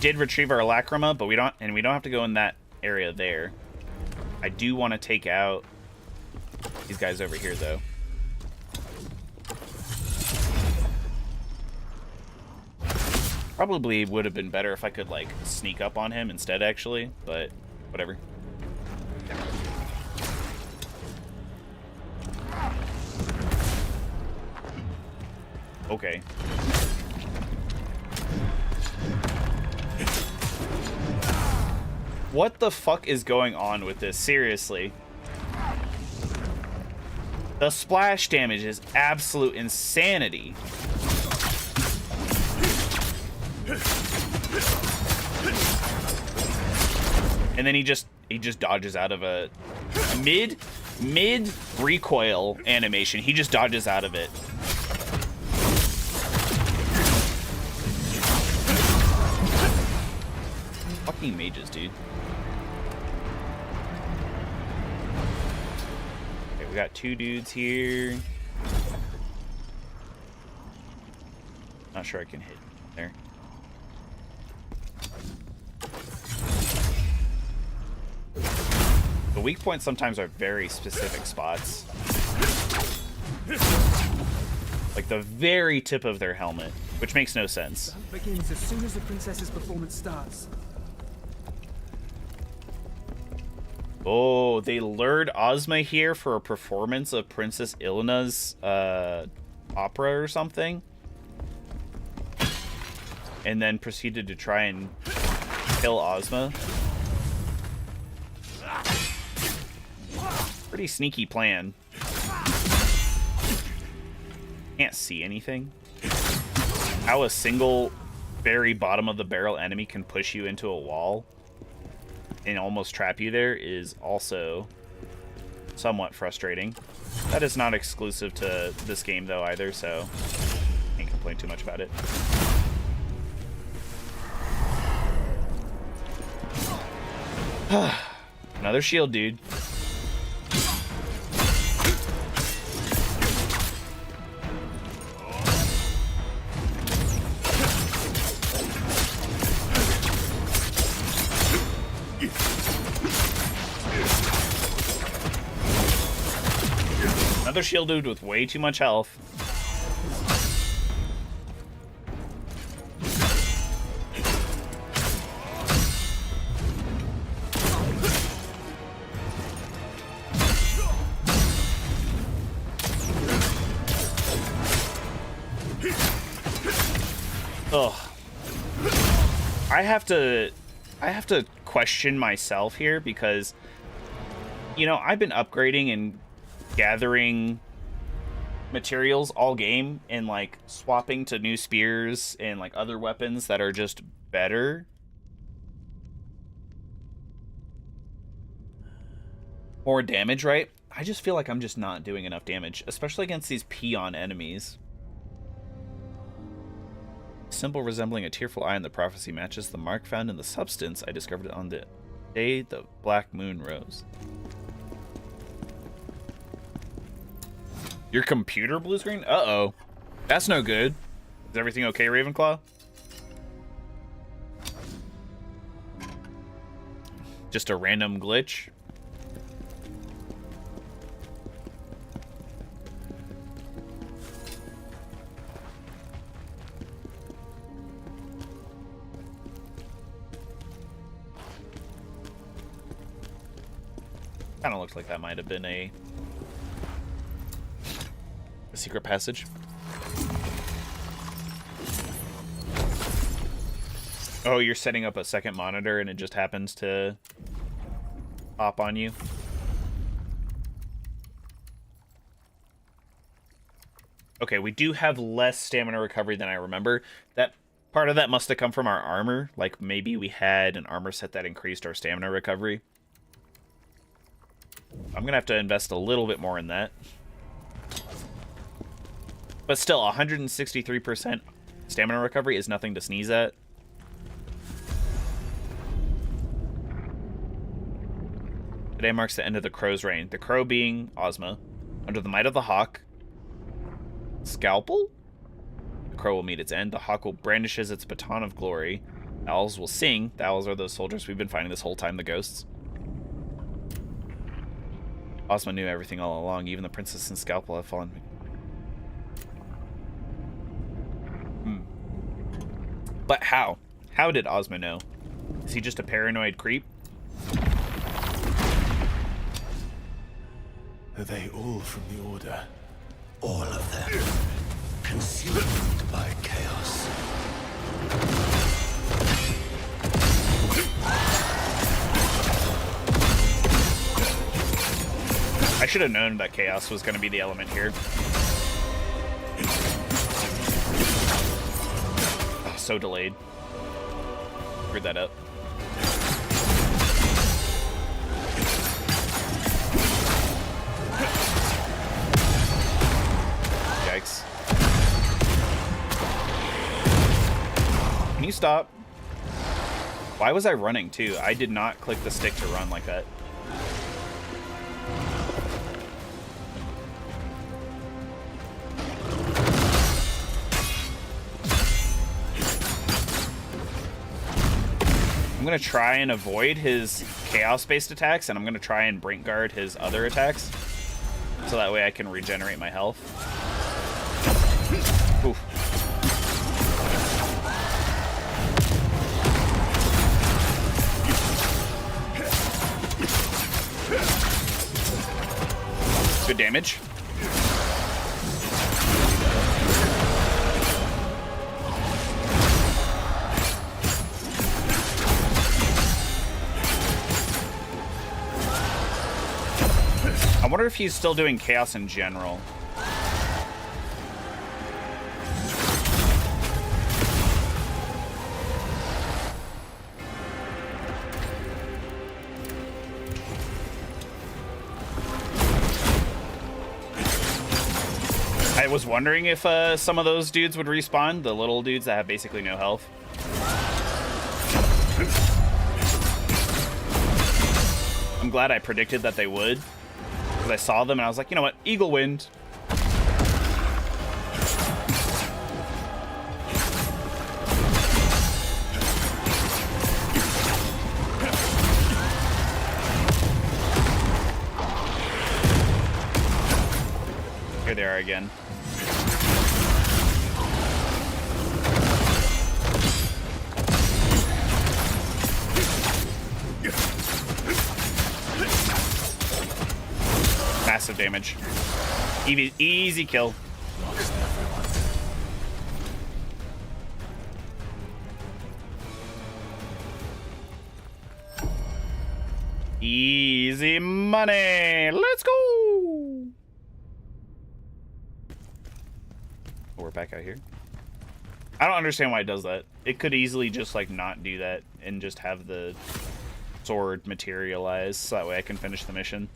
did retrieve our Lacrima, but we don't have to go in that area there. I do want to take out these guys over here, though. Probably would have been better if I could, like, sneak up on him instead, actually, but whatever. Okay. What the fuck is going on with this? Seriously. The splash damage is absolute insanity. And then he just dodges out of a mid recoil animation. He just dodges out of it. Fucking mages, dude. Okay, we got two dudes here. Not sure I can hit there. The weak points sometimes are very specific spots. Like the very tip of their helmet, which makes no sense. The hunt begins as soon as the princess's performance starts. Oh, they lured Ozma here for a performance of Princess Ilena's opera or something. And then proceeded to try and kill Ozma. Pretty sneaky plan. Can't see anything. How a single very bottom of the barrel enemy can push you into a wall and almost trap you there is also somewhat frustrating. That is not exclusive to this game though either, so can't complain too much about it. Another shield dude. Another shield dude with way too much health. Ugh. I have to question myself here because, you know, I've been upgrading and gathering materials all game and like swapping to new spears and like other weapons that are just better. More damage, right? I just feel like I'm just not doing enough damage, especially against these peon enemies. Symbol resembling a tearful eye in the prophecy matches the mark found in the substance I discovered on the day the black moon rose. Your computer blue screen? Uh-oh. That's no good. Is everything okay, Ravenclaw? Just a random glitch? Kind of looks like that might have been a secret passage. Oh, you're setting up a second monitor and it just happens to pop on you. Okay, we do have less stamina recovery than I remember. That part of that must have come from our armor. Like maybe we had an armor set that increased our stamina recovery. I'm gonna have to invest a little bit more in that. But still, 163% stamina recovery is nothing to sneeze at. Today marks the end of the Crow's reign. The Crow being Ozma. Under the might of the Hawk. Scalpel? The Crow will meet its end. The Hawk will brandishes its baton of glory. Owls will sing. The owls are those soldiers we've been fighting this whole time, the ghosts. Ozma knew everything all along. Even the princess and Scalpel have fallen. But how? How did Ozma know? Is he just a paranoid creep? Are they all from the Order? All of them. Consumed by chaos. I should have known that chaos was going to be the element here. Oh, so delayed. Screwed that up. Yikes. Can you stop? Why was I running too? I did not click the stick to run like that. I'm going to try and avoid his chaos-based attacks, and I'm going to try and brink guard his other attacks, so that way I can regenerate my health. Oof. Good damage. I wonder if he's still doing chaos in general. I was wondering if some of those dudes would respawn, the little dudes that have basically no health. I'm glad I predicted that they would. I saw them and I was like, you know what? Eagle Wind. Here they are again. Massive damage. Easy kill. Easy money. Let's go. Oh, we're back out here. I don't understand why it does that. It could easily just like not do that and just have the sword materialize so that way I can finish the mission.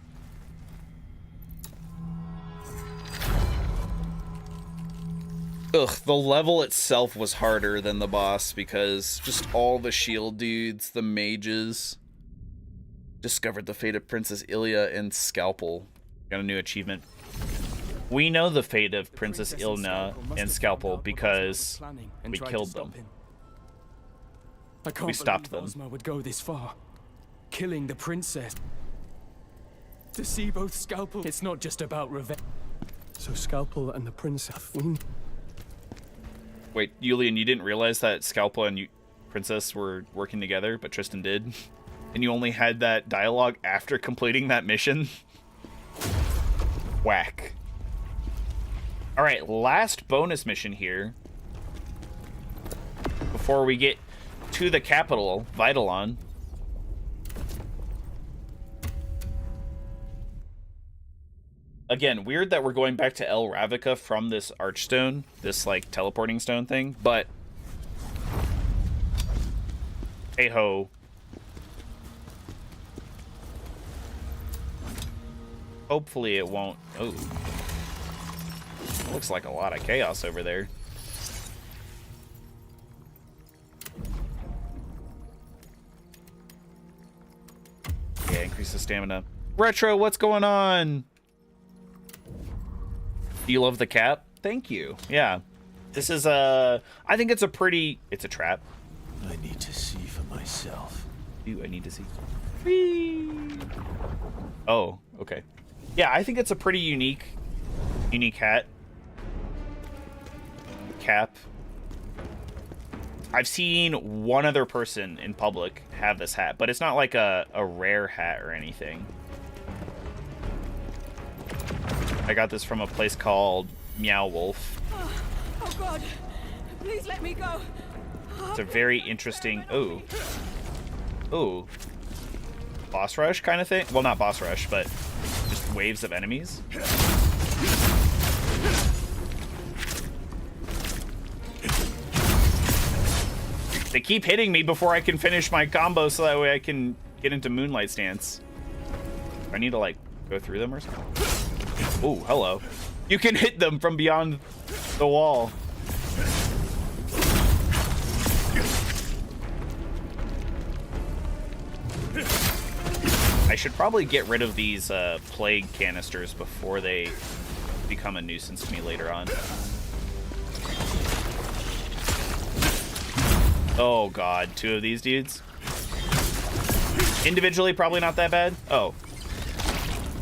Ugh, the level itself was harder than the boss because just all the shield dudes, the mages, discovered the fate of Princess Ilya and Scalpel. Got a new achievement. We know the fate of Princess Ilya and Scalpel because we killed them. We stopped them. Ozma would go this far, killing the princess. To see both Scalpel, it's not just about revenge. So Scalpel and the princess. Wait, Julian, you didn't realize that Scalpel and Princess were working together, but Tristan did? And you only had that dialogue after completing that mission? Whack. Alright, last bonus mission here. Before we get to the capital, Vitalon. Again, weird that we're going back to El Ravnica from this archstone, this like teleporting stone thing, but hey ho. Hopefully it won't. Oh, looks like a lot of chaos over there. Yeah, increase the stamina. Retro, what's going on? You love the cap? Thank you. Yeah. This is I think it's a pretty... It's a trap. I need to see for myself. I need to see. Whee! Oh, okay. Yeah, I think it's a pretty unique hat. Cap. I've seen one other person in public have this hat, but it's not like a rare hat or anything. I got this from a place called Meow Wolf. Oh God, please let me go. It's a very interesting, ooh, boss rush kind of thing. Well, not boss rush, but just waves of enemies. They keep hitting me before I can finish my combo so that way I can get into Moonlight Stance. I need to, like, go through them or something. Oh, hello. You can hit them from beyond the wall. I should probably get rid of these plague canisters before they become a nuisance to me later on. Oh god, 2 of these dudes. Individually, probably not that bad. Oh.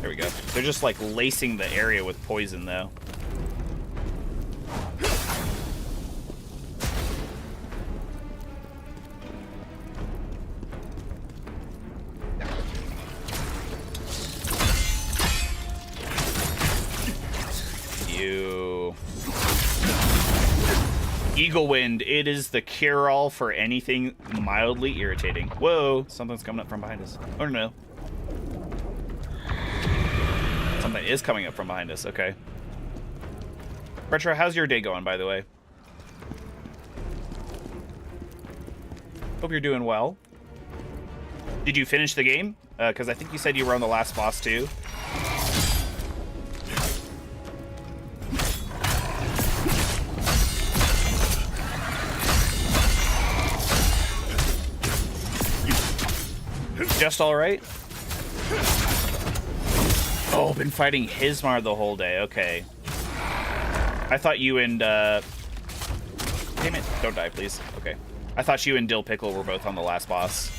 There we go. They're just like lacing the area with poison though. You. Eagle Wind, it is the cure-all for anything mildly irritating. Whoa, something's coming up from behind us. Oh no. Something is coming up from behind us, okay. Retro, how's your day going, by the way? Hope you're doing well. Did you finish the game? Because I think you said you were on the last boss too. Just all right. Oh, been fighting Hismar the whole day. Okay. I thought you and damn it! Don't die, please. Okay. I thought you and Dill Pickle were both on the last boss.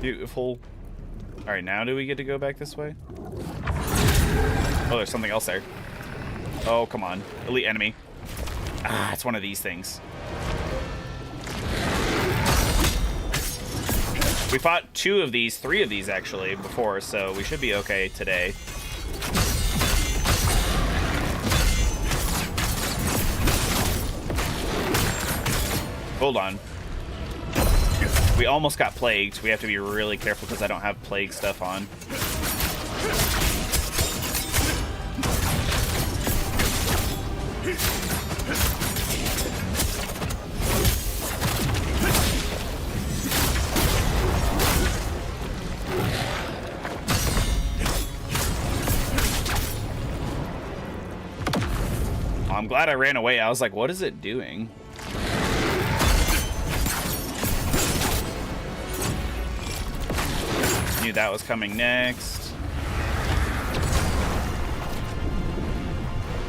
Beautiful. All right, now do we get to go back this way? Oh, there's something else there. Oh, come on. Elite enemy. Ah, it's one of these things. We fought 2 of these, 3 of these actually, before, so we should be okay today. Hold on. We almost got plagued. We have to be really careful because I don't have plague stuff on. I'm glad I ran away. I was like, what is it doing? Knew that was coming next.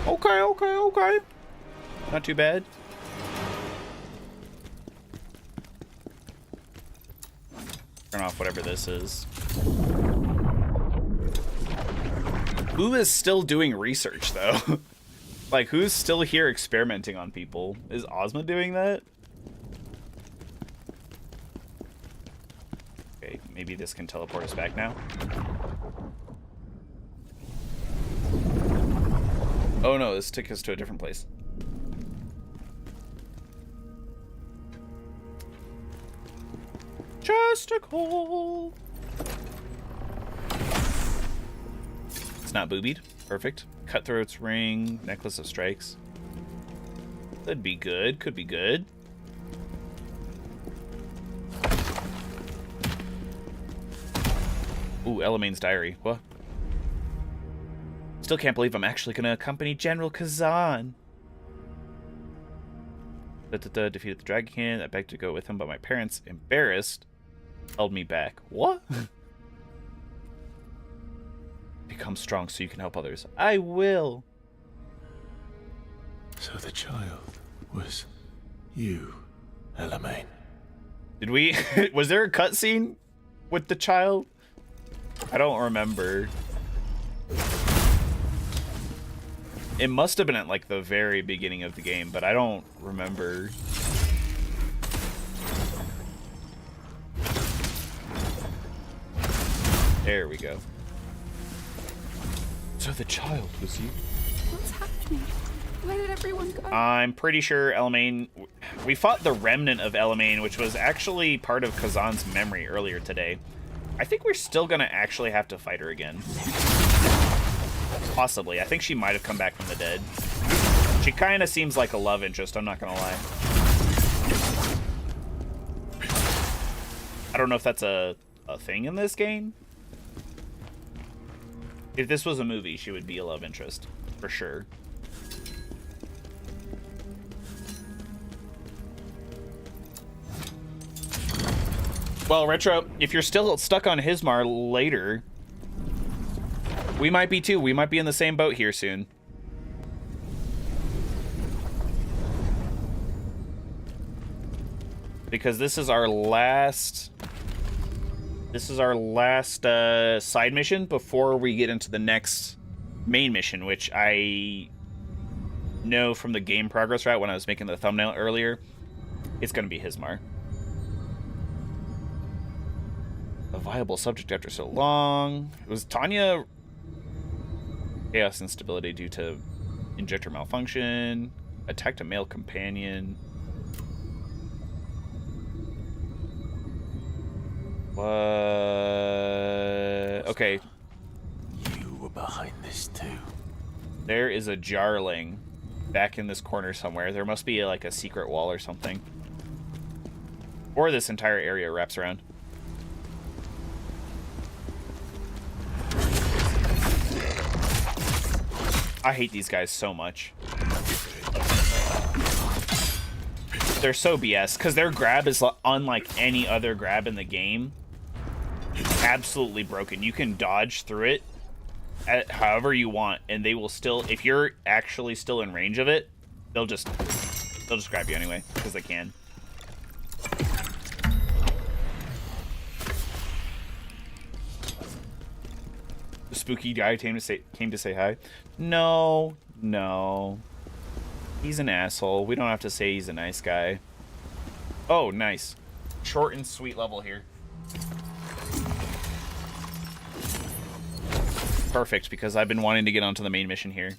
Okay, okay, okay. Not too bad. Turn off whatever this is. Who is still doing research, though? Like, who's still here experimenting on people? Is Ozma doing that? Okay, maybe this can teleport us back now. Oh no, this took us to a different place. Chesticle! It's not boobied. Perfect. Cutthroat's ring, necklace of strikes. Could be good. Could be good. Ooh, Elamane's diary. What? Still can't believe I'm actually gonna accompany General Kazan. Defeated the Dragon King. I begged to go with him, but my parents, embarrassed, held me back. What? Become strong so you can help others. I will. So the child was you, Elamain. Did we... was there a cutscene with the child? I don't remember. It must have been at like the very beginning of the game, but I don't remember. There we go. So the child was you? What's happening? Where did everyone go? I'm pretty sure Elamain... We fought the remnant of Elamain, which was actually part of Kazan's memory earlier today. I think we're still gonna actually have to fight her again. Possibly. I think she might have come back from the dead. She kind of seems like a love interest, I'm not gonna lie. I don't know if that's a thing in this game. If this was a movie, she would be a love interest, for sure. Well, Retro, if you're still stuck on Hismar later, we might be too. We might be in the same boat here soon. Because this is our last... This is our last side mission before we get into the next main mission, which I know from the game progress route when I was making the thumbnail earlier, it's going to be Hismar. A viable subject after so long. It was Tanya... Chaos instability due to injector malfunction. Attacked a male companion. What? Okay. You were behind this too. There is a Jarling back in this corner somewhere. There must be like a secret wall or something. Or this entire area wraps around. I hate these guys so much. They're so BS, because their grab is unlike any other grab in the game. Absolutely broken. You can dodge through it however you want, and they will still, if you're actually still in range of it, they'll just grab you anyway, because they can. The spooky guy came to say hi. No. He's an asshole. We don't have to say he's a nice guy. Oh, nice. Short and sweet level here. Perfect, because I've been wanting to get onto the main mission here.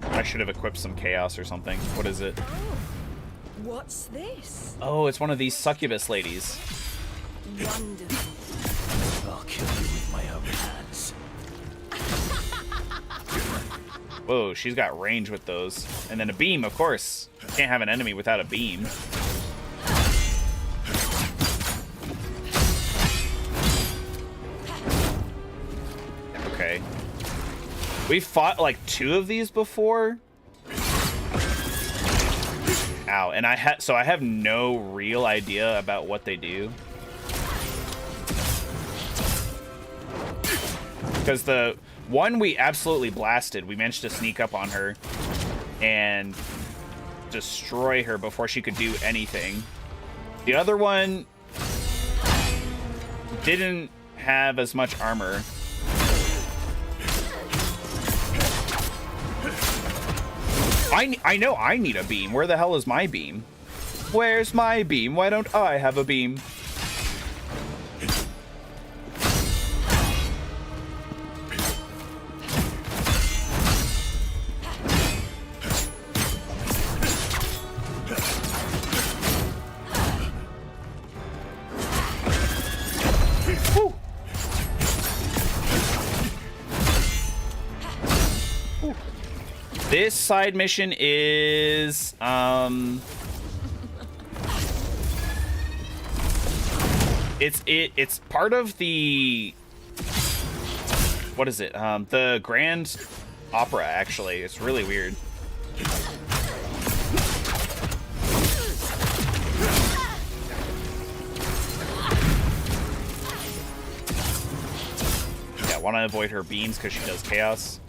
I should have equipped some chaos or something. What is it? What's this? Oh, it's one of these succubus ladies. Wonderful. I'll kill you with my own hands. Whoa, she's got range with those. And then a beam, of course. Can't have an enemy without a beam. Okay. We've fought like 2 of these before. Ow, and I have no real idea about what they do. Because the one we absolutely blasted, we managed to sneak up on her and destroy her before she could do anything. The other one didn't have as much armor. I know I need a beam. Where the hell is my beam? Where's my beam? Why don't I have a beam? Woo. This side mission is it's part of the, what is it? The Grand Opera, actually. It's really weird. want to avoid her beams because she does chaos.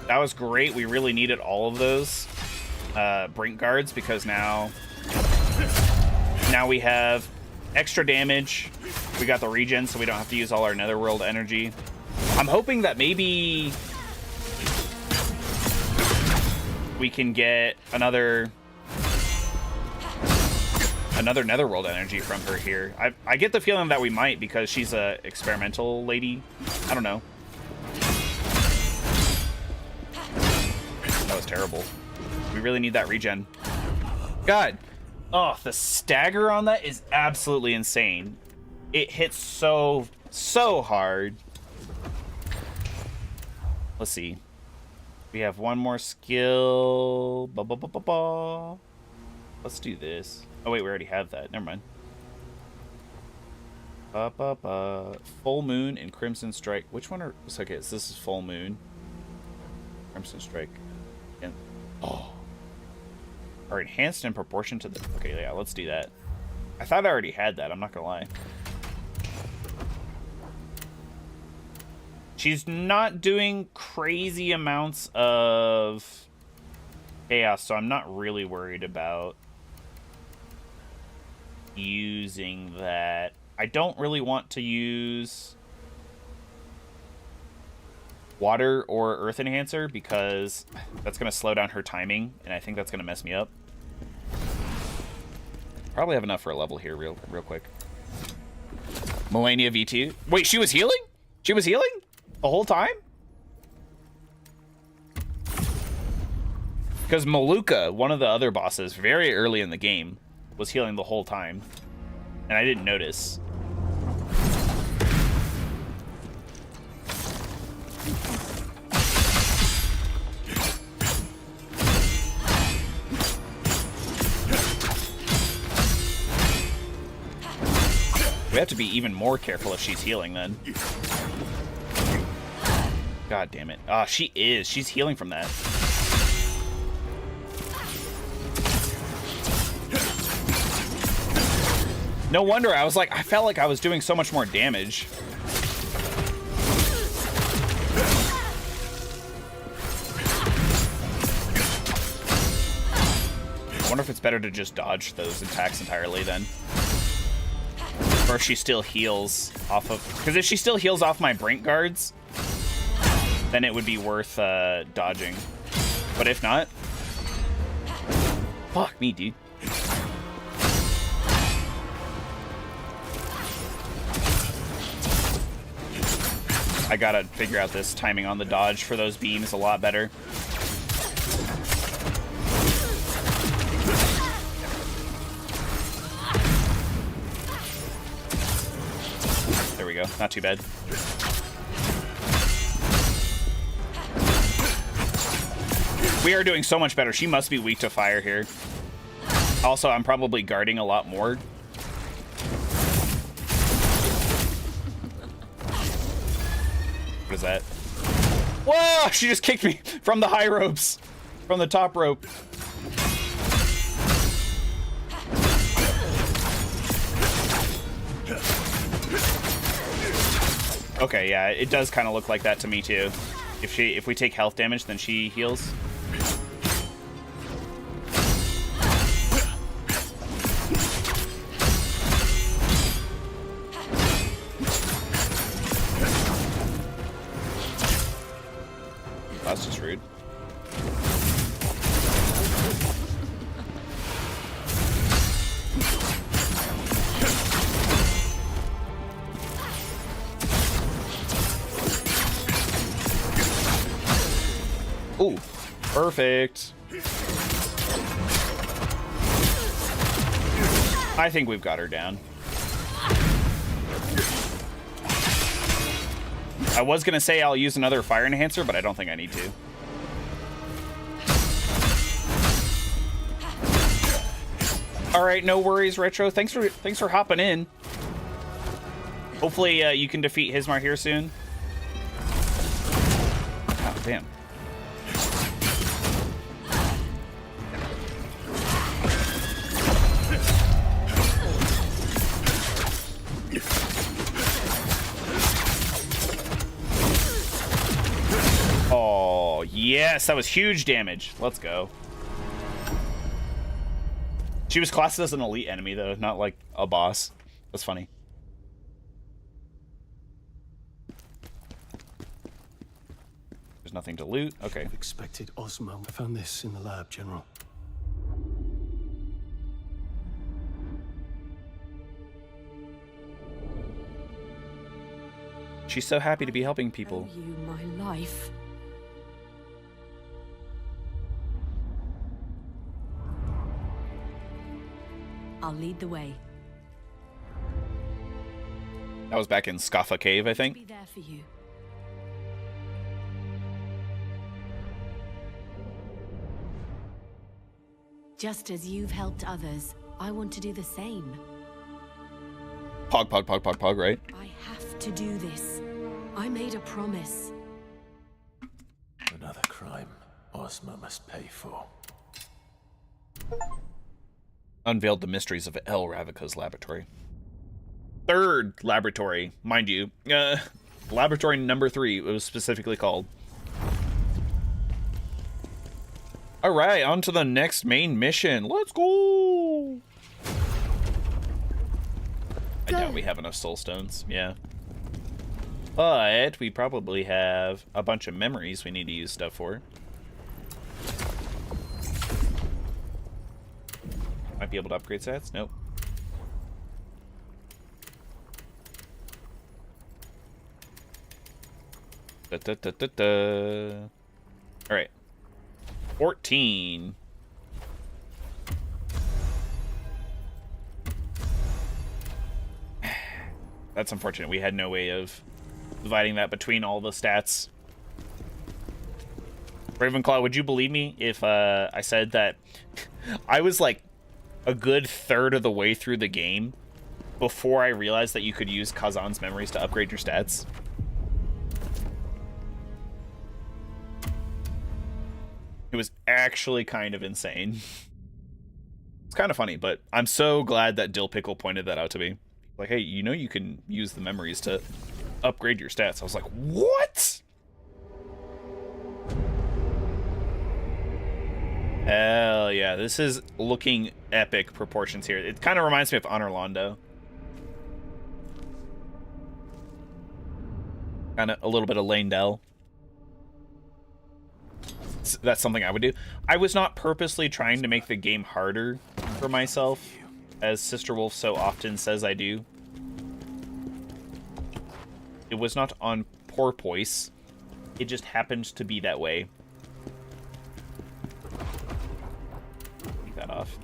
That was great. We really needed all of those Brink guards because now we have extra damage. We got the regen, so we don't have to use all our Netherworld energy. I'm hoping that maybe we can get another Netherworld energy from her here. I get the feeling that we might because she's a experimental lady. I don't know. That was terrible. We really need that regen. God. Oh, the stagger on that is absolutely insane. It hits so hard. Let's see. We have one more skill. Let's do this. Oh, wait, we already have that. Never mind. Full Moon and Crimson Strike. Which one are... Okay, so this is Full Moon. Crimson Strike. And, oh. Are enhanced in proportion to the... Okay, yeah, let's do that. I thought I already had that. I'm not gonna lie. She's not doing crazy amounts of chaos, so I'm not really worried about using that. I don't really want to use water or earth enhancer because that's going to slow down her timing, and I think that's going to mess me up. Probably have enough for a level here real quick. Melania V2. Wait, she was healing? She was healing the whole time? Because Maluka, one of the other bosses, very early in the game, was healing the whole time. And I didn't notice. We have to be even more careful if she's healing then. God damn it. Ah, she is. She's healing from that. No wonder. I was like, I felt like I was doing so much more damage. I wonder if it's better to just dodge those attacks entirely then. Or if she still heals off of... Because if she still heals off my Brink guards, then it would be worth dodging. But if not... Fuck me, dude. I gotta figure out this timing on the dodge for those beams a lot better. There we go. Not too bad. We are doing so much better. She must be weak to fire here. Also, I'm probably guarding a lot more. What is that? Whoa! She just kicked me from the high ropes. From the top rope. Okay, yeah, it does kind of look like that to me too. If we take health damage, then she heals. That's just rude. Ooh, perfect. I think we've got her down. I was gonna say I'll use another fire enhancer, but I don't think I need to. All right, no worries, Retro. Thanks for hopping in. Hopefully you can defeat Hismar here soon. Oh, damn. Yes, that was huge damage. Let's go. She was classed as an elite enemy, though, not like a boss. That's funny. There's nothing to loot. Okay. I've expected Osmo. I found this in the lab, General. She's so happy to be helping people. Owe you my life. I'll lead the way. That was back in Scaffa Cave, I think. Be there for you. Just as you've helped others, I want to do the same. Pog, right? I have to do this. I made a promise. Another crime Osmo must pay for. Unveiled the mysteries of El Ravika's laboratory. Third laboratory, mind you. Laboratory number 3, it was specifically called. Alright, on to the next main mission. Let's go! I doubt we have enough soul stones, yeah. But we probably have a bunch of memories we need to use stuff for. Might be able to upgrade stats? Nope. Alright. 14. That's unfortunate. We had no way of dividing that between all the stats. Ravenclaw, would you believe me if I said that I was like a good third of the way through the game before I realized that you could use Kazan's memories to upgrade your stats? It was actually kind of insane. It's kind of funny, but I'm so glad that Dill Pickle pointed that out to me. Like, hey, you know you can use the memories to upgrade your stats. I was like, what? Hell yeah, this is looking epic proportions here. It kind of reminds me of Honor Londo. Kind of a little bit of Lane-Dell. That's something I would do. I was not purposely trying to make the game harder for myself, as Sister Wolf so often says I do. It was not on porpoise. It just happened to be that way. Take that off.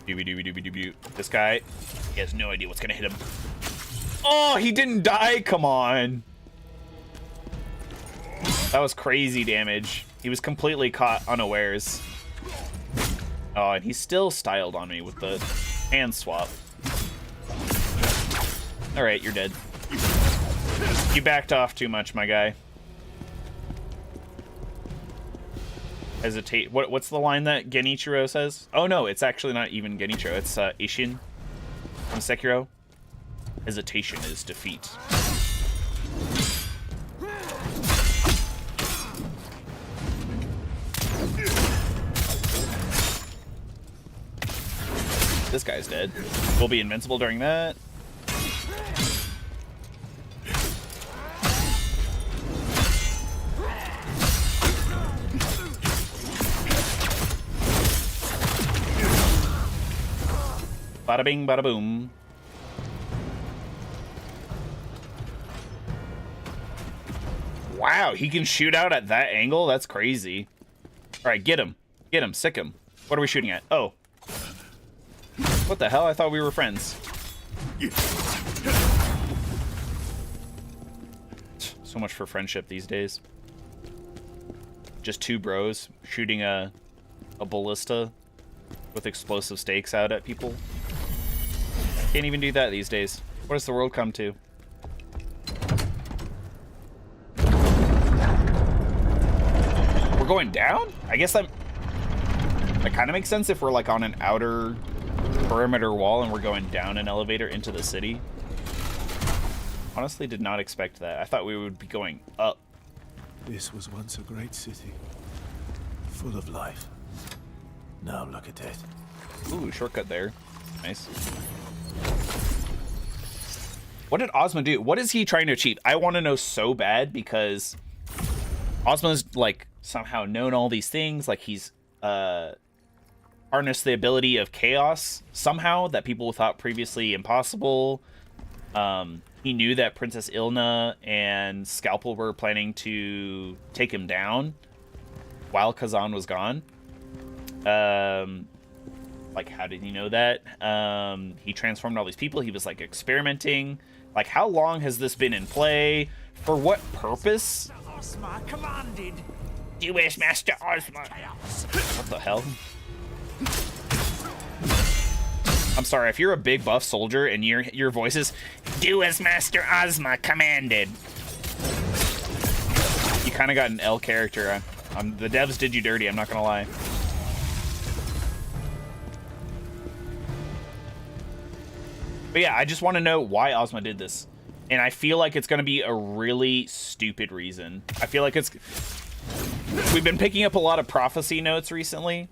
Doobie. This guy, he has no idea what's gonna hit him. Oh, he didn't die? Come on. That was crazy damage. He was completely caught unawares. Oh, and he still styled on me with the hand swap. Alright, you're dead. You backed off too much, my guy. Hesitate. What's the line that Genichiro says? Oh no, it's actually not even Genichiro. It's Ishin from Sekiro. Hesitation is defeat. This guy's dead. We'll be invincible during that. Bada bing, bada boom. Wow, he can shoot out at that angle? That's crazy. Alright, get him. Get him, sick him. What are we shooting at? Oh. What the hell? I thought we were friends. So much for friendship these days. Just two bros shooting a ballista with explosive stakes out at people. Can't even do that these days. What does the world come to? We're going down? I guess that kind of makes sense if we're like on an outer perimeter wall and we're going down an elevator into the city. Honestly, did not expect that. I thought we would be going up. This was once a great city, full of life. Now look at it. Ooh, shortcut there. Nice. What did Ozma do? What is he trying to achieve? I want to know so bad because Ozma's like somehow known all these things. Like he's harnessed the ability of chaos somehow that people thought previously impossible. He knew that Princess Ilna and Scalpel were planning to take him down while Kazan was gone. Like, how did he know that? He transformed all these people. He was, like, experimenting. Like, how long has this been in play? For what purpose? Ozma commanded. Do as Master Ozma. What the hell? I'm sorry, if you're a big buff soldier and your voice is, do as Master Ozma commanded. You kind of got an L character. The devs did you dirty, I'm not gonna lie. But yeah, I just want to know why Ozma did this. And I feel like it's going to be a really stupid reason. I feel like it's... We've been picking up a lot of prophecy notes recently.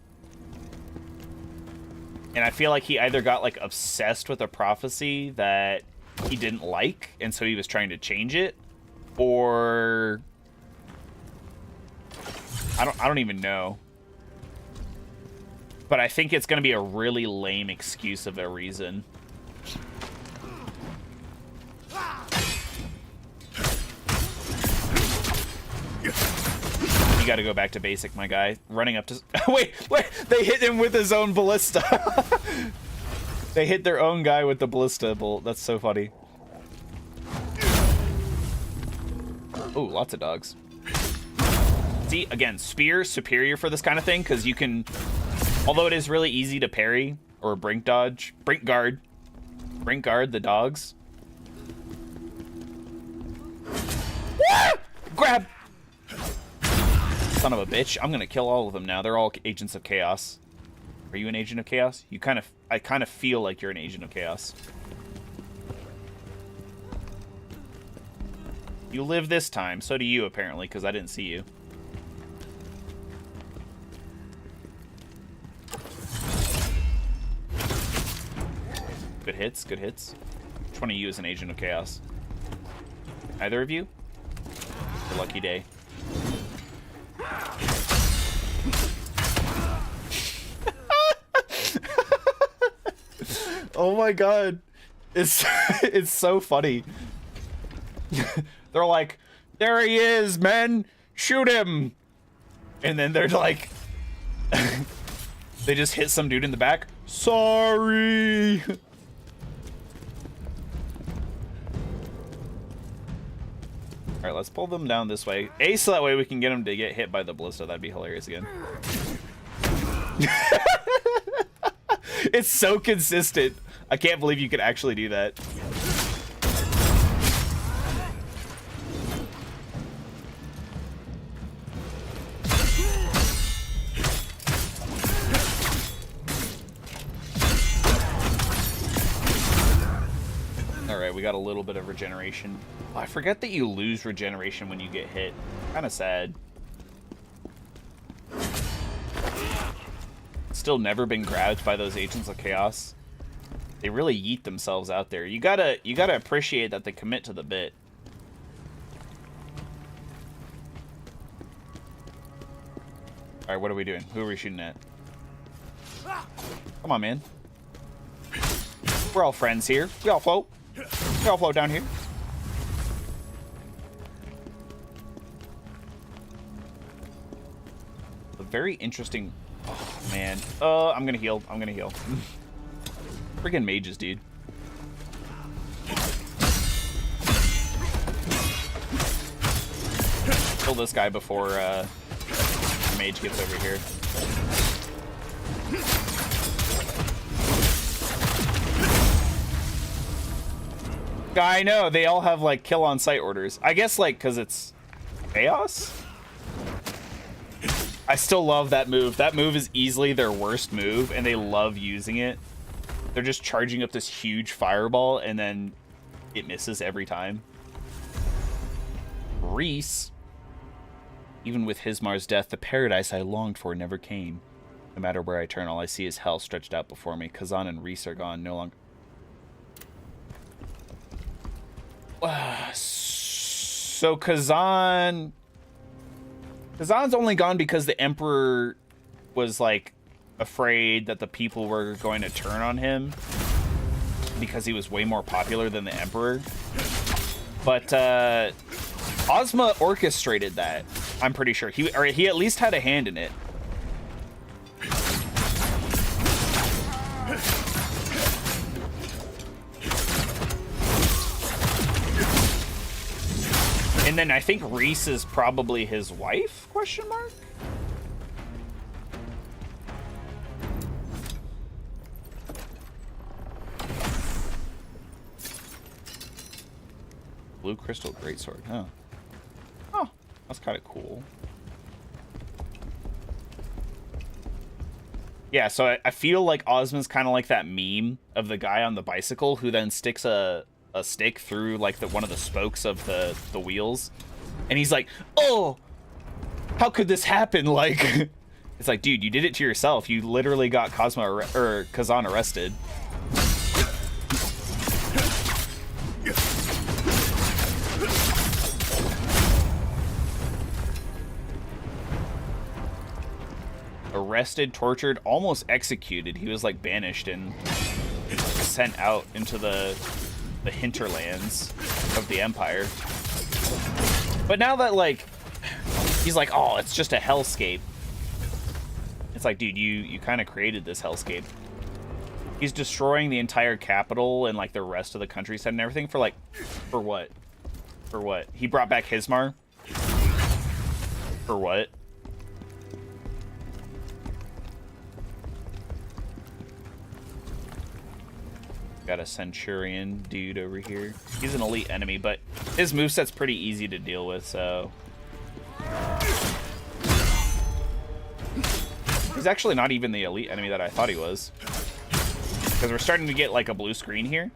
And I feel like he either got, like, obsessed with a prophecy that he didn't like, and so he was trying to change it. Or... I don't even know. But I think it's going to be a really lame excuse of a reason. You gotta go back to basic, my guy. Running up to... Wait! They hit him with his own ballista. They hit their own guy with the ballista bolt. That's so funny. Oh, lots of dogs. See, again, spear superior for this kind of thing, because you can... Although it is really easy to parry, or brink dodge, brink guard the dogs. Grab! Son of a bitch. I'm gonna kill all of them now. They're all agents of chaos. Are you an agent of chaos? I kind of feel like you're an agent of chaos. You live this time. So do you, apparently, because I didn't see you. Good hits, good hits. Which one of you is an agent of chaos? Either of you? Your lucky day. Oh my god. It's so funny. They're like, there he is, men! Shoot him! And then they're like... they just hit some dude in the back. Sorry! Alright, let's pull them down this way. So that way we can get them to get hit by the ballista. That'd be hilarious again. It's so consistent. I can't believe you could actually do that. Alright, we got a little bit of regeneration. Oh, I forget that you lose regeneration when you get hit. Kind of sad. Still never been grabbed by those agents of chaos. They really yeet themselves out there. You gotta appreciate that they commit to the bit. Alright, what are we doing? Who are we shooting at? Come on, man. We're all friends here. We all float. We all float down here. A very interesting... Oh, man. I'm gonna heal. I'm gonna heal. Freaking mages, dude. Kill this guy before the mage gets over here. I know, they all have, like, kill on sight orders. I guess, like, because it's chaos? I still love that move. That move is easily their worst move, and they love using it. They're just charging up this huge fireball, and then it misses every time. Reese. Even with Hismar's death, the paradise I longed for never came. No matter where I turn, all I see is hell stretched out before me. Kazan and Reese are gone, no longer... So Kazan's only gone because the Emperor was, like, afraid that the people were going to turn on him because he was way more popular than the Emperor. But Ozma orchestrated that, I'm pretty sure. He at least had a hand in it. And then I think Reese is probably his wife, question mark? Blue crystal greatsword, huh? Oh, that's kind of cool. Yeah, so I feel like Ozma's kind of like that meme of the guy on the bicycle who then sticks a stick through like one of the spokes of the wheels, and he's like, oh, how could this happen? Like, it's like, dude, you did it to yourself. You literally got Kazan arrested. Arrested, tortured, almost executed. He was like banished and sent out into the hinterlands of the Empire. But now that, like, he's like, oh, it's just a hellscape. It's like, dude, you kind of created this hellscape. He's destroying the entire capital and, like, the rest of the countryside and everything for, like, for what? For what? He brought back Hismar? For what? Got a Centurion dude over here. He's an elite enemy, but his moveset's pretty easy to deal with, so... He's actually not even the elite enemy that I thought he was. Because we're starting to get, like, a blue screen here.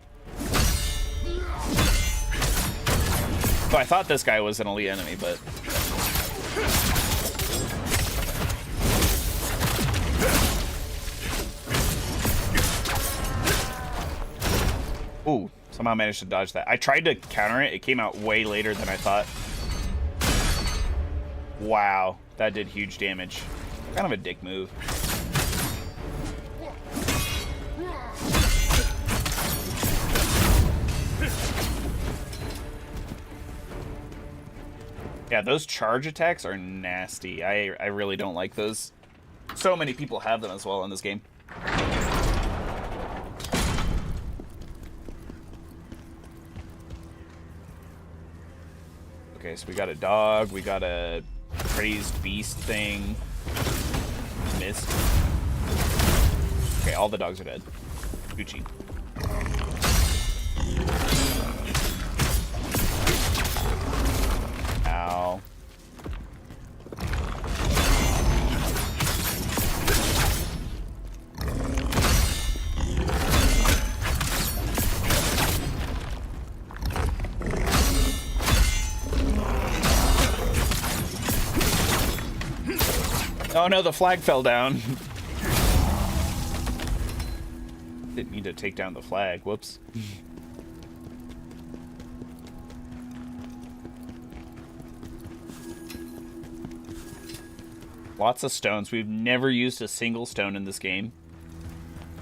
So I thought this guy was an elite enemy, but... Ooh, somehow managed to dodge that. I tried to counter it. It came out way later than I thought. Wow, that did huge damage. Kind of a dick move. Yeah, those charge attacks are nasty. I really don't like those. So many people have them as well in this game. Okay, so we got a dog, we got a crazed beast thing. Missed. Okay, all the dogs are dead. Gucci. Ow. Oh no, the flag fell down. Didn't mean to take down the flag. Whoops. Lots of stones. We've never used a single stone in this game.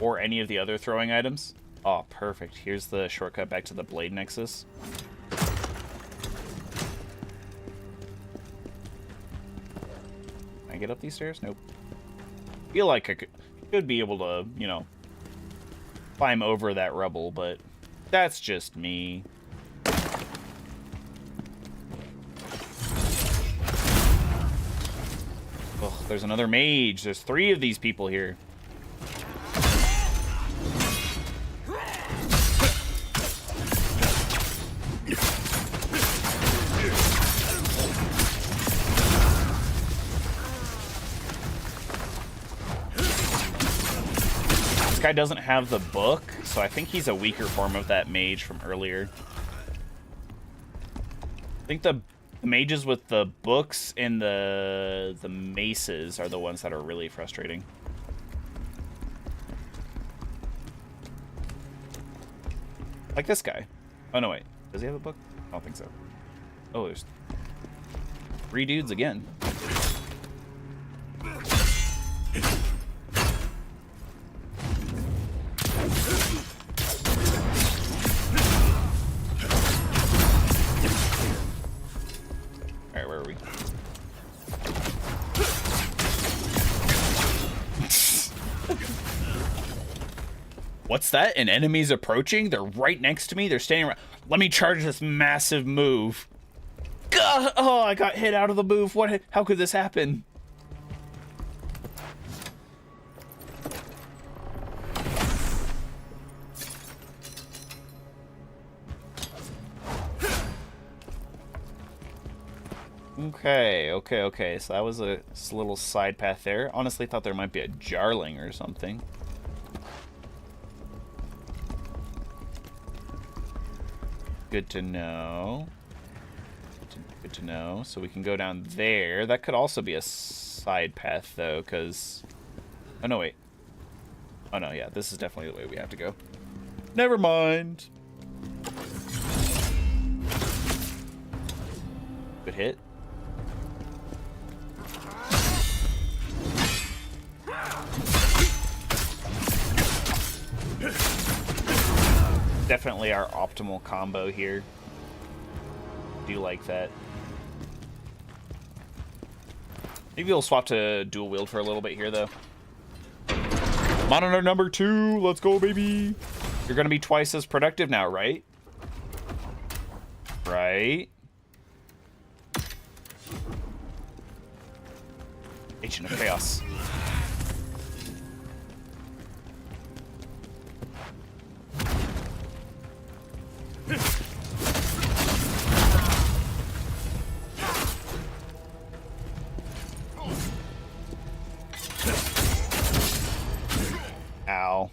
Or any of the other throwing items. Oh, perfect. Here's the shortcut back to the Blade Nexus. Can I get up these stairs? Nope. Feel like I could be able to, you know, climb over that rubble, but that's just me. Oh, there's another mage. There's 3 of these people here. This guy doesn't have the book, so I think he's a weaker form of that mage from earlier. I think the The mages with the books and the maces are the ones that are really frustrating. Like this guy. Oh, no, wait. Does he have a book? I don't think so. Oh, there's 3 dudes again. Alright, where are we? What's that? An enemy's approaching? They're right next to me? They're standing right... Let me charge this massive move. Gah! Oh, I got hit out of the move. What? How could this happen? Okay. So that was a little side path there. Honestly, thought there might be a Jarling or something. Good to know. Good to know. So we can go down there. That could also be a side path, though, because... Oh, no, wait. Oh, no, yeah. This is definitely the way we have to go. Never mind. Good hit. Definitely our optimal combo here. Do like that. Maybe we'll swap to dual wield for a little bit here, though. Monitor number 2, let's go, baby. You're gonna be twice as productive now, right? Right? Agent of Chaos. Ow.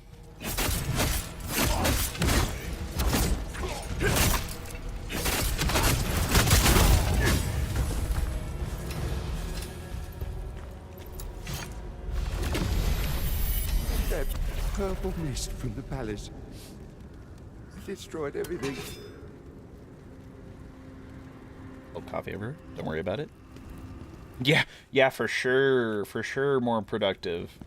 That purple mist from the palace destroyed everything. Oh, coffee over. Don't worry about it. Yeah, for sure more productive.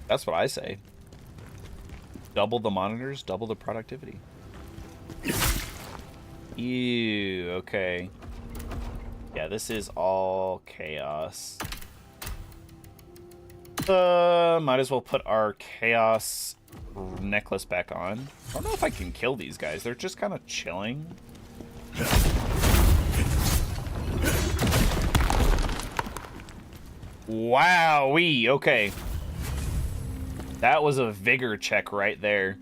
That's what I say. Double the monitors, double the productivity. Ew, okay. Yeah, this is all chaos. Might as well put our chaos necklace back on. I don't know if I can kill these guys. They're just kind of chilling. Wowee, okay. That was a vigor check right there.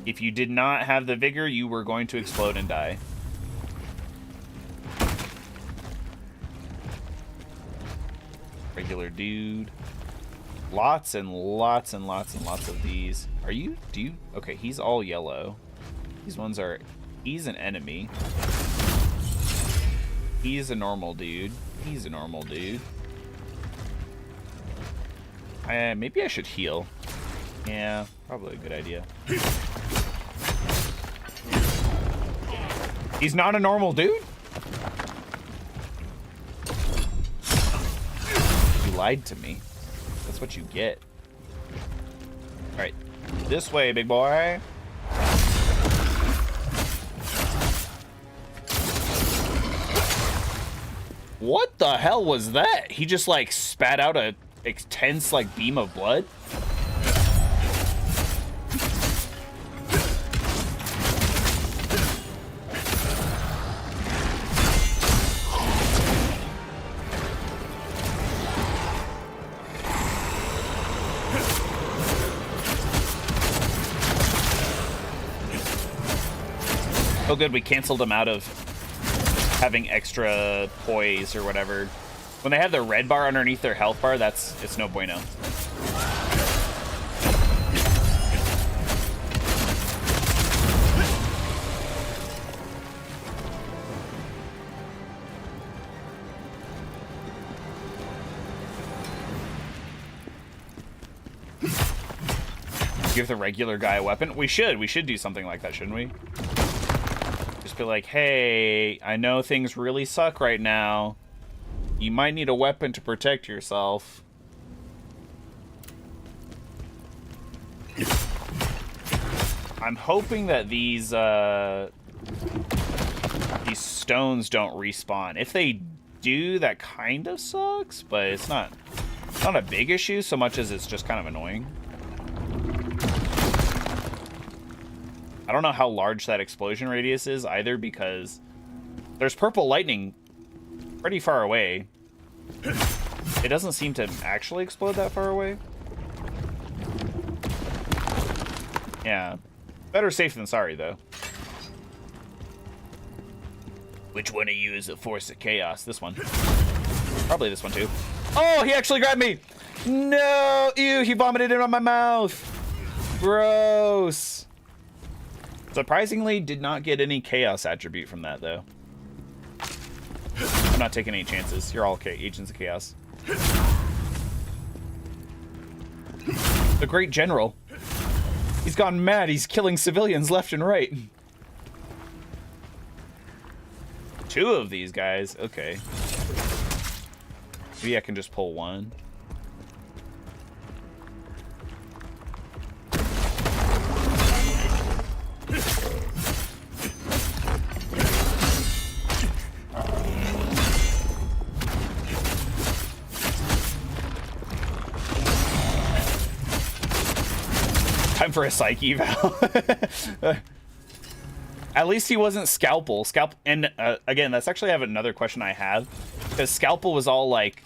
If you did not have the vigor, you were going to explode and die. Regular dude. Lots and lots and lots and lots of these. Okay, he's all yellow. These ones are, he's an enemy. He's a normal dude. He's a normal dude. Maybe I should heal. Yeah, probably a good idea. He's not a normal dude? You lied to me. That's what you get. Alright. This way, big boy. What the hell was that? He just like spat out a intense like beam of blood? Oh good, we canceled him out of having extra poise or whatever. When they have the red bar underneath their health bar, it's no bueno. Give the regular guy a weapon. We should do something like that, shouldn't we? Just be like, hey, I know things really suck right now. You might need a weapon to protect yourself. I'm hoping that these stones don't respawn. If they do, that kind of sucks, but it's not a big issue so much as it's just kind of annoying. I don't know how large that explosion radius is either, because there's purple lightning pretty far away. It doesn't seem to actually explode that far away. Yeah. Better safe than sorry, though. Which one of you is a force of chaos? This one. Probably this one, too. Oh, he actually grabbed me! No! Ew, he vomited it on my mouth! Gross! Surprisingly, did not get any chaos attribute from that, though. I'm not taking any chances. You're all agents of chaos. The Great General. He's gone mad. He's killing civilians left and right. 2 of these guys. Okay. Maybe I can just pull one. Time for a psych eval. At least he wasn't Scalpel. And again, that's actually another question I have, because Scalpel was all like,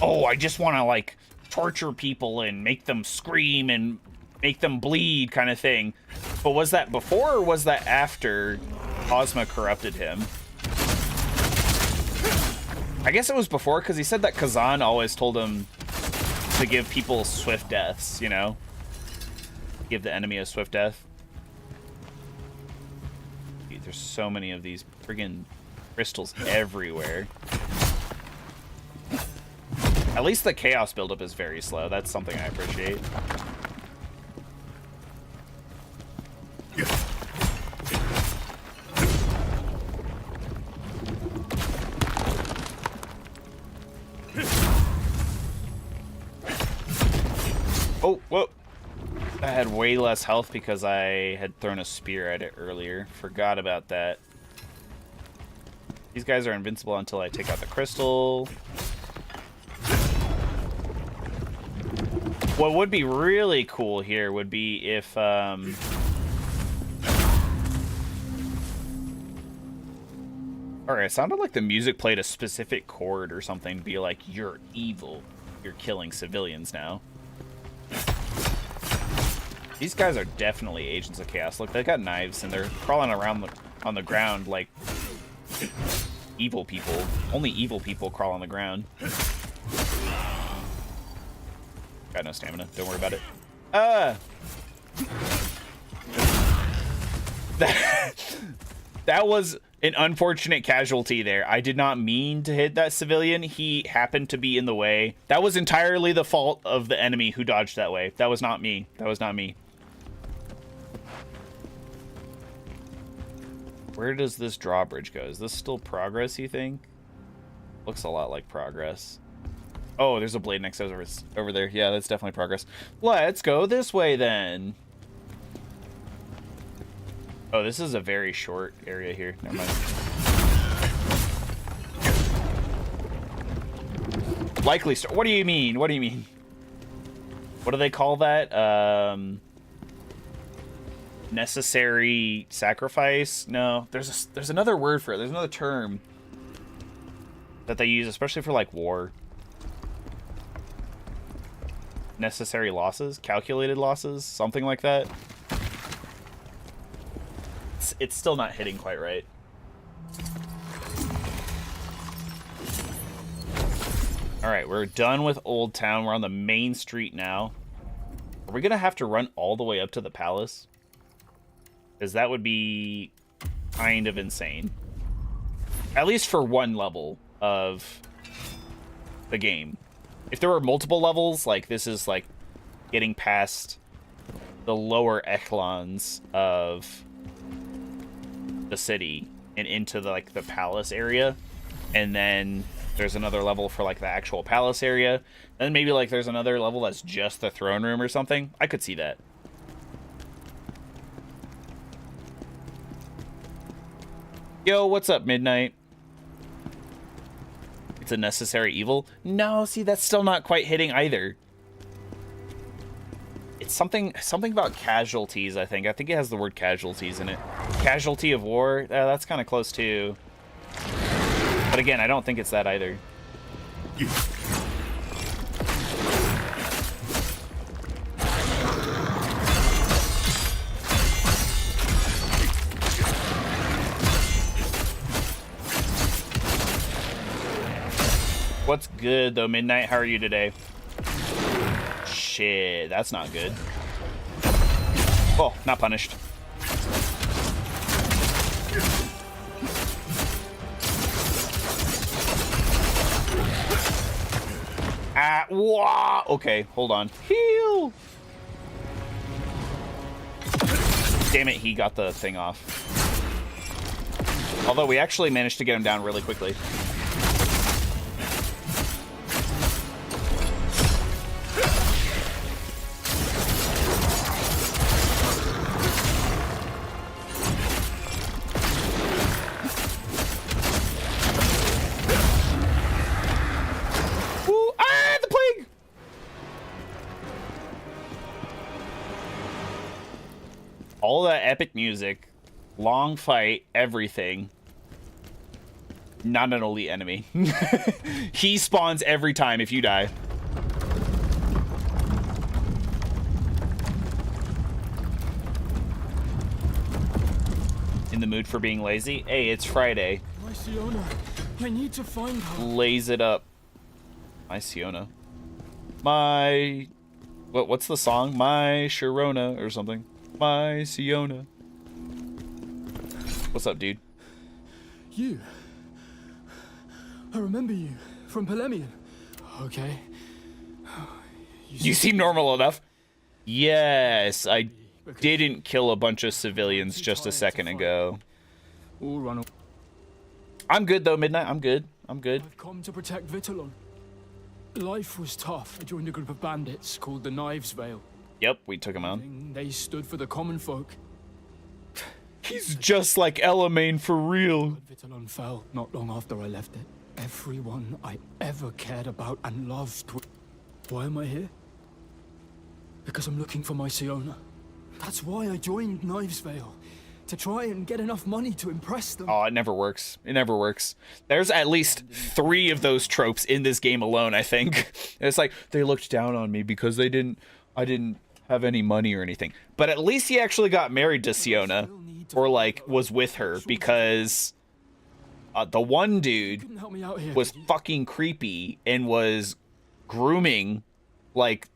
"Oh, I just want to like torture people and make them scream and make them bleed," kind of thing. But was that before or was that after Ozma corrupted him? I guess it was before, because he said that Kazan always told him to give people swift deaths, you know? Give the enemy a swift death. Dude, there's so many of these friggin' crystals everywhere. At least the chaos buildup is very slow. That's something I appreciate. Oh, whoa. I had way less health because I had thrown a spear at it earlier. Forgot about that. These guys are invincible until I take out the crystal. What would be really cool here would be if, Alright, it sounded like the music played a specific chord or something. Be like, you're evil. You're killing civilians now. These guys are definitely agents of chaos. Look, they got knives and they're crawling around on the ground like evil people. Only evil people crawl on the ground. Got no stamina. Don't worry about it. That was an unfortunate casualty there. I did not mean to hit that civilian. He happened to be in the way. That was entirely the fault of the enemy who dodged that way. That was not me. That was not me. Where does this drawbridge go? Is this still progress, you think? Looks a lot like progress. Oh, there's a blade next over there. Yeah, that's definitely progress. Let's go this way then. Oh, this is a very short area here. Never mind. Likely start. What do you mean? What do you mean? What do they call that? Necessary sacrifice? No, there's another word for it. There's another term that they use, especially for like war. Necessary losses, calculated losses, something like that. It's still not hitting quite right. All right, we're done with Old Town. We're on the main street now. Are we gonna have to run all the way up to the palace? Because that would be kind of insane. At least for one level of the game. If there were multiple levels, like this is like getting past the lower echelons of the city and into the like the palace area, and then there's another level for like the actual palace area, and maybe like there's another level that's just the throne room or something. I could see that. Yo, what's up, Midnight? It's a necessary evil? No, see, that's still not quite hitting either. It's something about casualties, I think. I think it has the word casualties in it. Casualty of war? That's kind of close too. But again, I don't think it's that either. What's good though, Midnight? How are you today? Shit, that's not good. Oh, not punished. Ah, wow. Okay, hold on. Heal. Damn it, he got the thing off. Although we actually managed to get him down really quickly. All that epic music, long fight, everything. Not an elite enemy. He spawns every time if you die. In the mood for being lazy? Hey, it's Friday. My Siona, I need to find her. Laze it up. My Siona. My... What's the song? My Sharona or something. My Siona. What's up, dude? You. I remember you from Polemian. Okay. You seem normal enough. Yes, I didn't kill a bunch of civilians just a second ago. I'm good though, Midnight. I'm good. I'm good. I've come to protect Vittalon. Life was tough. I joined a group of bandits called the Knives Vale. Yep, we took him on. They stood for the common folk. He's just like Elamain for real. Vittalon fell not long after I left it. Everyone I ever cared about and loved. Why am I here? Because I'm looking for my Siona. That's why I joined Knives Vale. To try and get enough money to impress them. Oh, it never works. It never works. There's at least 3 of those tropes in this game alone, I think. It's like, they looked down on me because I didn't have any money or anything. But at least he actually got married to Siona. Or, like, was with her. Because the one dude was fucking creepy and was grooming, like,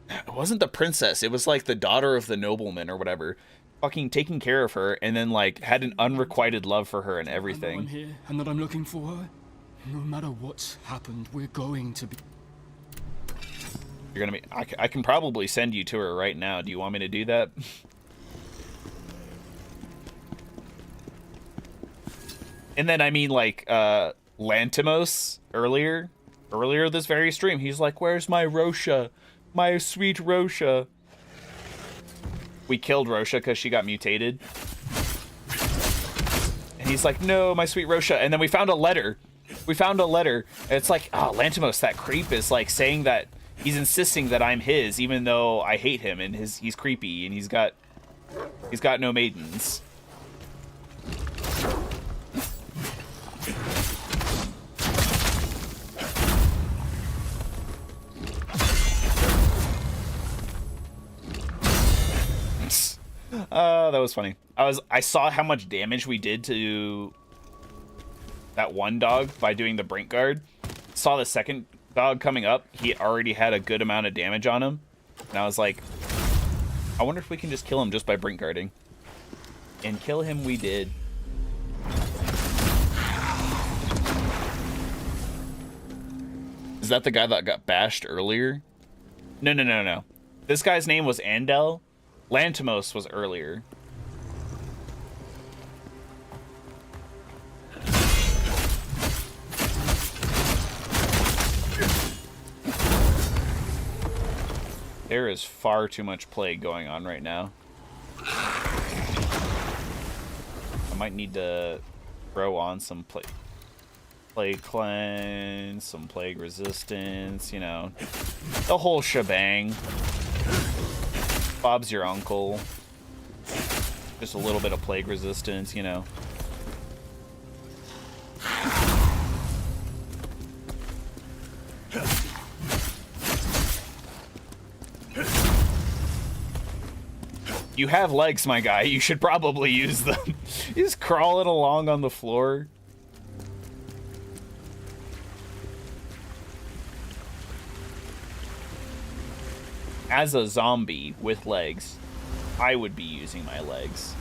it wasn't the princess. It was, like, the daughter of the nobleman or whatever. Fucking taking care of her, and then like had an unrequited love for her and everything. I'm here, and that I'm looking for her. No matter what's happened, we're going to be. You're gonna be. I can probably send you to her right now. Do you want me to do that? And then I mean like Lantimos earlier this very stream. He's like, "Where's my Rosha, my sweet Rosha?" We killed Rosha because she got mutated. And he's like, no, my sweet Rosha. And then we found a letter. And it's like, oh, Lantimos, that creep, is like saying that he's insisting that I'm his, even though I hate him and he's creepy and he's got no maidens. That was funny. I saw how much damage we did to that one dog by doing the Brink Guard. Saw the second dog coming up. He already had a good amount of damage on him. And I was like, I wonder if we can just kill him just by Brink Guarding. And kill him we did. Is that the guy that got bashed earlier? No. This guy's name was Andel. Lantimos was earlier. There is far too much plague going on right now. I might need to throw on some plague cleanse, some plague resistance, you know, the whole shebang. Bob's your uncle. Just a little bit of plague resistance, you know. You have legs, my guy. You should probably use them. He's crawling along on the floor. As a zombie with legs, I would be using my legs.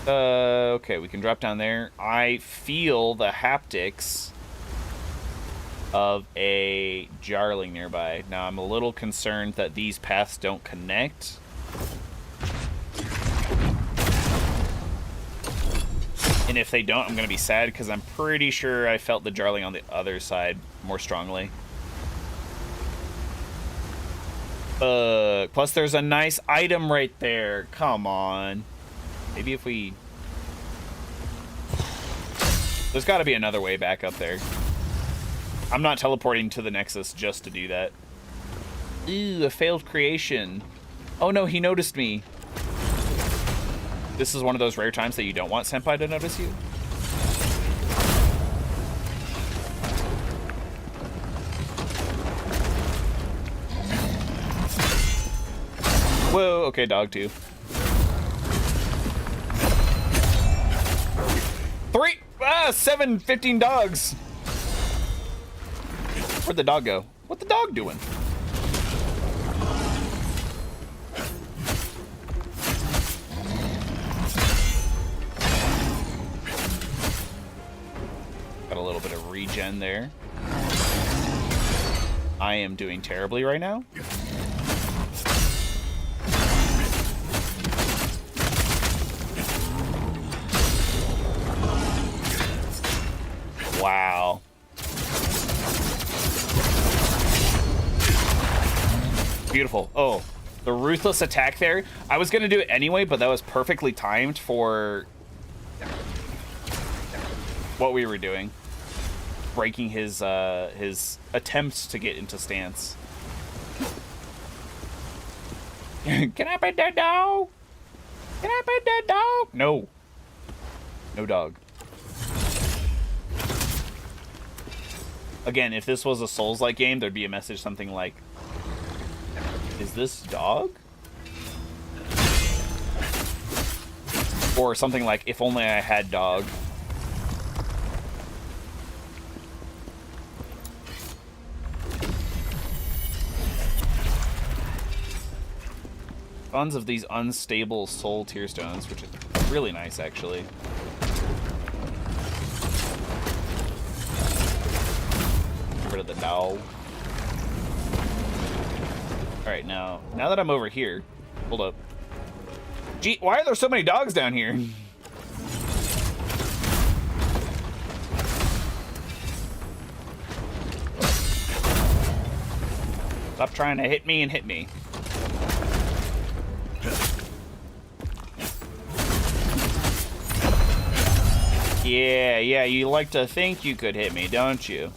Okay, we can drop down there. I feel the haptics of a Jarling nearby. Now, I'm a little concerned that these paths don't connect. And if they don't, I'm going to be sad because I'm pretty sure I felt the Jarling on the other side more strongly. Plus there's a nice item right there. Come on. Maybe if we... There's got to be another way back up there. I'm not teleporting to the Nexus just to do that. Ew, a failed creation. Oh no, he noticed me. This is one of those rare times that you don't want Senpai to notice you. Whoa, okay, dog too. 7, 15 dogs. Where'd the dog go? What the dog doing? Got a little bit of regen there. I am doing terribly right now. Wow. Beautiful. Oh, the ruthless attack there. I was going to do it anyway, but that was perfectly timed for what we were doing. Breaking his attempts to get into stance. Can I pet that dog? Can I pet that dog? No. No dog. Again, if this was a Souls-like game, there'd be a message something like, is this dog? Or something like, if only I had dog. Tons of these unstable soul tear stones, which is really nice, actually. Get rid of the dog. Alright, now that I'm over here, hold up. Gee, why are there so many dogs down here? Stop trying to hit me and hit me. Yeah, you like to think you could hit me, don't you?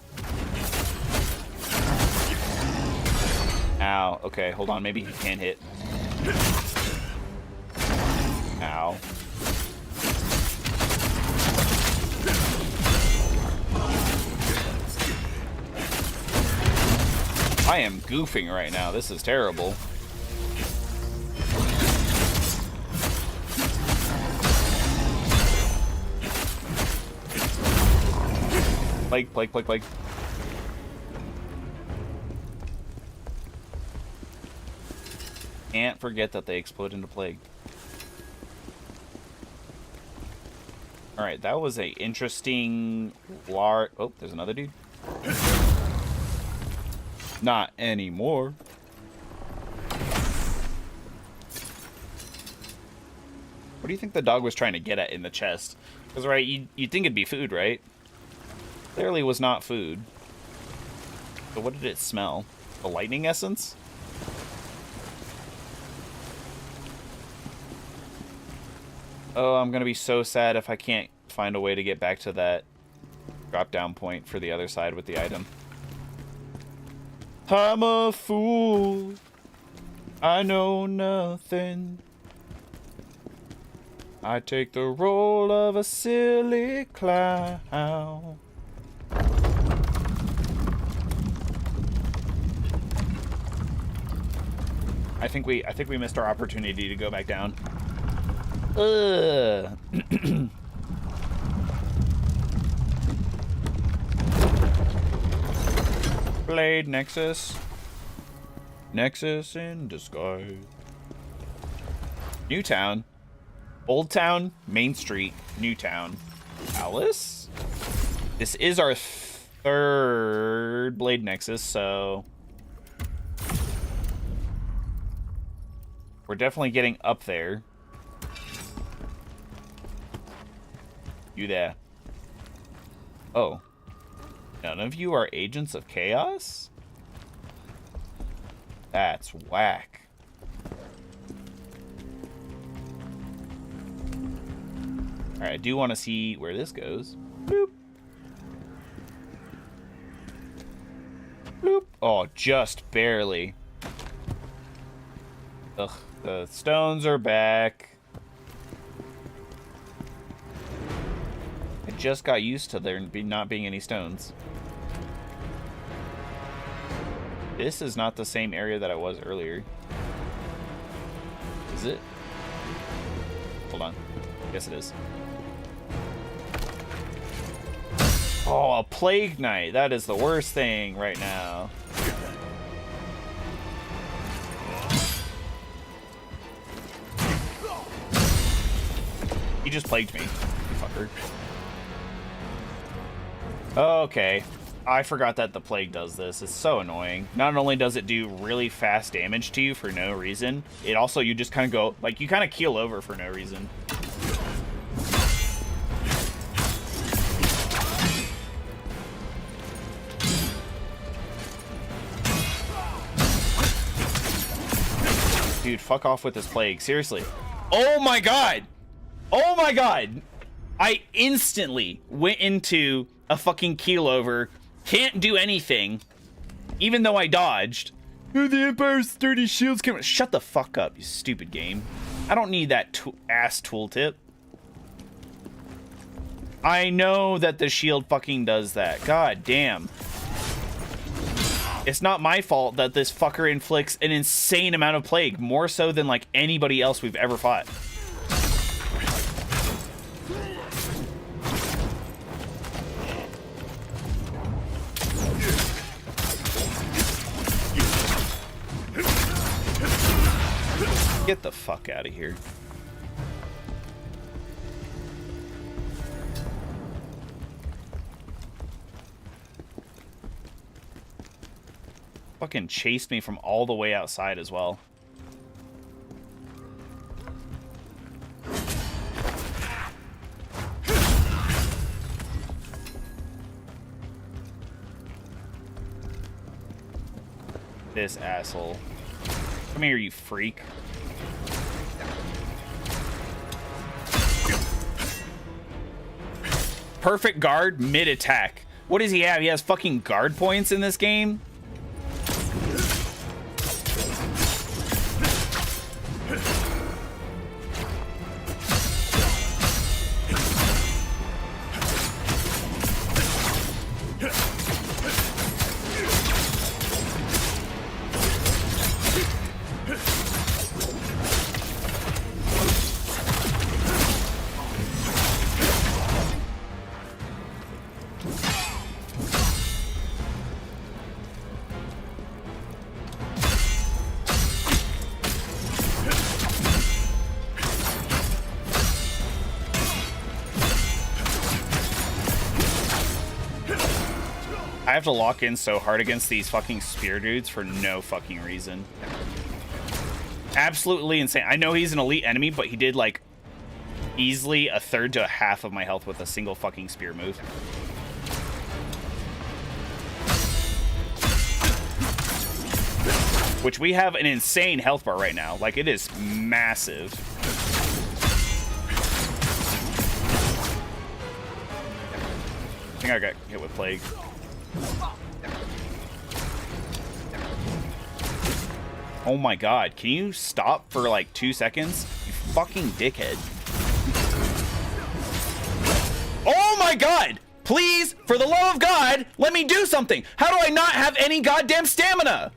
Ow. Okay, hold on. Maybe he can hit. Ow. I am goofing right now. This is terrible. Plague. Can't forget that they explode into plague. Alright, that was a interesting large... Oh, there's another dude. Not anymore. What do you think the dog was trying to get at in the chest? Because, right, you'd think it'd be food, right? Clearly was not food. But what did it smell? The lightning essence? Oh, I'm gonna be so sad if I can't find a way to get back to that drop-down point for the other side with the item. I'm a fool. I know nothing. I take the role of a silly clown. I think we missed our opportunity to go back down. Blade Nexus. Nexus in disguise. Newtown. Old Town, Main Street, Newtown. Alice? This is our third Blade Nexus, so we're definitely getting up there. You there. Oh. None of you are agents of chaos? That's whack. Alright, I do want to see where this goes. Bloop. Bloop. Oh, just barely. Ugh, the stones are back. I just got used to there not being any stones. This is not the same area that I was earlier. Is it? Hold on. Yes, it is. Oh, a Plague Knight. That is the worst thing right now. He just plagued me, you fucker. Okay. I forgot that the plague does this. It's so annoying. Not only does it do really fast damage to you for no reason, it also, you just kind of go, like, you kind of keel over for no reason. Dude, fuck off with this plague. Seriously. Oh my god! Oh my god! I instantly went into a fucking keel over. Can't do anything. Even though I dodged. Oh, the Empire's sturdy shields come. Shut the fuck up, you stupid game. I don't need that ass tooltip. I know that the shield fucking does that. God damn. It's not my fault that this fucker inflicts an insane amount of plague. More so than, like, anybody else we've ever fought. Get the fuck out of here. Fucking chased me from all the way outside as well. This asshole. Come here, you freak. Perfect guard mid-attack. What does he have? He has fucking guard points in this game? have to lock in so hard against these fucking spear dudes for no fucking reason. Absolutely insane. I know he's an elite enemy, but he did like easily a third to a half of my health with a single fucking spear move. Which we have an insane health bar right now. Like, it is massive. I think I got hit with plague. Oh my god, can you stop for like 2 seconds? You fucking dickhead. Oh my god! Please, for the love of God, let me do something! How do I not have any goddamn stamina?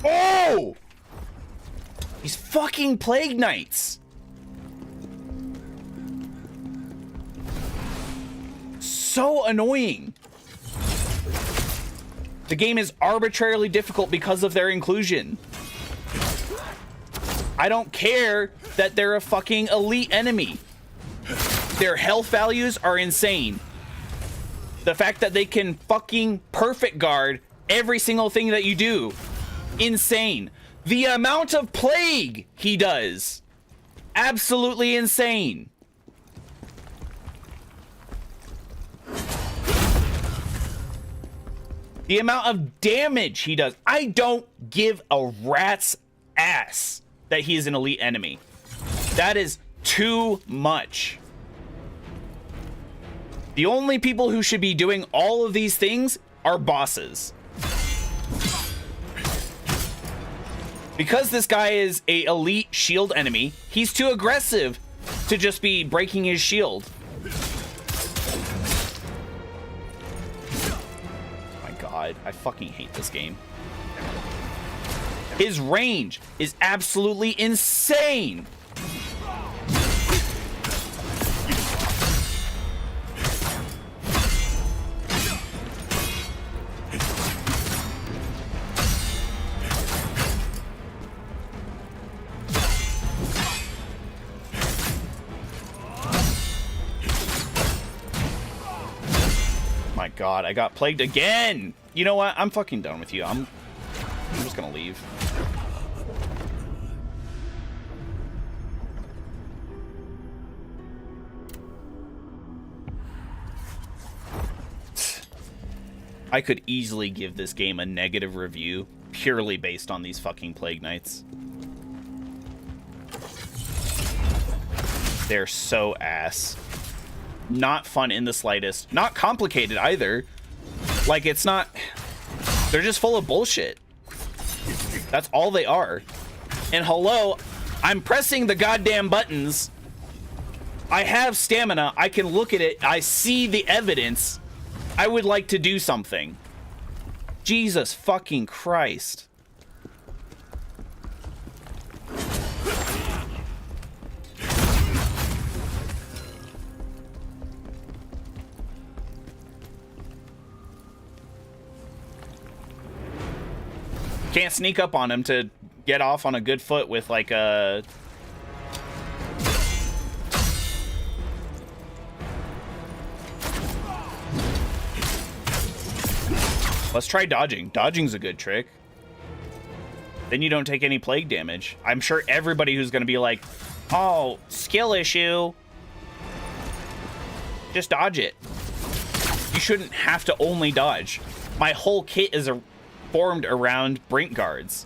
Oh! These fucking Plague Knights! So annoying. The game is arbitrarily difficult because of their inclusion. I don't care that they're a fucking elite enemy. Their health values are insane. The fact that they can fucking perfect guard every single thing that you do, insane. The amount of plague he does, absolutely insane. The amount of damage he does. I don't give a rat's ass that he is an elite enemy. That is too much. The only people who should be doing all of these things are bosses. Because this guy is a elite shield enemy, he's too aggressive to just be breaking his shield. I fucking hate this game. His range is absolutely insane. My God, I got plagued again. You know what? I'm fucking done with you. I'm just gonna leave. I could easily give this game a negative review purely based on these fucking Plague Knights. They're so ass. Not fun in the slightest. Not complicated either. Like, it's not... They're just full of bullshit. That's all they are. And hello, I'm pressing the goddamn buttons. I have stamina. I can look at it. I see the evidence. I would like to do something. Jesus fucking Christ. Can't sneak up on him to get off on a good foot with like a... Let's try dodging. Dodging's a good trick. Then you don't take any plague damage. I'm sure everybody who's going to be like, oh, skill issue. Just dodge it. You shouldn't have to only dodge. My whole kit is formed around brink guards.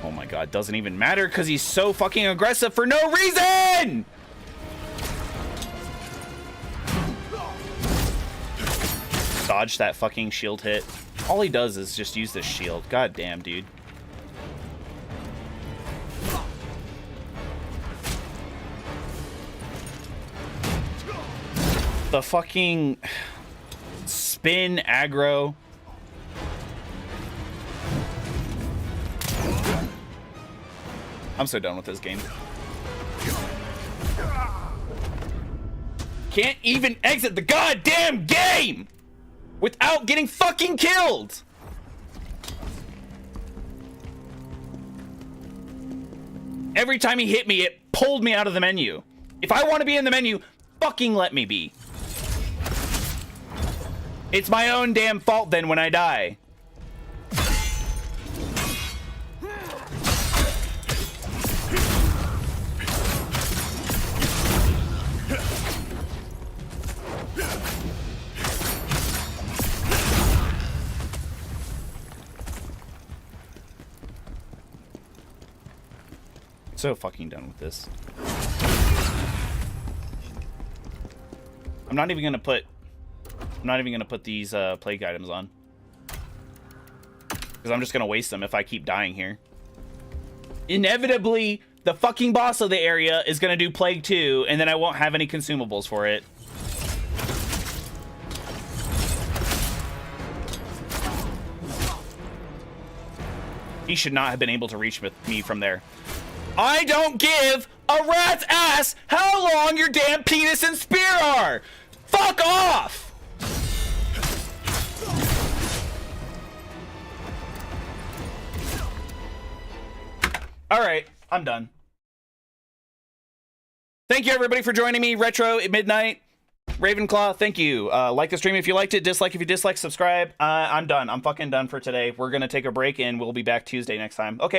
Oh my God, doesn't even matter because he's so fucking aggressive for no reason! Dodge that fucking shield hit. All he does is just use this shield. God damn, dude. The fucking spin aggro. I'm so done with this game. Can't even exit the goddamn game without getting fucking killed. Every time he hit me, it pulled me out of the menu. If I want to be in the menu, fucking let me be. It's my own damn fault then when I die. So fucking done with this. I'm not even gonna put these plague items on, because I'm just gonna waste them if I keep dying here. Inevitably, the fucking boss of the area is gonna do Plague 2, and then I won't have any consumables for it. He should not have been able to reach me from there. I don't give a rat's ass how long your damn penis and spear are! Fuck off! Alright, I'm done. Thank you everybody for joining me. Retro at Midnight. Ravenclaw, thank you. Like the stream if you liked it, dislike if you dislike, subscribe. I'm done. I'm fucking done for today. We're gonna take a break and we'll be back Tuesday next time. Okay, bye.